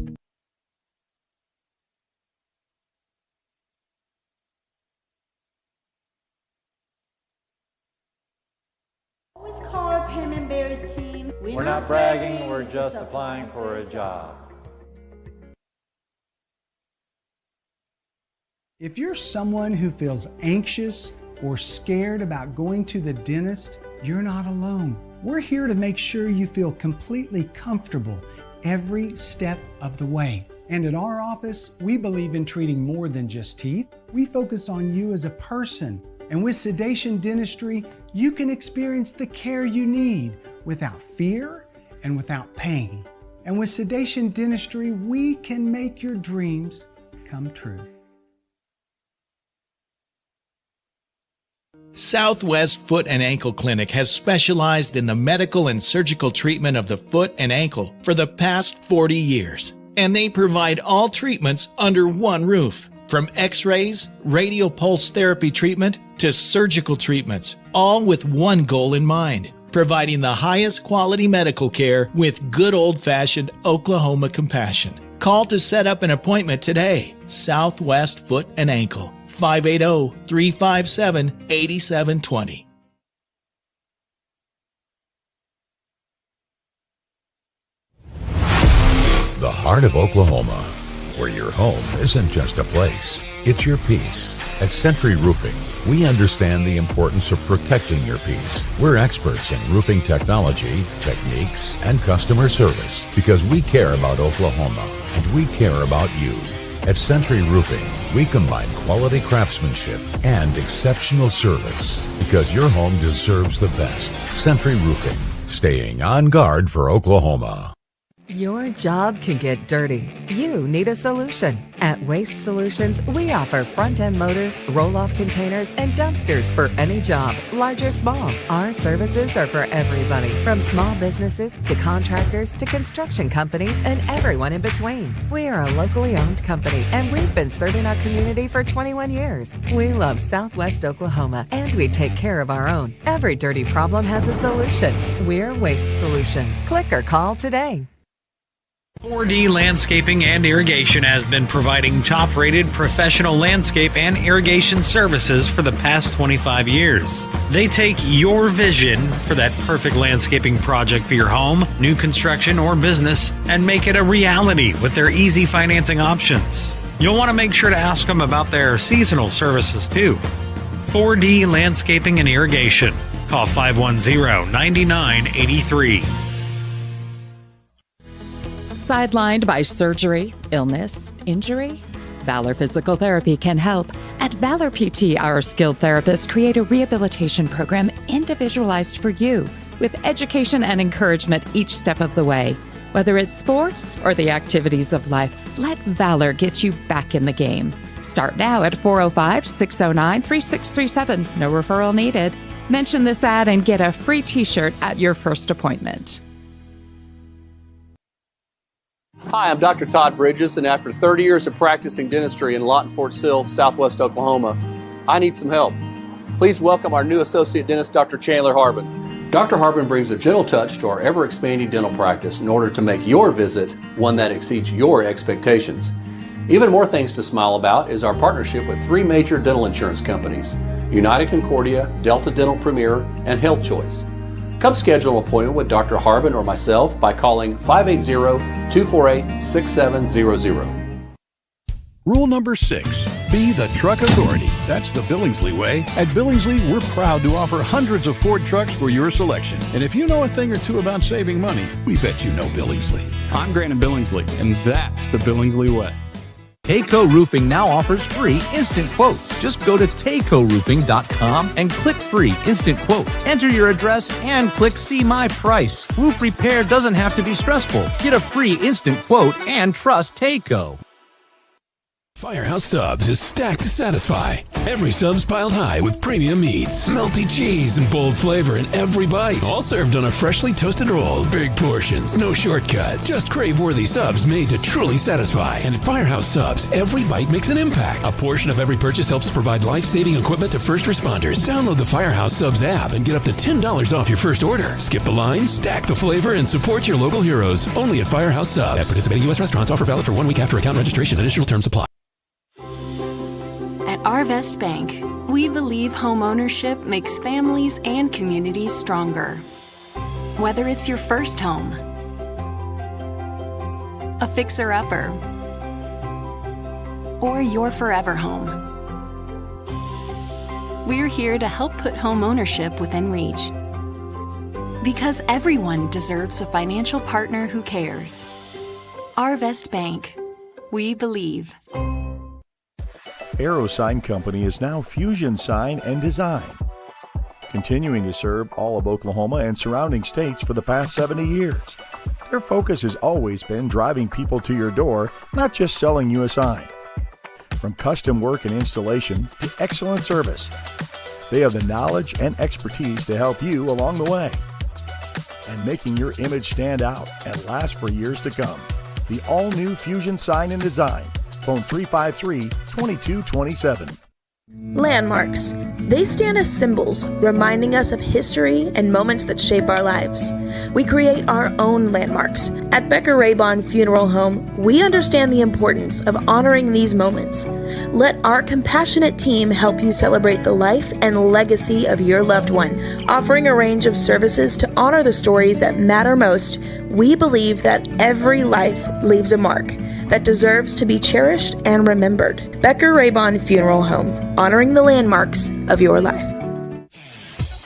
We're not bragging, we're just applying for a job. If you're someone who feels anxious or scared about going to the dentist, you're not alone. We're here to make sure you feel completely comfortable every step of the way. And at our office, we believe in treating more than just teeth. We focus on you as a person. And with Sedation Dentistry, you can experience the care you need without fear and without pain. And with Sedation Dentistry, we can make your dreams come true. Southwest Foot and Ankle Clinic has specialized in the medical and surgical treatment of the foot and ankle for the past 40 years. And they provide all treatments under one roof. From x-rays, radial pulse therapy treatment, to surgical treatments, all with one goal in mind, providing the highest quality medical care with good old-fashioned Oklahoma compassion. Call to set up an appointment today. Southwest Foot and Ankle, 580-357-8720. The heart of Oklahoma, where your home isn't just a place, it's your peace. At Century Roofing, we understand the importance of protecting your peace. We're experts in roofing technology, techniques, and customer service because we care about Oklahoma and we care about you. At Century Roofing, we combine quality craftsmanship and exceptional service because your home deserves the best. Century Roofing, staying on guard for Oklahoma. Your job can get dirty. You need a solution. At Waste Solutions, we offer front-end loaders, roll-off containers, and dumpsters for any job, large or small. Our services are for everybody, from small businesses to contractors to construction companies and everyone in between. We are a locally owned company, and we've been serving our community for 21 years. We love Southwest Oklahoma, and we take care of our own. Every dirty problem has a solution. We're Waste Solutions. Click or call today. 4D Landscaping and Irrigation has been providing top-rated professional landscape and irrigation services for the past 25 years. They take your vision for that perfect landscaping project for your home, new construction, or business and make it a reality with their easy financing options. You'll want to make sure to ask them about their seasonal services too. 4D Landscaping and Irrigation. Call 510-9983. Sidelined by surgery, illness, injury? Valor Physical Therapy can help. At Valor PT, our skilled therapists create a rehabilitation program individualized for you, with education and encouragement each step of the way. Whether it's sports or the activities of life, let Valor get you back in the game. Start now at 405-609-3637. No referral needed. Mention this ad and get a free t-shirt at your first appointment. Hi, I'm Dr. Todd Bridges, and after 30 years of practicing dentistry in Lawton, Fort Sill, Southwest Oklahoma, I need some help. Please welcome our new associate dentist, Dr. Chandler Harbin. Dr. Harbin brings a gentle touch to our ever-expanding dental practice in order to make your visit one that exceeds your expectations. Even more things to smile about is our partnership with 3 major dental insurance companies, United Concordia, Delta Dental Premier, and Health Choice. Come schedule an appointment with Dr. Harbin or myself by calling 580-248-6700. Rule number 6, be the truck authority. That's the Billingsley way. At Billingsley, we're proud to offer hundreds of Ford trucks for your selection. And if you know a thing or two about saving money, we bet you know Billingsley. I'm Grant Billingsley, and that's the Billingsley way. Tayco Roofing now offers free instant quotes. Just go to TaycoRoofing.com and click free instant quote. Enter your address and click see my price. Roof repair doesn't have to be stressful. Get a free instant quote and trust Tayco. Firehouse Subs is stacked to satisfy. Every sub's piled high with premium meats, melty cheese, and bold flavor in every bite. All served on a freshly toasted roll. Big portions, no shortcuts. Just crave-worthy subs made to truly satisfy. And at Firehouse Subs, every bite makes an impact. A portion of every purchase helps provide life-saving equipment to first responders. Download the Firehouse Subs app and get up to $10 off your first order. Skip the line, stack the flavor, and support your local heroes. Only at Firehouse Subs. At participating U.S. restaurants. Offer valid for 1 week after account registration. Additional terms apply. At Arvest Bank, we believe home ownership makes families and communities stronger. Whether it's your first home, a fixer-upper, or your forever home, we're here to help put home ownership within reach. Because everyone deserves a financial partner who cares. Arvest Bank, we believe. Aero Sign Company is now Fusion Sign and Design, continuing to serve all of Oklahoma and surrounding states for the past 70 years. Their focus has always been driving people to your door, not just selling you a sign. From custom work and installation to excellent service, they have the knowledge and expertise to help you along the way. And making your image stand out and last for years to come. The all-new Fusion Sign and Design. Phone 353-2227. Landmarks. They stand as symbols, reminding us of history and moments that shape our lives. We create our own landmarks. At Becker Raybon Funeral Home, we understand the importance of honoring these moments. Let our compassionate team help you celebrate the life and legacy of your loved one. Offering a range of services to honor the stories that matter most, we believe that every life leaves a mark that deserves to be cherished and remembered. Becker Raybon Funeral Home, honoring the landmarks of your life.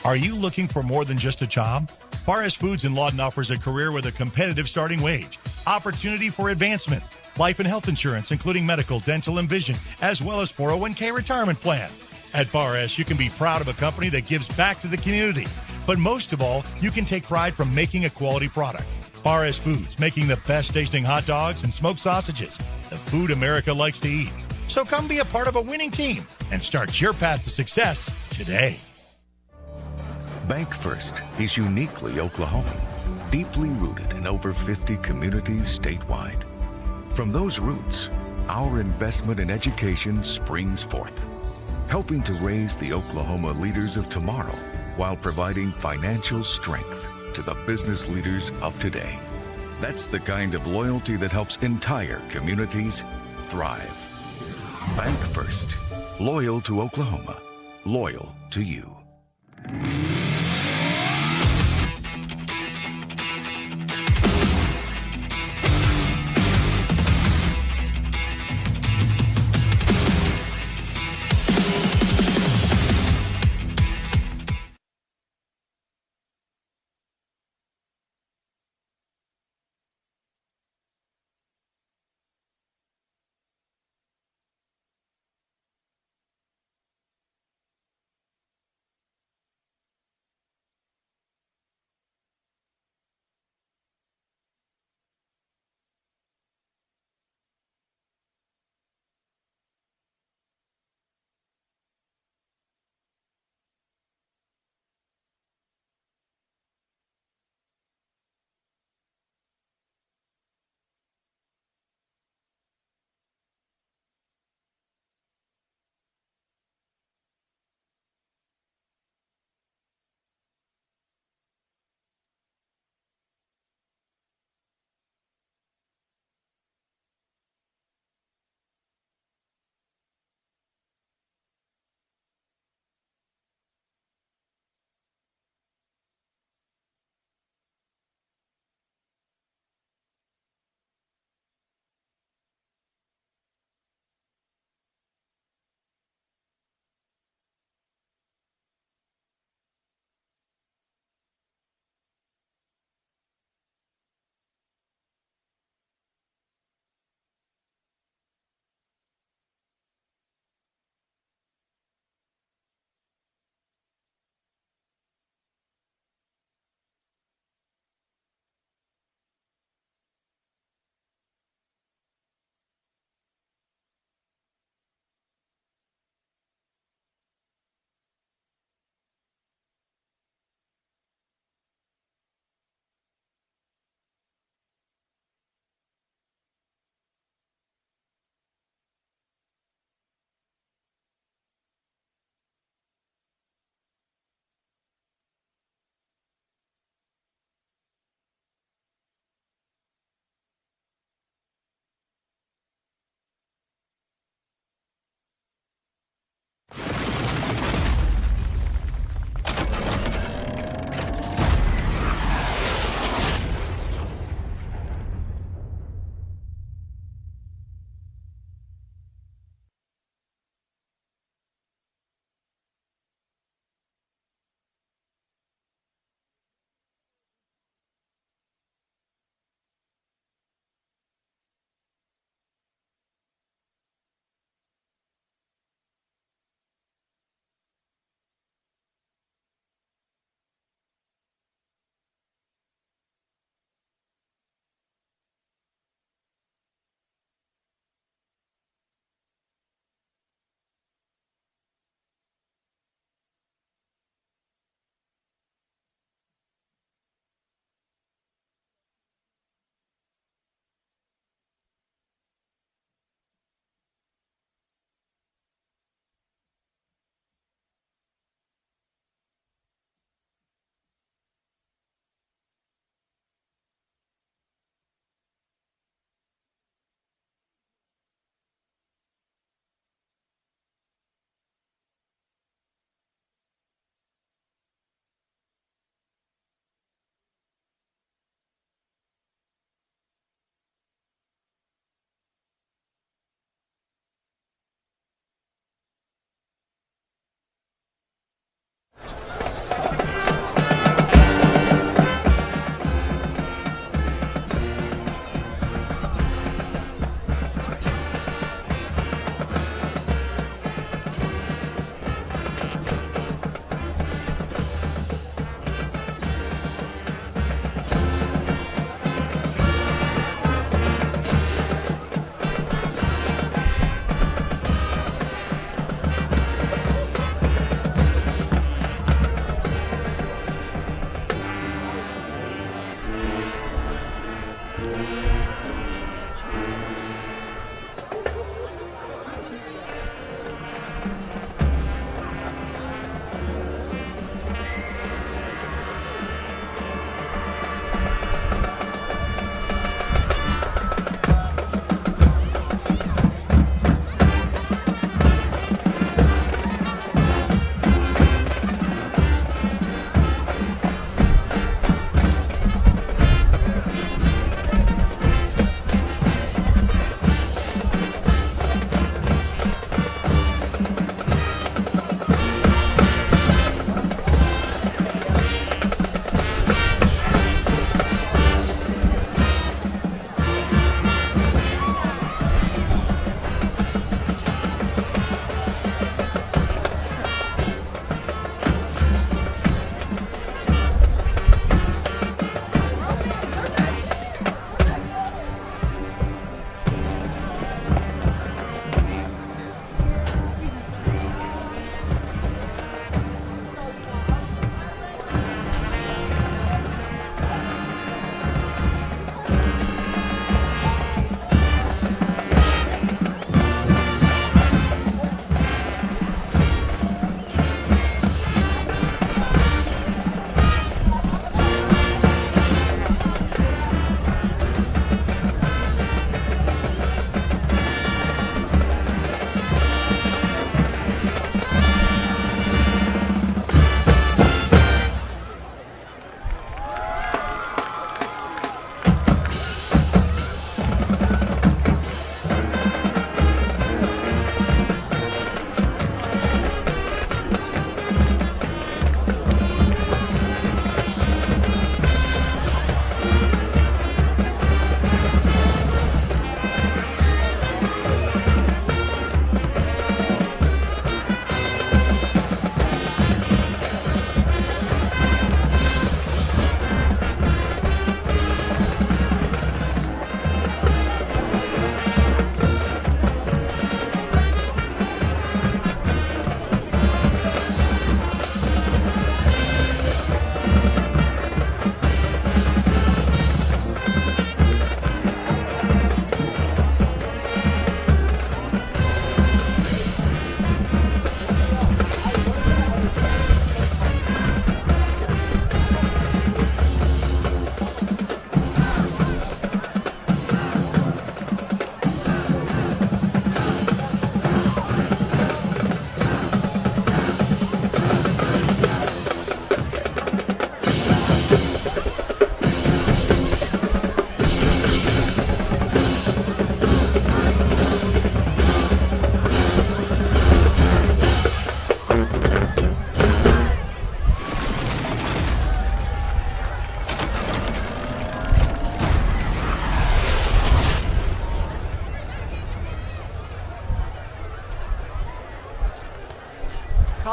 Are you looking for more than just a job? Bar S Foods in Lawton offers a career with a competitive starting wage, opportunity for advancement, life and health insurance, including medical, dental, and vision, as well as 401k retirement plan. At Bar S, you can be proud of a company that gives back to the community. But most of all, you can take pride from making a quality product. Bar S Foods, making the best tasting hot dogs and smoked sausages, the food America likes to eat. So come be a part of a winning team and start your path to success today. Bank First is uniquely Oklahoman, deeply rooted in over 50 communities statewide. From those roots, our investment in education springs forth, helping to raise the Oklahoma leaders of tomorrow while providing financial strength to the business leaders of today. That's the kind of loyalty that helps entire communities thrive. Bank First, loyal to Oklahoma, loyal to you.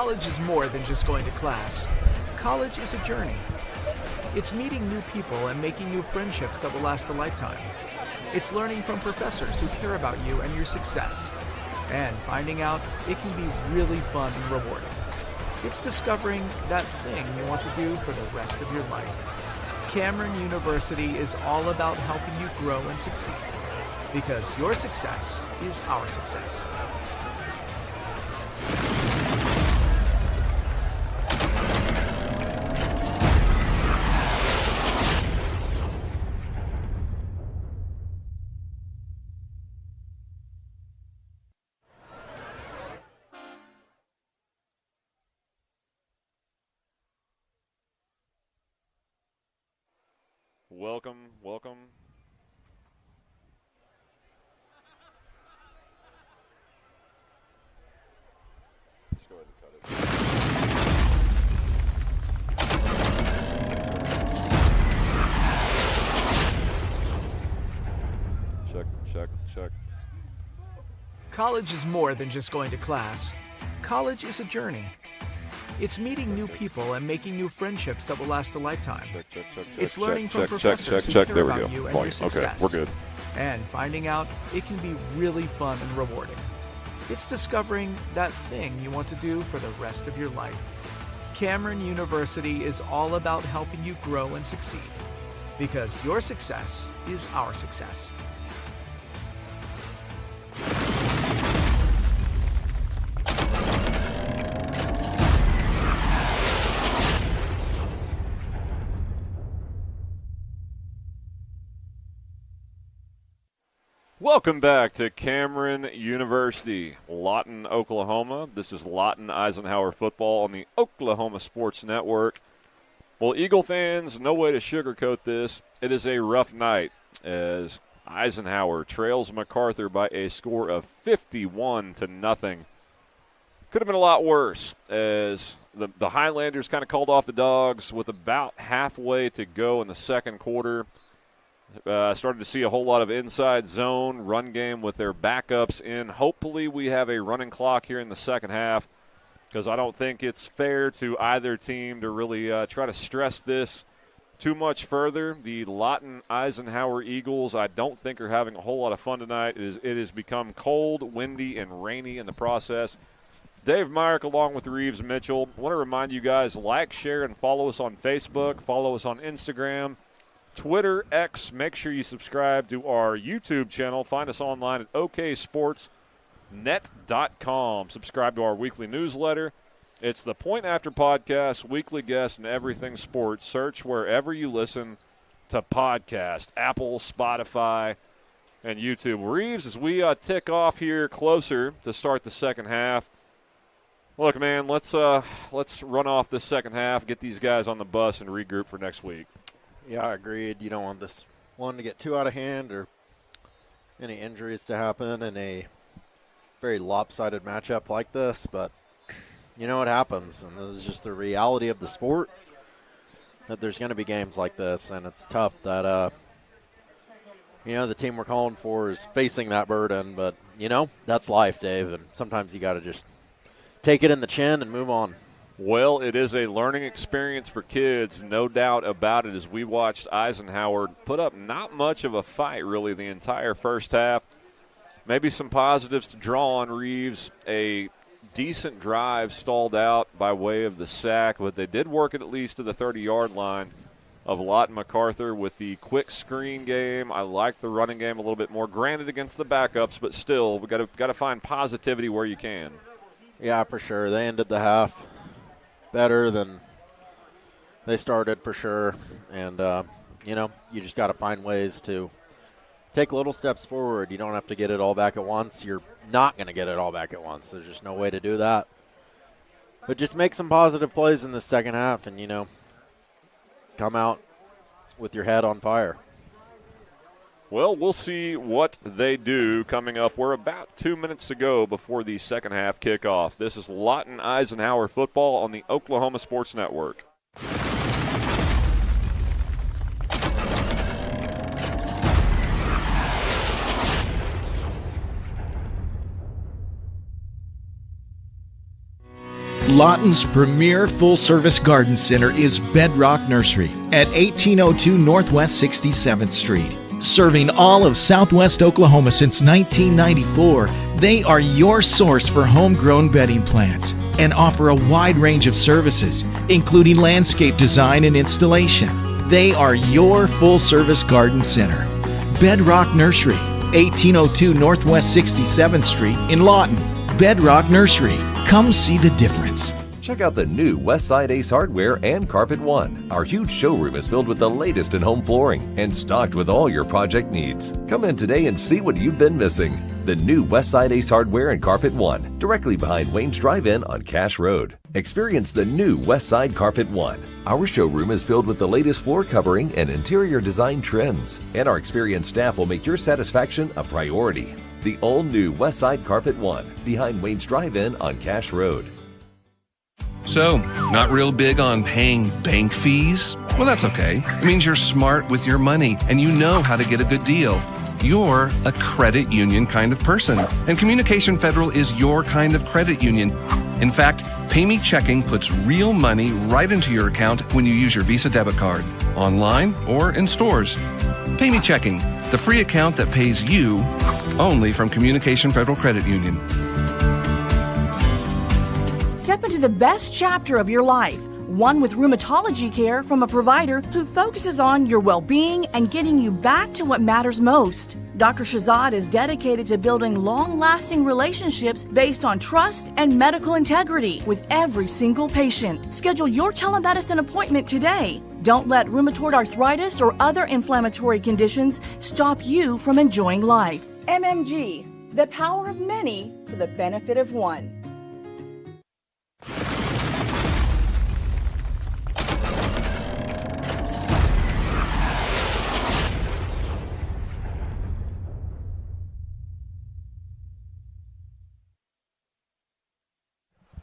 College is more than just going to class. College is a journey. It's meeting new people and making new friendships that will last a lifetime. It's learning from professors who care about you and your success. And finding out it can be really fun and rewarding. It's discovering that thing you want to do for the rest of your life. Cameron University is all about helping you grow and succeed. Because your success is our success. Welcome. Just go ahead and cut it. Check. College is more than just going to class. College is a journey. It's meeting new people and making new friendships that will last a lifetime. It's learning from professors who care about you and your success. Okay, we're good. And finding out it can be really fun and rewarding. It's discovering that thing you want to do for the rest of your life. Cameron University is all about helping you grow and succeed. Because your success is our success. Welcome back to Cameron University, Lawton, Oklahoma. This is Lawton Eisenhower football on the Oklahoma Sports Network. Well, Eagle fans, no way to sugarcoat this. It is a rough night as Eisenhower trails Macarthur by a score of 51-0. Could have been a lot worse as the Highlanders kind of called off the Dogs with about halfway to go in the second quarter. Started to see a whole lot of inside zone run game with their backups in. Hopefully we have a running clock here in the second half because I don't think it's fair to either team to really try to stress this too much further. The Lawton Eisenhower Eagles I don't think are having a whole lot of fun tonight. It has become cold, windy, and rainy in the process. Dave Myrick along with Reeves Mitchell. I want to remind you guys, like, share, and follow us on Facebook. Follow us on Instagram. Twitter, X, make sure you subscribe to our YouTube channel. Find us online at oksportsnet.com. Subscribe to our weekly newsletter. It's the Point After Podcast, weekly guests, and everything sports. Search wherever you listen to podcast, Apple, Spotify, and YouTube. Reeves, as we tick off here closer to start the second half, look, man, let's run off this second half, get these guys on the bus, and regroup for next week. Yeah, I agreed. You don't want this one to get too out of hand or any injuries to happen in a very lopsided matchup like this. But you know what happens, and this is just the reality of the sport, that there's going to be games like this, and it's tough that, the team we're calling for is facing that burden. But, that's life, Dave, and sometimes you got to just take it in the chin and move on. Well, it is a learning experience for kids, no doubt about it, as we watched Eisenhower put up not much of a fight, really, the entire first half. Maybe some positives to draw on. Reeves, a decent drive stalled out by way of the sack, but they did work it at least to the 30-yard line of Lawton Macarthur with the quick screen game. I like the running game a little bit more, granted against the backups, but still, we got to find positivity where you can. Yeah, for sure. They ended the half better than they started, for sure. And, you just got to find ways to take little steps forward. You don't have to get it all back at once. You're not going to get it all back at once. There's just no way to do that. But just make some positive plays in the second half and, come out with your head on fire. Well, we'll see what they do coming up. We're about 2 minutes to go before the second half kickoff. This is Lawton Eisenhower football on the Oklahoma Sports Network. Lawton's premier full-service garden center is Bedrock Nursery at 1802 Northwest 67th Street. Serving all of Southwest Oklahoma since 1994, they are your source for homegrown bedding plants and offer a wide range of services, including landscape design and installation. They are your full-service garden center. Bedrock Nursery, 1802 Northwest 67th Street in Lawton. Bedrock Nursery. Come see the difference. Check out the new Westside Ace Hardware and Carpet One. Our huge showroom is filled with the latest in home flooring and stocked with all your project needs. Come in today and see what you've been missing. The new Westside Ace Hardware and Carpet One, directly behind Wayne's Drive-In on Cash Road. Experience the new Westside Carpet One. Our showroom is filled with the latest floor covering and interior design trends, and our experienced staff will make your satisfaction a priority. The all-new Westside Carpet One, behind Wayne's Drive-In on Cash Road. So, not real big on paying bank fees? Well, that's okay. It means you're smart with your money and you know how to get a good deal. You're a credit union kind of person, and Communication Federal is your kind of credit union. In fact, Pay Me Checking puts real money right into your account when you use your Visa debit card, online or in stores. Pay Me Checking, the free account that pays you only from Communication Federal Credit Union. Step into the best chapter of your life, one with rheumatology care from a provider who focuses on your well-being and getting you back to what matters most. Dr. Shahzad is dedicated to building long-lasting relationships based on trust and medical integrity with every single patient. Schedule your telemedicine appointment today. Don't let rheumatoid arthritis or other inflammatory conditions stop you from enjoying life. MMG, the power of many for the benefit of one.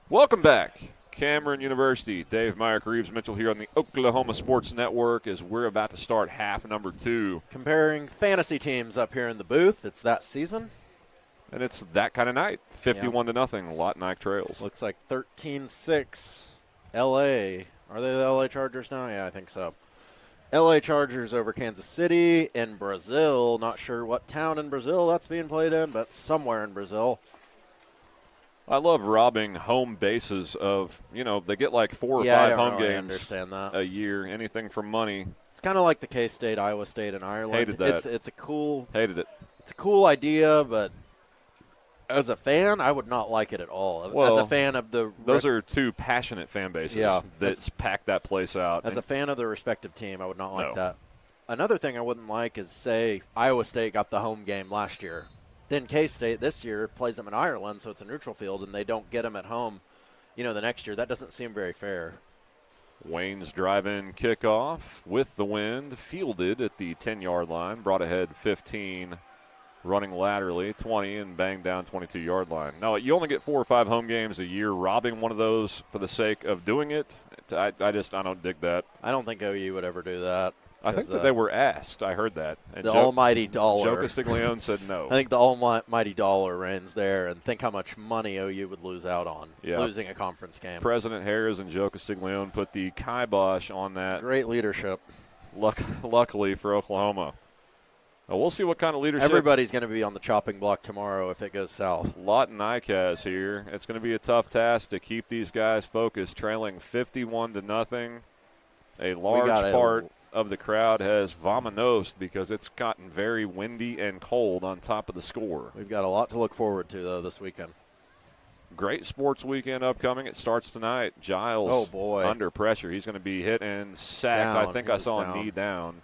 Welcome back. Cameron University. Dave Myrick, Reeves Mitchell here on the Oklahoma Sports Network as we're about to start half number 2. Comparing fantasy teams up here in the booth. It's that season. And it's that kind of night. 51-0, Lawton Ike Trails. Looks like 13-6 L.A. Are they the L.A. Chargers now? Yeah, I think so. L.A. Chargers over Kansas City in Brazil. Not sure what town in Brazil that's being played in, but somewhere in Brazil. I love robbing home bases of, they get like 4 or 5 home games a year, anything for money. It's kind of like the K-State, Iowa State, and Ireland. Hated that. It's a cool. Hated it. It's a cool idea, but as a fan, I would not like it at all. Well, as a fan of the. Those are two passionate fan bases that pack that place out. As a fan of the respective team, I would not like that. Another thing I wouldn't like is, say, Iowa State got the home game last year. Then K-State this year plays them in Ireland, so it's a neutral field, and they don't get them at home, the next year. That doesn't seem very fair. Wayne's drive-in kickoff with the wind, fielded at the 10-yard line, brought ahead 15, running laterally, 20, and banged down 22-yard line. Now, you only get 4 or 5 home games a year. Robbing one of those for the sake of doing it, I don't dig that. I don't think OU would ever do that. I think that they were asked. I heard that. And the almighty dollar. Joe Castiglione said no. I think the almighty dollar reigns there, and think how much money OU would lose out on losing a conference game. President Harris and Joe Castiglione put the kibosh on that. Great leadership. Luckily for Oklahoma. We'll see what kind of leadership. Everybody's going to be on the chopping block tomorrow if it goes south. Lawton Ike has here. It's going to be a tough task to keep these guys focused, trailing 51-0. A large part of the crowd has vominosed because it's gotten very windy and cold on top of the score. We've got a lot to look forward to, though, this weekend. Great sports weekend upcoming. It starts tonight. Giles under pressure. He's going to be hit and sacked. I think I saw a knee down.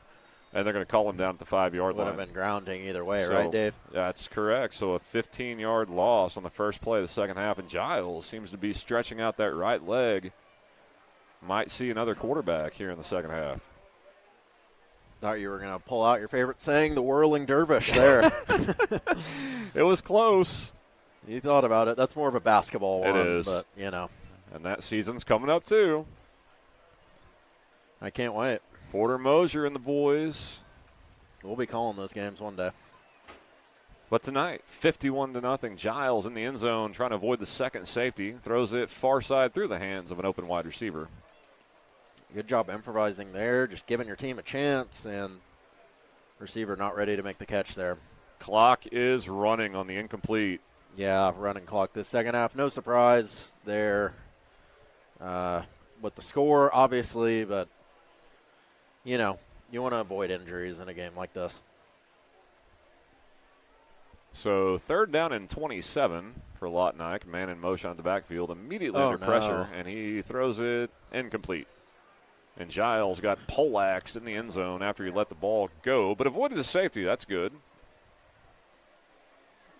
And they're going to call him down at the 5-yard line. Would have been grounding either way, right, Dave? That's correct. So a 15-yard loss on the first play of the second half. And Giles seems to be stretching out that right leg. Might see another quarterback here in the second half. Thought you were going to pull out your favorite saying, the whirling dervish there. It was close. You thought about it. That's more of a basketball one. It is. But, And that season's coming up, too. I can't wait. Porter Mosier and the boys. We'll be calling those games one day. But tonight, 51-0, Giles in the end zone trying to avoid the second safety. Throws it far side through the hands of an open wide receiver. Good job improvising there, just giving your team a chance, and receiver not ready to make the catch there. Clock is running on the incomplete. Yeah, running clock this second half. No surprise there with the score, obviously, but, you know, you want to avoid injuries in a game like this. So 3rd down and 27 for Lotnike. Man in motion at the backfield, immediately under pressure, and he throws it incomplete. And Giles got poleaxed in the end zone after he let the ball go, but avoided the safety. That's good.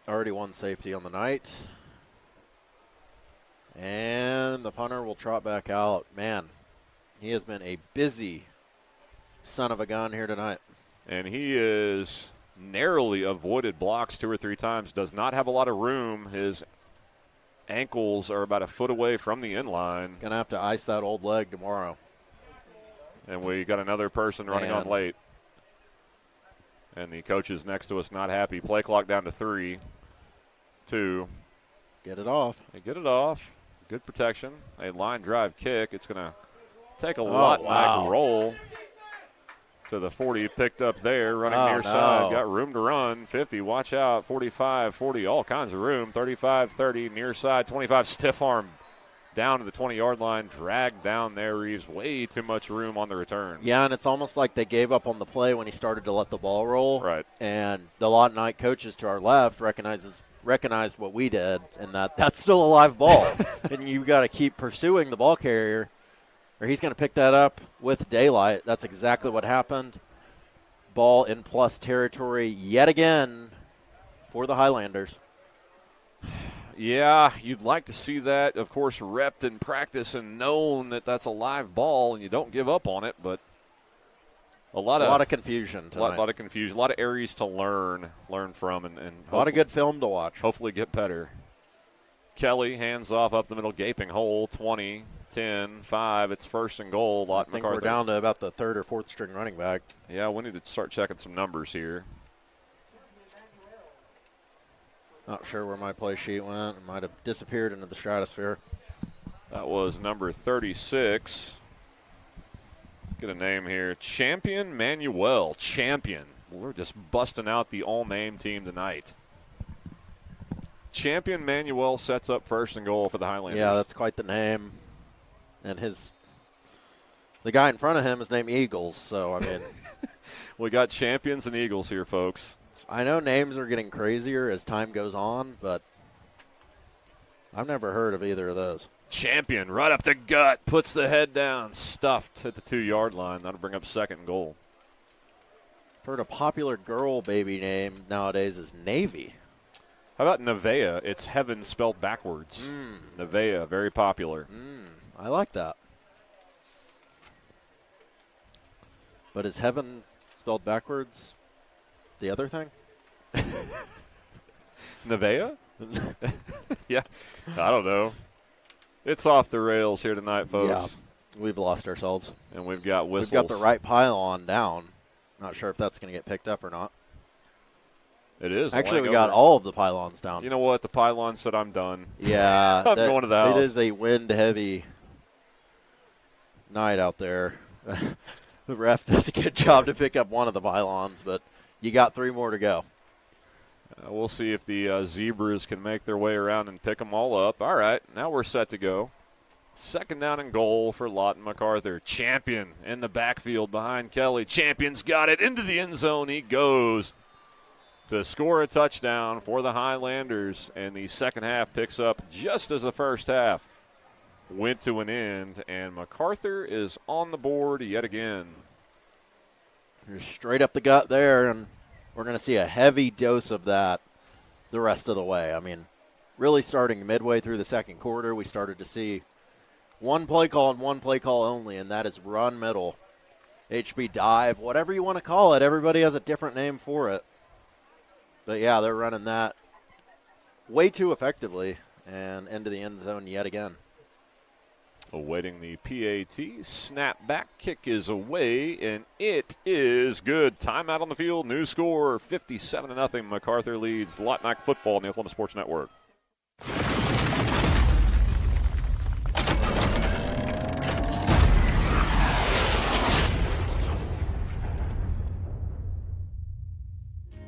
Already one safety on the night. And the punter will trot back out. Man, he has been a busy son of a gun here tonight. And he is narrowly avoided blocks 2 or 3 times. Does not have a lot of room. His ankles are about a foot away from the end line. Going to have to ice that old leg tomorrow. And we got another person running on late. And the coach is next to us not happy. Play clock down to 3, 2. Get it off. They get it off. Good protection. A line drive kick. It's going to take a Lotnike roll to the 40. Picked up there, running near side. Got room to run. 50, watch out. 45, 40, all kinds of room. 35, 30, near side. 25, stiff arm. Down to the 20-yard line, dragged down there, Reeves. Way too much room on the return. Yeah, and it's almost like they gave up on the play when he started to let the ball roll. Right. And the Lotnike coaches to our left recognized what we did, and that's still a live ball. And you got to keep pursuing the ball carrier, or he's going to pick that up with daylight. That's exactly what happened. Ball in plus territory yet again for the Highlanders. Yeah, you'd like to see that, of course, repped in practice and known that that's a live ball and you don't give up on it, but a lot of confusion tonight. A lot of confusion, a lot of areas to learn from, and a lot of good film to watch. Hopefully get better. Kelly, hands off up the middle, gaping hole, 20, 10, 5. It's 1st and goal. I think we're down to about the 3rd or 4th string running back. Yeah, we need to start checking some numbers here. Not sure where my play sheet went. It might have disappeared into the stratosphere. That was number 36. Get a name here. Champion Manuel. Champion. We're just busting out the all-name team tonight. Champion Manuel sets up 1st and goal for the Highlanders. Yeah, that's quite the name. And the guy in front of him is named Eagles, so, I mean. We got champions and Eagles here, folks. I know names are getting crazier as time goes on, but I've never heard of either of those. Champion, right up the gut, puts the head down, stuffed at the 2-yard line. That'll bring up 2nd and goal. I've heard a popular girl baby name nowadays is Navy. How about Nevaeh? It's heaven spelled backwards. Nevaeh, very popular. I like that. But is heaven spelled backwards the other thing? Nevaeh? Yeah, I don't know. It's off the rails here tonight, folks. Yeah, we've lost ourselves. And we've got whistles. We've got the right pylon down. Not sure if that's going to get picked up or not. It is. Actually, we got all of the pylons down. You know what? The pylon said I'm done. Yeah. I'm going to the house. It is a wind-heavy night out there. The ref does a good job to pick up one of the pylons, but you got 3 more to go. We'll see if the Zebras can make their way around and pick them all up. All right, now we're set to go. 2nd down and goal for Lawton Macarthur. Champion in the backfield behind Kelly. Champion's got it into the end zone. He goes to score a touchdown for the Highlanders, and the second half picks up just as the first half went to an end, and Macarthur is on the board yet again. You're straight up the gut there, and we're going to see a heavy dose of that the rest of the way. I mean, really starting midway through the second quarter, we started to see one play call and one play call only, and that is run middle, HB dive, whatever you want to call it. Everybody has a different name for it. But, yeah, they're running that way too effectively and into the end zone yet again. Awaiting the PAT. Snap back. Kick is away, and it is good. Timeout on the field. New score, 57-0. Macarthur leads Lawton Ike football on the Oklahoma Sports Network.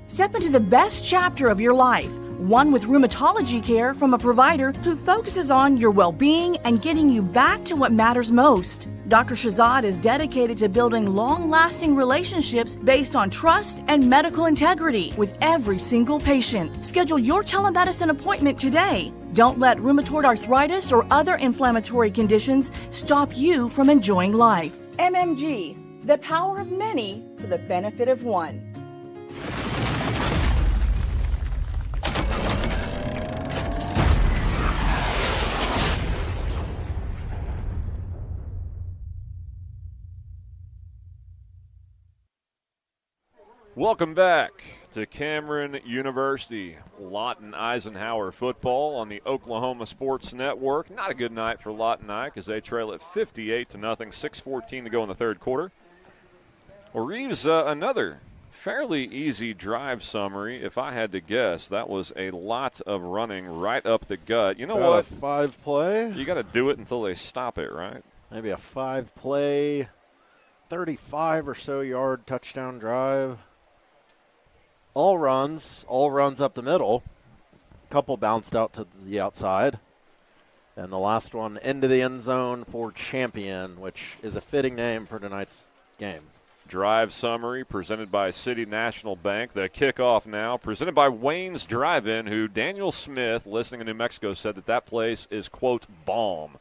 Step into the best chapter of your life, one with rheumatology care from a provider who focuses on your well-being and getting you back to what matters most. Dr. Shahzad is dedicated to building long-lasting relationships based on trust and medical integrity with every single patient. Schedule your telemedicine appointment today. Don't let rheumatoid arthritis or other inflammatory conditions stop you from enjoying life. MMG, the power of many for the benefit of one. Welcome back to Cameron University. Lawton Eisenhower football on the Oklahoma Sports Network. Not a good night for Lawton Ike as they trail at 58-0, 6:14 to go in the third quarter. Well, Reeves, another fairly easy drive summary. If I had to guess, that was a lot of running right up the gut. You know About what? A 5-play. You got to do it until they stop it, right? Maybe a 5-play, 35 or so yard touchdown drive. All runs up the middle. A couple bounced out to the outside. And the last one into the end zone for Champion, which is a fitting name for tonight's game. Drive summary presented by City National Bank. The kickoff now presented by Wayne's Drive-In, who Daniel Smith, listening in New Mexico, said that place is, quote, bomb.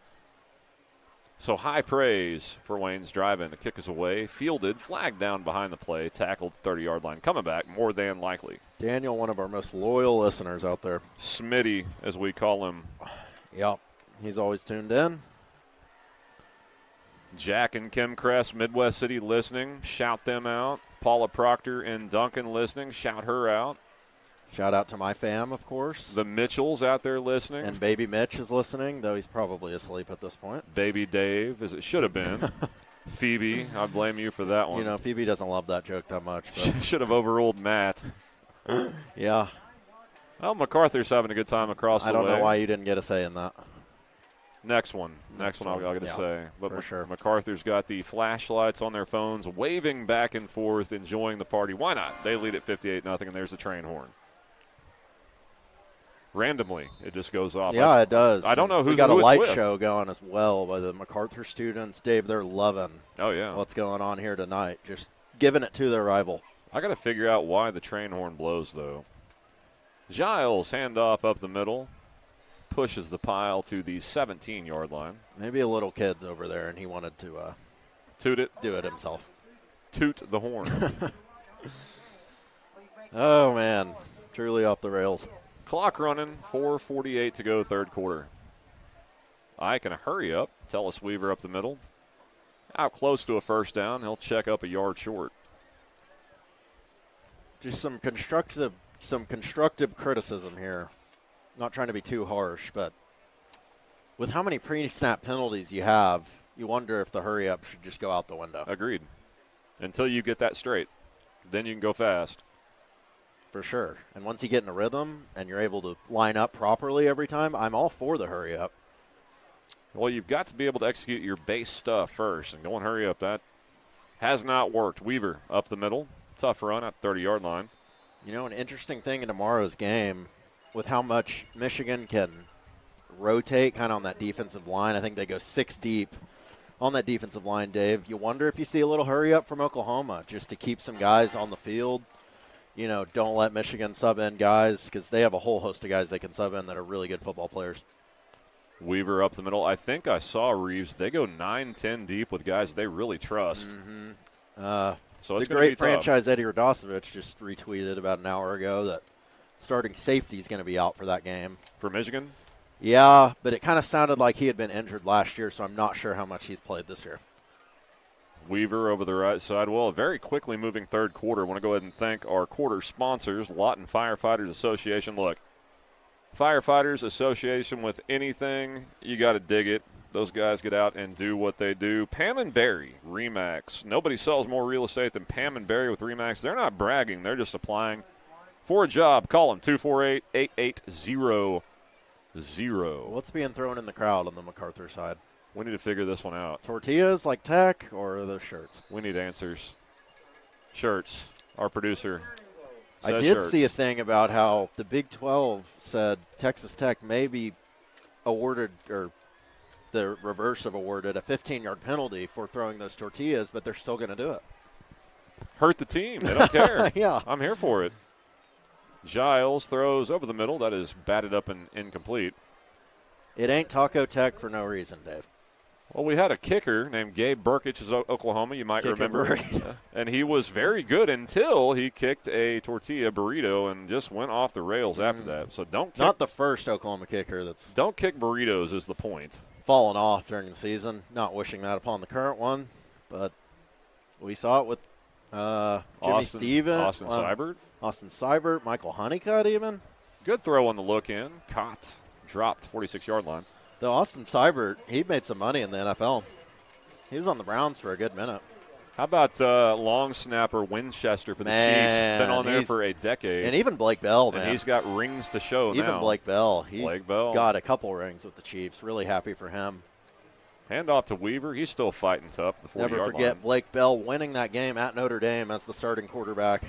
So high praise for Wayne's Drive-In. The kick is away, fielded, flagged down behind the play, tackled 30-yard line. Coming back, more than likely. Daniel, one of our most loyal listeners out there. Smitty, as we call him. Yep, he's always tuned in. Jack and Kim Kress, Midwest City, listening. Shout them out. Paula Proctor and Duncan listening. Shout her out. Shout out to my fam, of course. The Mitchells out there listening. And Baby Mitch is listening, though he's probably asleep at this point. Baby Dave, as it should have been. Phoebe, I blame you for that one. You know, Phoebe doesn't love that joke that much. But. Should have overruled Matt. Yeah. Well, MacArthur's having a good time across the way. I don't know why you didn't get a say in that. Next one I'll get to say. But for sure. MacArthur's got the flashlights on their phones, waving back and forth, enjoying the party. Why not? They lead at 58-0, and there's the train horn. Randomly, it just goes off. Yeah, it does. I don't know who's We got a light with. show going as well by the Macarthur students. Dave, they're loving what's going on here tonight. Just giving it to their rival. I got to figure out why the train horn blows, though. Giles, handoff up the middle. Pushes the pile to the 17-yard line. Maybe a little kid's over there, and he wanted to toot it, do it himself. Toot the horn. Oh, man. Truly off the rails. Clock running, 4:48 to go, third quarter. Ike in a hurry up. Tellis Weaver up the middle. Out close to a first down. He'll check up a yard short. Just some constructive criticism here. Not trying to be too harsh, but with how many pre-snap penalties you have, you wonder if the hurry-up should just go out the window. Agreed. Until you get that straight. Then you can go fast. For sure. And once you get in a rhythm and you're able to line up properly every time, I'm all for the hurry-up. Well, you've got to be able to execute your base stuff first. And going hurry-up, that has not worked. Weaver up the middle. Tough run at the 30-yard line. You know, an interesting thing in tomorrow's game, with how much Michigan can rotate kind of on that defensive line. I think they go 6 deep on that defensive line, Dave. You wonder if you see a little hurry-up from Oklahoma just to keep some guys on the field. You know, don't let Michigan sub in guys because they have a whole host of guys they can sub in that are really good football players. Weaver up the middle. I think I saw Reeves. They go 9-10 deep with guys they really trust. Mm-hmm. So it's the great franchise Eddie Radosevich just retweeted about an hour ago that starting safety is going to be out for that game. For Michigan? Yeah, but it kind of sounded like he had been injured last year, so I'm not sure how much he's played this year. Weaver over the right side. Well, a very quickly moving third quarter. I want to go ahead and thank our quarter sponsors, Lawton Firefighters Association. Look, Firefighters Association with anything, you got to dig it. those guys get out and do what they do. Pam and Barry, RE/MAX. Nobody sells more real estate than Pam and Barry with RE/MAX. They're not bragging. They're just applying for a job. Call them, 248-8800. What's being thrown in the crowd on the Macarthur side? We need to figure this one out. Tortillas like Tech or those shirts? We need answers. Shirts. Our producer I says did shirts. see a thing about how the Big 12 said Texas Tech may be awarded, or the reverse of awarded, a 15-yard penalty for throwing those tortillas, but they're still going to do it. Hurt the team. They don't care. Yeah. I'm here for it. Giles throws over the middle. That is batted up and incomplete. It ain't Taco Tech for no reason, Dave. Well, we had a kicker named Gabe Burkich of Oklahoma, you might remember. And he was very good until he kicked a tortilla burrito and just went off the rails after that. So don't kick. Not the first Oklahoma kicker that's Don't kick burritos is the point. fallen off during the season. Not wishing that upon the current one, but we saw it with Jimmy Stevens. Austin Seibert, Michael Honeycutt even. Good throw on the look in. Caught. Dropped 46-yard line. Though Austin Seibert, he made some money in the NFL. He was on the Browns for a good minute. How about long snapper Winchester for the Chiefs? Been on there for a decade. And even Blake Bell, man. And he's got rings to show now. Even Blake Bell. He Blake Bell got a couple rings with the Chiefs. Really happy for him. Hand off to Weaver. He's still fighting tough. The 40-yard line. Never forget Blake Bell winning that game at Notre Dame as the starting quarterback.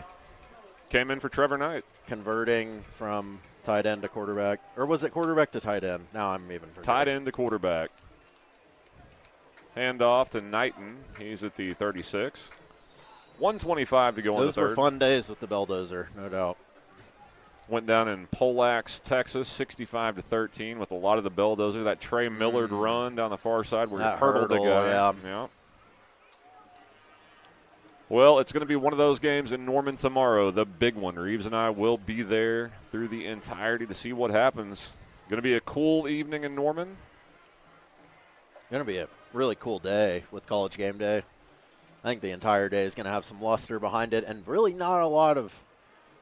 Came in for Trevor Knight. Converting from tight end to quarterback. Or was it quarterback to tight end? Now I'm even forgetting. Tight end to quarterback. Hand off to Knighton. He's at the 36. 1:25 to go on the third. Those were fun days with the Belldozer, no doubt. Went down in Polax, Texas, 65-13 with a lot of the Belldozer. That Trey Millard run down the far side where he hurdled the guy. Yeah. Well, it's going to be one of those games in Norman tomorrow, the big one. Reeves and I will be there through the entirety to see what happens. Going to be a cool evening in Norman. Going to be a really cool day with College Game Day. I think the entire day is going to have some luster behind it and really not a lot of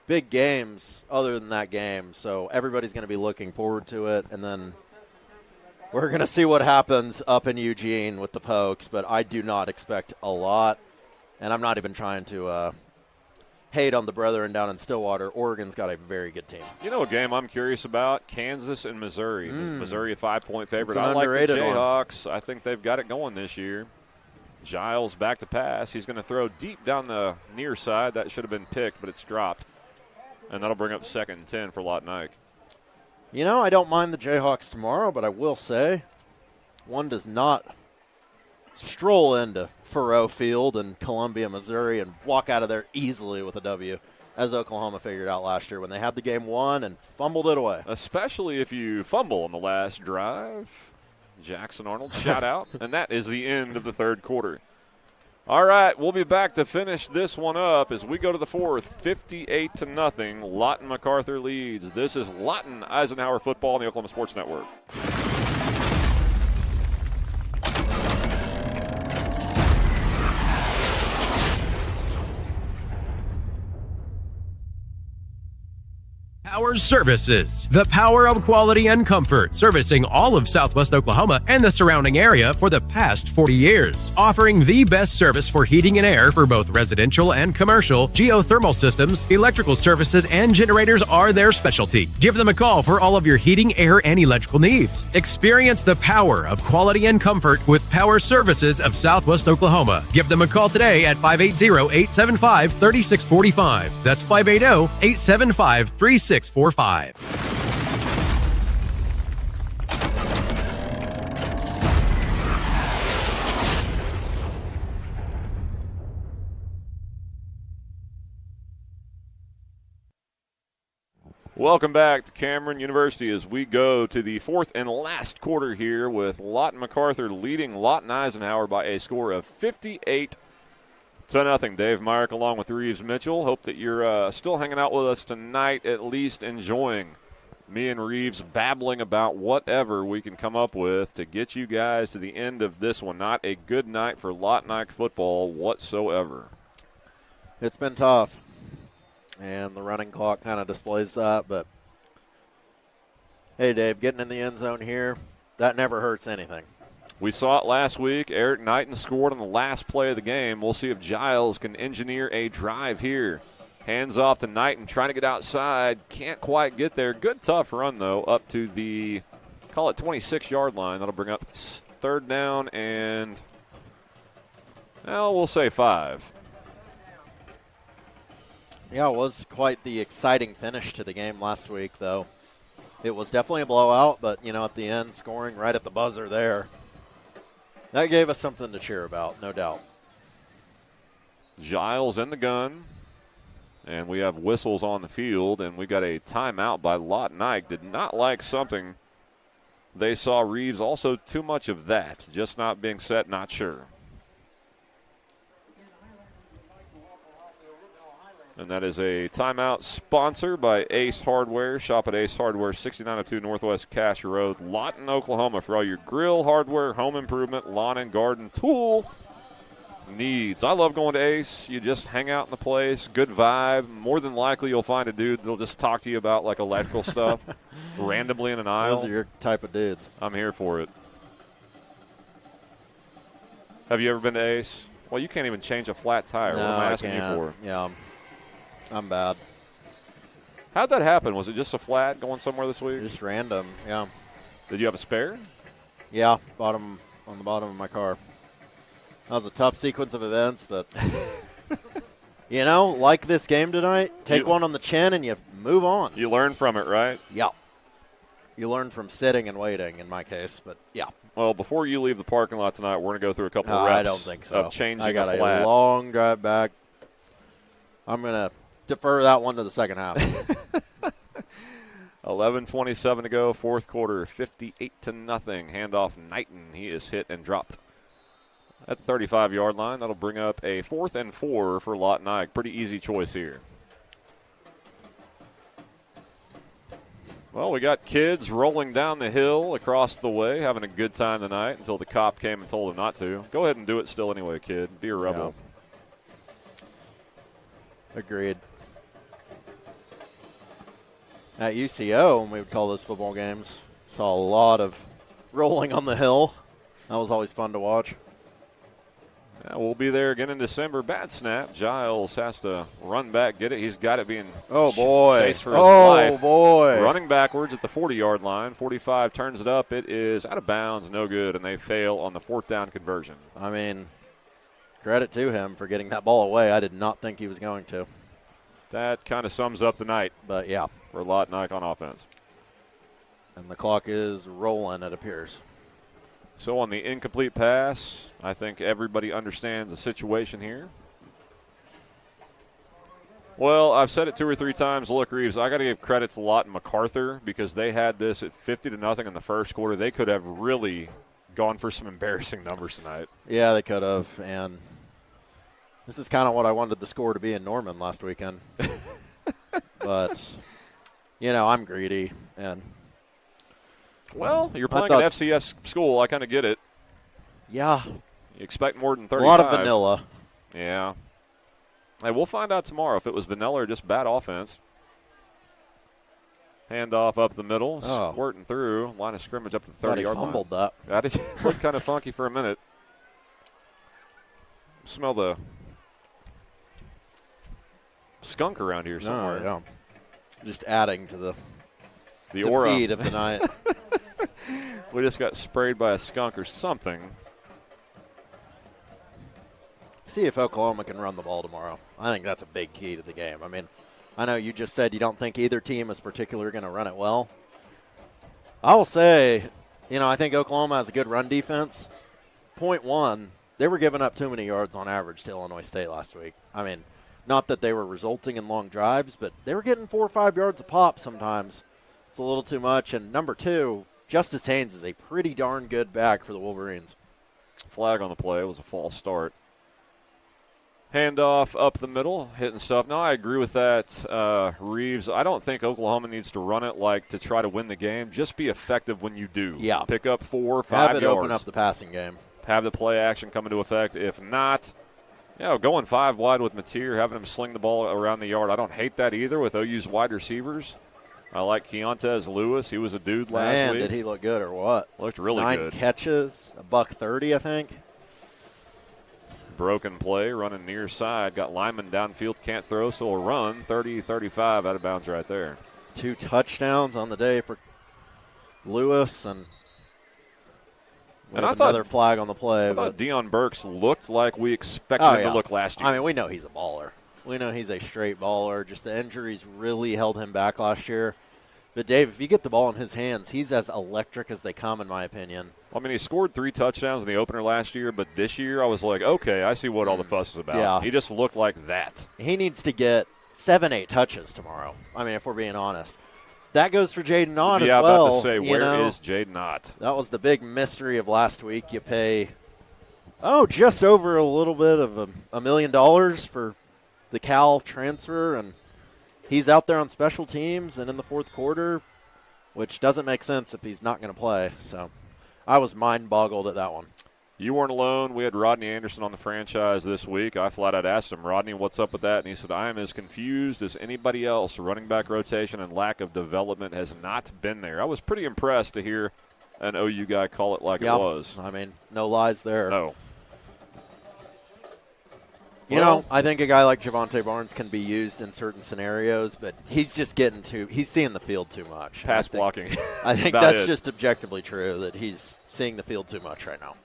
big games other than that game. So everybody's going to be looking forward to it. And then we're going to see what happens up in Eugene with the Pokes, but I do not expect a lot. And I'm not even trying to hate on the brethren down in Stillwater. Oregon's got a very good team. You know a game I'm curious about? Kansas and Missouri. Missouri a 5-point favorite. It's an I like the underrated Jayhawks. I think they've got it going this year. Giles back to pass. He's going to throw deep down the near side. That should have been picked, but it's dropped. And that'll bring up 2nd and 10 for Lawton Ike. You know, I don't mind the Jayhawks tomorrow, but I will say one does not stroll into Faurot Field in Columbia, Missouri, and walk out of there easily with a W, as Oklahoma figured out last year when they had the game won and fumbled it away. Especially if you fumble on the last drive. Jackson Arnold, shout out. And that is the end of the third quarter. All right, we'll be back to finish this one up as we go to the fourth. 58-0. Lawton Macarthur leads. This is Lawton Eisenhower football on the Oklahoma Sports Network. Power Services, the power of quality and comfort, servicing all of Southwest Oklahoma and the surrounding area for the past 40 years. Offering the best service for heating and air for both residential and commercial, geothermal systems, electrical services, and generators are their specialty. Give them a call for all of your heating, air, and electrical needs. Experience the power of quality and comfort with Power Services of Southwest Oklahoma. Give them a call today at 580-875-3645. That's 580-875-3645. Welcome back to Cameron University as we go to the fourth and last quarter here with Lawton Macarthur leading Lawton Eisenhower by a score of 58-0. Dave Myrick along with Reeves Mitchell. Hope that you're still hanging out with us tonight, at least enjoying me and Reeves babbling about whatever we can come up with to get you guys to the end of this one. Not a good night for Lawton Ike football whatsoever. It's been tough, and the running clock kind of displays that. But, hey, Dave, getting in the end zone here, that never hurts anything. We saw it last week. Eric Knighton scored on the last play of the game. We'll see if Giles can engineer a drive here. Hands off to Knighton, trying to get outside. Can't quite get there. Good tough run, though, up to the, call it 26-yard line. That'll bring up 3rd down and, well, we'll say 5. Yeah, it was quite the exciting finish to the game last week, though. It was definitely a blowout, but, at the end, scoring right at the buzzer there. That gave us something to cheer about, no doubt. Giles in the gun, and we have whistles on the field, and we got a timeout by Lawton Ike. Did not like something they saw Reeves. Also too much of that, just not being set, not sure. And that is a timeout sponsored by Ace Hardware. Shop at Ace Hardware, 6902 Northwest Cash Road, Lawton, Oklahoma, for all your grill, hardware, home improvement, lawn and garden tool needs. I love going to Ace. You just hang out in the place, good vibe. More than likely you'll find a dude that'll just talk to you about like electrical stuff randomly in an aisle. Those are your type of dudes. I'm here for it. Have you ever been to Ace? Well, you can't even change a flat tire. No, what am I asking you can't. for? Yeah, I'm bad. How'd that happen? Was it just a flat going somewhere this week? Just random, yeah. Did you have a spare? Yeah, bottom on the bottom of my car. That was a tough sequence of events, but, like this game tonight, take one on the chin and you move on. You learn from it, right? Yeah. You learn from sitting and waiting in my case, but yeah. Well, before you leave the parking lot tonight, we're going to go through a couple of reps. I don't think so. Of changing I got a flat. a long drive back. I'm going to defer that one to the second half. 11:27 to go, fourth quarter, 58-0. Handoff Knighton. He is hit and dropped at the 35-yard line. That'll bring up a 4th and 4 for Lawton Ike. Pretty easy choice here. Well, we got kids rolling down the hill across the way, having a good time tonight until the cop came and told them not to. Go ahead and do it still anyway, kid. Be a rebel. Yeah. Agreed. At UCO, when we would call those football games, saw a lot of rolling on the hill. That was always fun to watch. Yeah, we'll be there again in December. Bad snap. Giles has to run back, get it. He's got it being for his life. Boy. Running backwards at the 40-yard line. 45 turns it up. It is out of bounds, no good, and they fail on the 4th down conversion. I mean, credit to him for getting that ball away. I did not think he was going to. That kind of sums up the night. But, yeah. For Lawton Ike on offense. And the clock is rolling, it appears. So on the incomplete pass, I think everybody understands the situation here. Well, I've said it 2 or 3 times. Look, Reeves, I got to give credit to Lawton Macarthur because they had this at 50-0 in the first quarter. They could have really gone for some embarrassing numbers tonight. Yeah, they could have. And this is kind of what I wanted the score to be in Norman last weekend. But, I'm greedy. And well, you're playing an FCS school. I kind of get it. Yeah. You expect more than 35. A lot of vanilla. Yeah. Hey, we'll find out tomorrow if it was vanilla or just bad offense. Handoff up the middle, squirting through. Line of scrimmage up to the 30-yard line. Fumbled that. That is looked kind of funky for a minute. Smell the skunk around here somewhere. Yeah. Just adding to the aura feed of the night. We just got sprayed by a skunk or something. See if Oklahoma can run the ball tomorrow. I think that's a big key to the game. I mean, I know you just said you don't think either team is particularly going to run it well. I will say, I think Oklahoma has a good run defense. Point one, they were giving up too many yards on average to Illinois State last week. I mean, not that they were resulting in long drives, but they were getting 4 or 5 yards a pop sometimes. It's a little too much. And number 2, Justice Haynes is a pretty darn good back for the Wolverines. Flag on the play. It was a false start. Handoff up the middle, hitting stuff. No, I agree with that, Reeves. I don't think Oklahoma needs to run it to try to win the game. Just be effective when you do. Yeah. Pick up 4 or 5 yards. Have it open up the passing game. Have the play action come into effect. If not, going 5 wide with Mateer, having him sling the ball around the yard. I don't hate that either with OU's wide receivers. I like Keontez Lewis. He was a dude last week. Did he look good or what? Looked really 9 good. 9 catches, $130, I think. Broken play, running near side. Got Lyman downfield, can't throw, so a run. 30-35 out of bounds right there. 2 touchdowns on the day for Lewis, and I thought another flag on the play. I thought Deion Burks looked like we expected him to look last year. I mean, we know he's a baller. We know he's a straight baller. Just the injuries really held him back last year. But, Dave, if you get the ball in his hands, he's as electric as they come, in my opinion. I mean, he scored 3 touchdowns in the opener last year, but this year I was like, okay, I see what all the fuss is about. Yeah. He just looked like that. He needs to get 7-8 touches tomorrow. I mean, if we're being honest. That goes for Jaden Ott as well. Yeah, about to say, where is Jaden Ott? That was the big mystery of last week. You pay, just over a little bit of $1 million for the Cal transfer, and he's out there on special teams and in the fourth quarter, which doesn't make sense if he's not going to play. So I was mind-boggled at that one. You weren't alone. We had Rodney Anderson on the franchise this week. I flat out asked him, Rodney, what's up with that? And he said, I am as confused as anybody else. Running back rotation and lack of development has not been there. I was pretty impressed to hear an OU guy call it like it was. I mean, no lies there. No. You know, I think a guy like Javonte Barnes can be used in certain scenarios, but he's just he's seeing the field too much. Pass blocking. I think that's just objectively true, that he's seeing the field too much right now.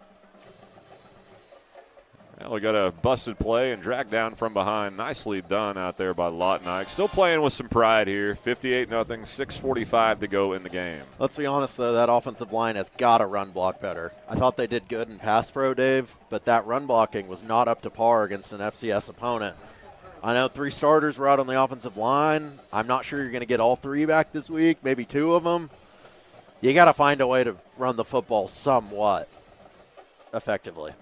Well, we got a busted play and dragged down from behind. Nicely done out there by Lotnike. Still playing with some pride here. 58-0, 6:45 to go in the game. Let's be honest, though, that offensive line has got to run block better. I thought they did good in pass pro, Dave, but that run blocking was not up to par against an FCS opponent. I know 3 starters were out on the offensive line. I'm not sure you're going to get all 3 back this week, maybe 2 of them. You got to find a way to run the football somewhat effectively.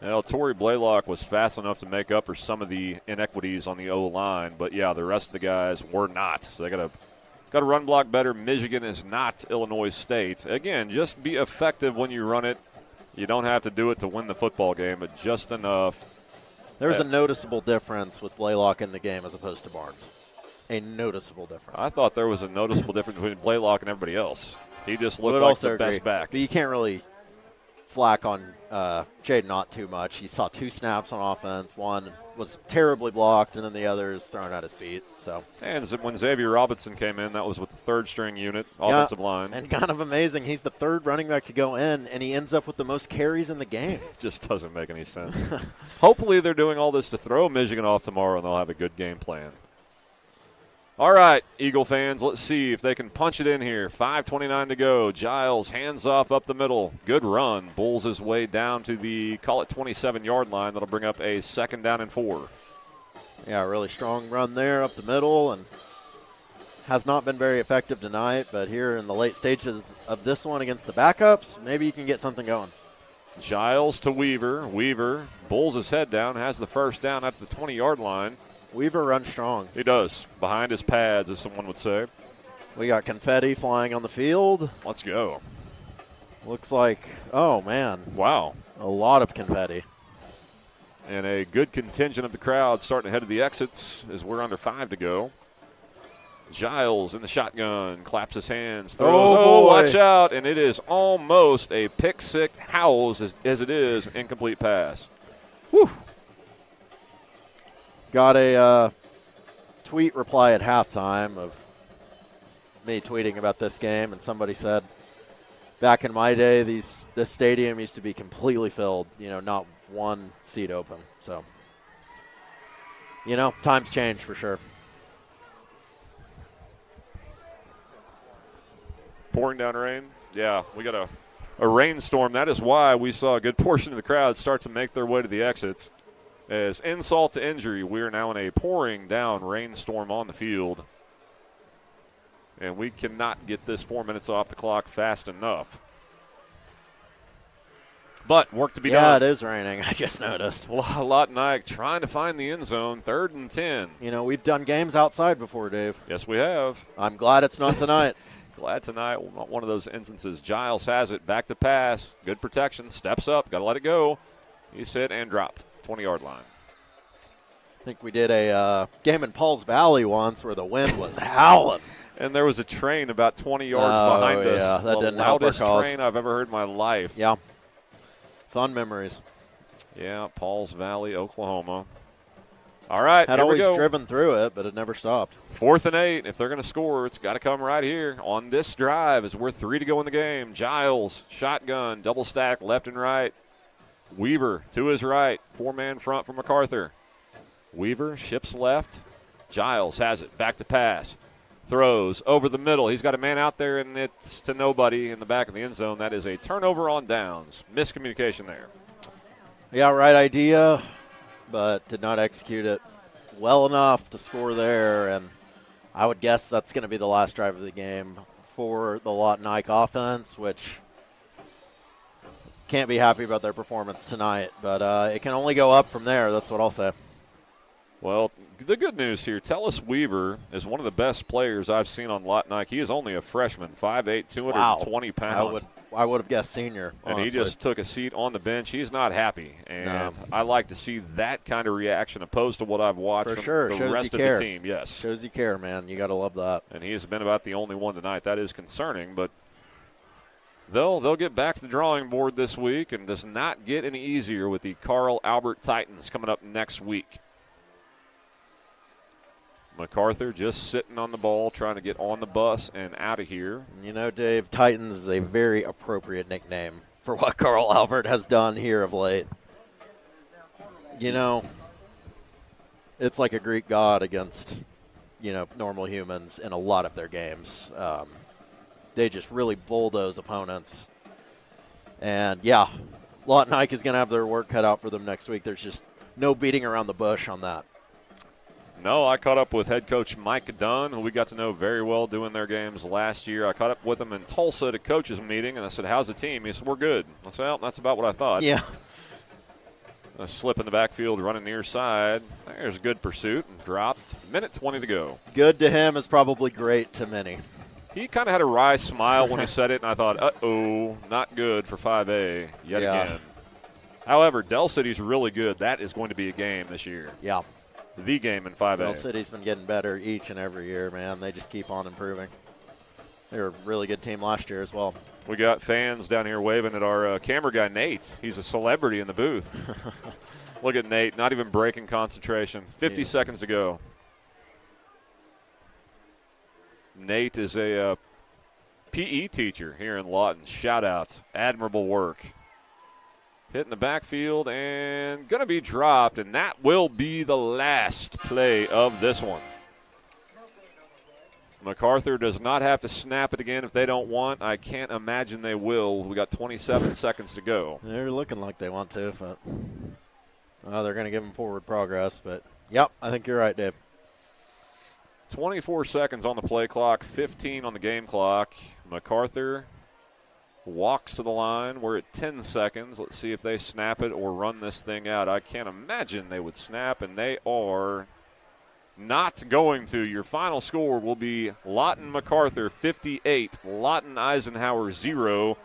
Well, Torrey Blaylock was fast enough to make up for some of the inequities on the O-line, but, yeah, the rest of the guys were not. So they got to run block better. Michigan is not Illinois State. Again, just be effective when you run it. You don't have to do it to win the football game, but just enough. There's a noticeable difference with Blaylock in the game as opposed to Barnes. A noticeable difference. I thought there was a noticeable difference between Blaylock and everybody else. He just looked like the best back. But you can't really flack on Jaden Ott too much. He saw 2 snaps on offense. One was terribly blocked, and then the other is thrown at his feet. So, and when Xavier Robinson came in, that was with the 3rd-string unit, offensive line. And kind of amazing, he's the 3rd running back to go in, and he ends up with the most carries in the game. It just doesn't make any sense. Hopefully they're doing all this to throw Michigan off tomorrow, and they'll have a good game plan. All right, Eagle fans, let's see if they can punch it in here. 5:29 to go. Giles, hands off up the middle. Good run. Bulls his way down to the, call it 27-yard line. That'll bring up a 2nd down and 4. Yeah, really strong run there up the middle, and has not been very effective tonight. But here in the late stages of this one against the backups, maybe you can get something going. Giles to Weaver. Weaver bulls his head down, has the 1st down at the 20-yard line. Weaver runs strong. He does. Behind his pads, as someone would say. We got confetti flying on the field. Let's go. Looks like, oh, man. Wow. A lot of confetti. And a good contingent of the crowd starting to head to the exits as we're under 5 to go. Giles in the shotgun, claps his hands, throws. Oh, watch out. And it is almost a pick-six Howells as it is incomplete pass. Whew. Got a tweet reply at halftime of me tweeting about this game, and somebody said, back in my day, this stadium used to be completely filled, not one seat open. So, times change for sure. Pouring down rain. Yeah, we got a rainstorm. That is why we saw a good portion of the crowd start to make their way to the exits. As insult to injury, we are now in a pouring down rainstorm on the field. And we cannot get this 4 minutes off the clock fast enough. But work to be done. Yeah, it is raining. I just noticed. Lotnike trying to find the end zone, 3rd and 10. We've done games outside before, Dave. Yes, we have. I'm glad it's not tonight. Glad tonight, not one of those instances. Giles has it, back to pass. Good protection, steps up, got to let it go. He's hit and dropped. 20-yard line. I think we did a game in Pauls Valley once where the wind was howling. And there was a train about 20 yards behind us. Yeah, that the didn't help our loudest cause. train I've ever heard in my life. Yeah. Fun memories. Yeah, Pauls Valley, Oklahoma. All right, Had here always we go. driven through it, but it never stopped. 4th and 8. If they're going to score, it's got to come right here on this drive as we're 3 to go in the game. Giles, shotgun, double stack, left and right. Weaver to his right. 4-man front for Macarthur. Weaver ships left. Giles has it. Back to pass. Throws over the middle. He's got a man out there, and it's to nobody in the back of the end zone. That is a turnover on downs. Miscommunication there. Yeah, right idea, but did not execute it well enough to score there. And I would guess that's going to be the last drive of the game for the Lawton Ike offense, which can't be happy about their performance tonight. But it can only go up from there. That's what I'll say. Well, the good news here, Tellis Weaver is one of the best players I've seen on Lawton Ike. He is only a freshman, 5'8", 220 pounds. I would have guessed senior, honestly. And he just took a seat on the bench. He's not happy. And I like to see that kind of reaction opposed to what I've watched from the rest of the team. Yes. Shows you care, man. You got to love that. And he has been about the only one tonight. That is concerning, but they'll get back to the drawing board this week, and does not get any easier with the Carl Albert Titans coming up next week. Macarthur just sitting on the ball, trying to get on the bus and out of here. You know, Dave, Titans is a very appropriate nickname for what Carl Albert has done here of late. You know, it's like a Greek god against, normal humans in a lot of their games. They just really bulldoze opponents. And, yeah, Lawton Ike is going to have their work cut out for them next week. There's just no beating around the bush on that. No, I caught up with head coach Mike Dunn, who we got to know very well doing their games last year. I caught up with him in Tulsa at a coaches meeting, and I said, how's the team? He said, we're good. I said, well, that's about what I thought. Yeah. A slip in the backfield, running near side. There's a good pursuit, and dropped. Minute 20 to go. Good to him is probably great to many. He kind of had a wry smile when he said it, and I thought, uh-oh, not good for 5A yet again. However, Del City's really good. That is going to be a game this year. Yeah. The game in 5A. Del City's been getting better each and every year, man. They just keep on improving. They were a really good team last year as well. We got fans down here waving at our camera guy, Nate. He's a celebrity in the booth. Look at Nate, not even breaking concentration. 50 seconds to go. Nate is a PE teacher here in Lawton. Shout out. Admirable work. Hitting the backfield and going to be dropped, and that will be the last play of this one. Macarthur does not have to snap it again if they don't want. I can't imagine they will. We got 27 seconds to go. They're looking like they want to, but they're going to give them forward progress. But, yep, I think you're right, Dave. 24 seconds on the play clock, 15 on the game clock. Macarthur walks to the line. We're at 10 seconds. Let's see if they snap it or run this thing out. I can't imagine they would snap, and they are not going to. Your final score will be Lawton Macarthur 58, Lawton Eisenhower 0.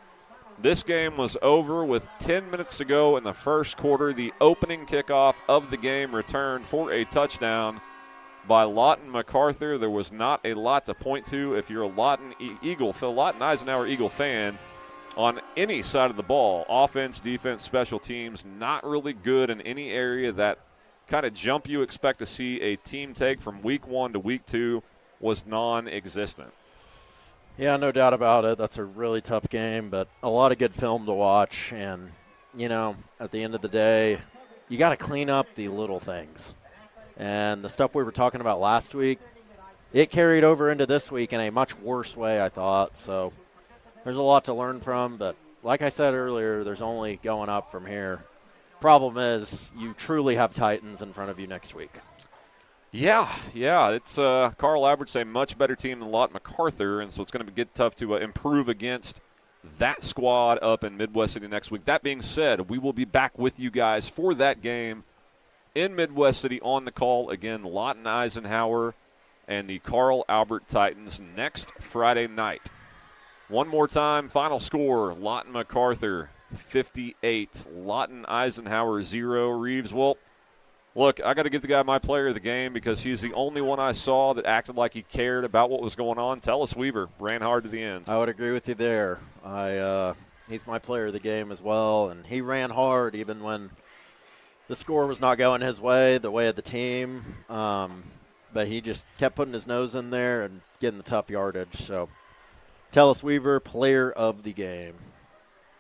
This game was over with 10 minutes to go in the first quarter. The opening kickoff of the game returned for a touchdown by Lawton Macarthur. There was not a lot to point to if you're a Lawton Eisenhower Eagle fan. On any side of the ball, offense, defense, special teams, not really good in any area. That kind of jump you expect to see a team take from week 1 to week 2 was non-existent. Yeah, no doubt about it. That's a really tough game, but a lot of good film to watch. And, at the end of the day, you got to clean up the little things. And the stuff we were talking about last week, it carried over into this week in a much worse way, I thought. So there's a lot to learn from, but like I said earlier, there's only going up from here. Problem is, you truly have Titans in front of you next week. Yeah, it's Carl Albert's a much better team than Lawton Macarthur, and so it's going to get tough to improve against that squad up in Midwest City next week. That being said, we will be back with you guys for that game in Midwest City on the call. Again, Lawton Eisenhower and the Carl Albert Titans next Friday night. One more time, final score, Lawton Macarthur 58, Lawton Eisenhower 0. Reeves, well, Look, I got to give the guy my player of the game because he's the only one I saw that acted like he cared about what was going on. Tellis Weaver ran hard to the end. I would agree with you there. He's my player of the game as well, and he ran hard even when the score was not going his way, the way of the team. But he just kept putting his nose in there and getting the tough yardage. So, Tellis Weaver, player of the game.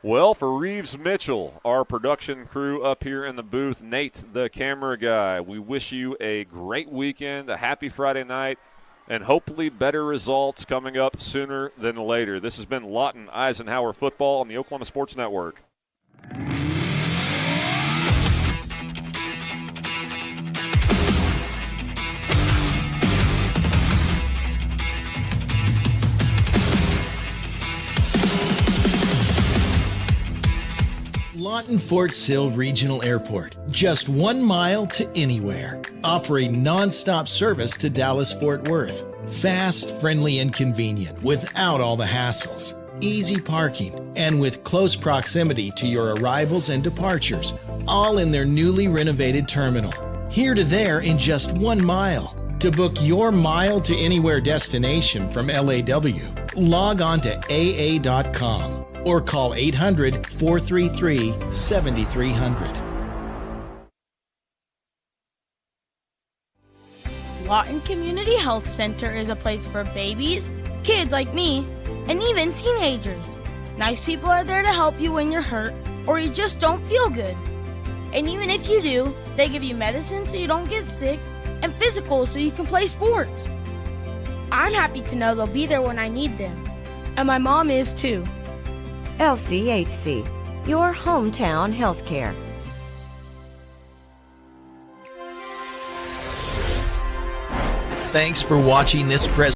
Well, for Reeves Mitchell, our production crew up here in the booth, Nate, the camera guy, we wish you a great weekend, a happy Friday night, and hopefully better results coming up sooner than later. This has been Lawton Eisenhower Football on the Oklahoma Sports Network. Lawton Fort Sill Regional Airport, just 1 mile to anywhere, offering non-stop service to Dallas-Fort Worth. Fast, friendly, and convenient without all the hassles. Easy parking, and with close proximity to your arrivals and departures, all in their newly renovated terminal. Here to there in just 1 mile. To book your mile to anywhere destination from LAW, log on to AA.com. or call 800-433-7300. Lawton Community Health Center is a place for babies, kids like me, and even teenagers. Nice people are there to help you when you're hurt or you just don't feel good. And even if you do, they give you medicine so you don't get sick and physicals so you can play sports. I'm happy to know they'll be there when I need them. And my mom is too. LCHC, your hometown healthcare. Thanks for watching this presentation.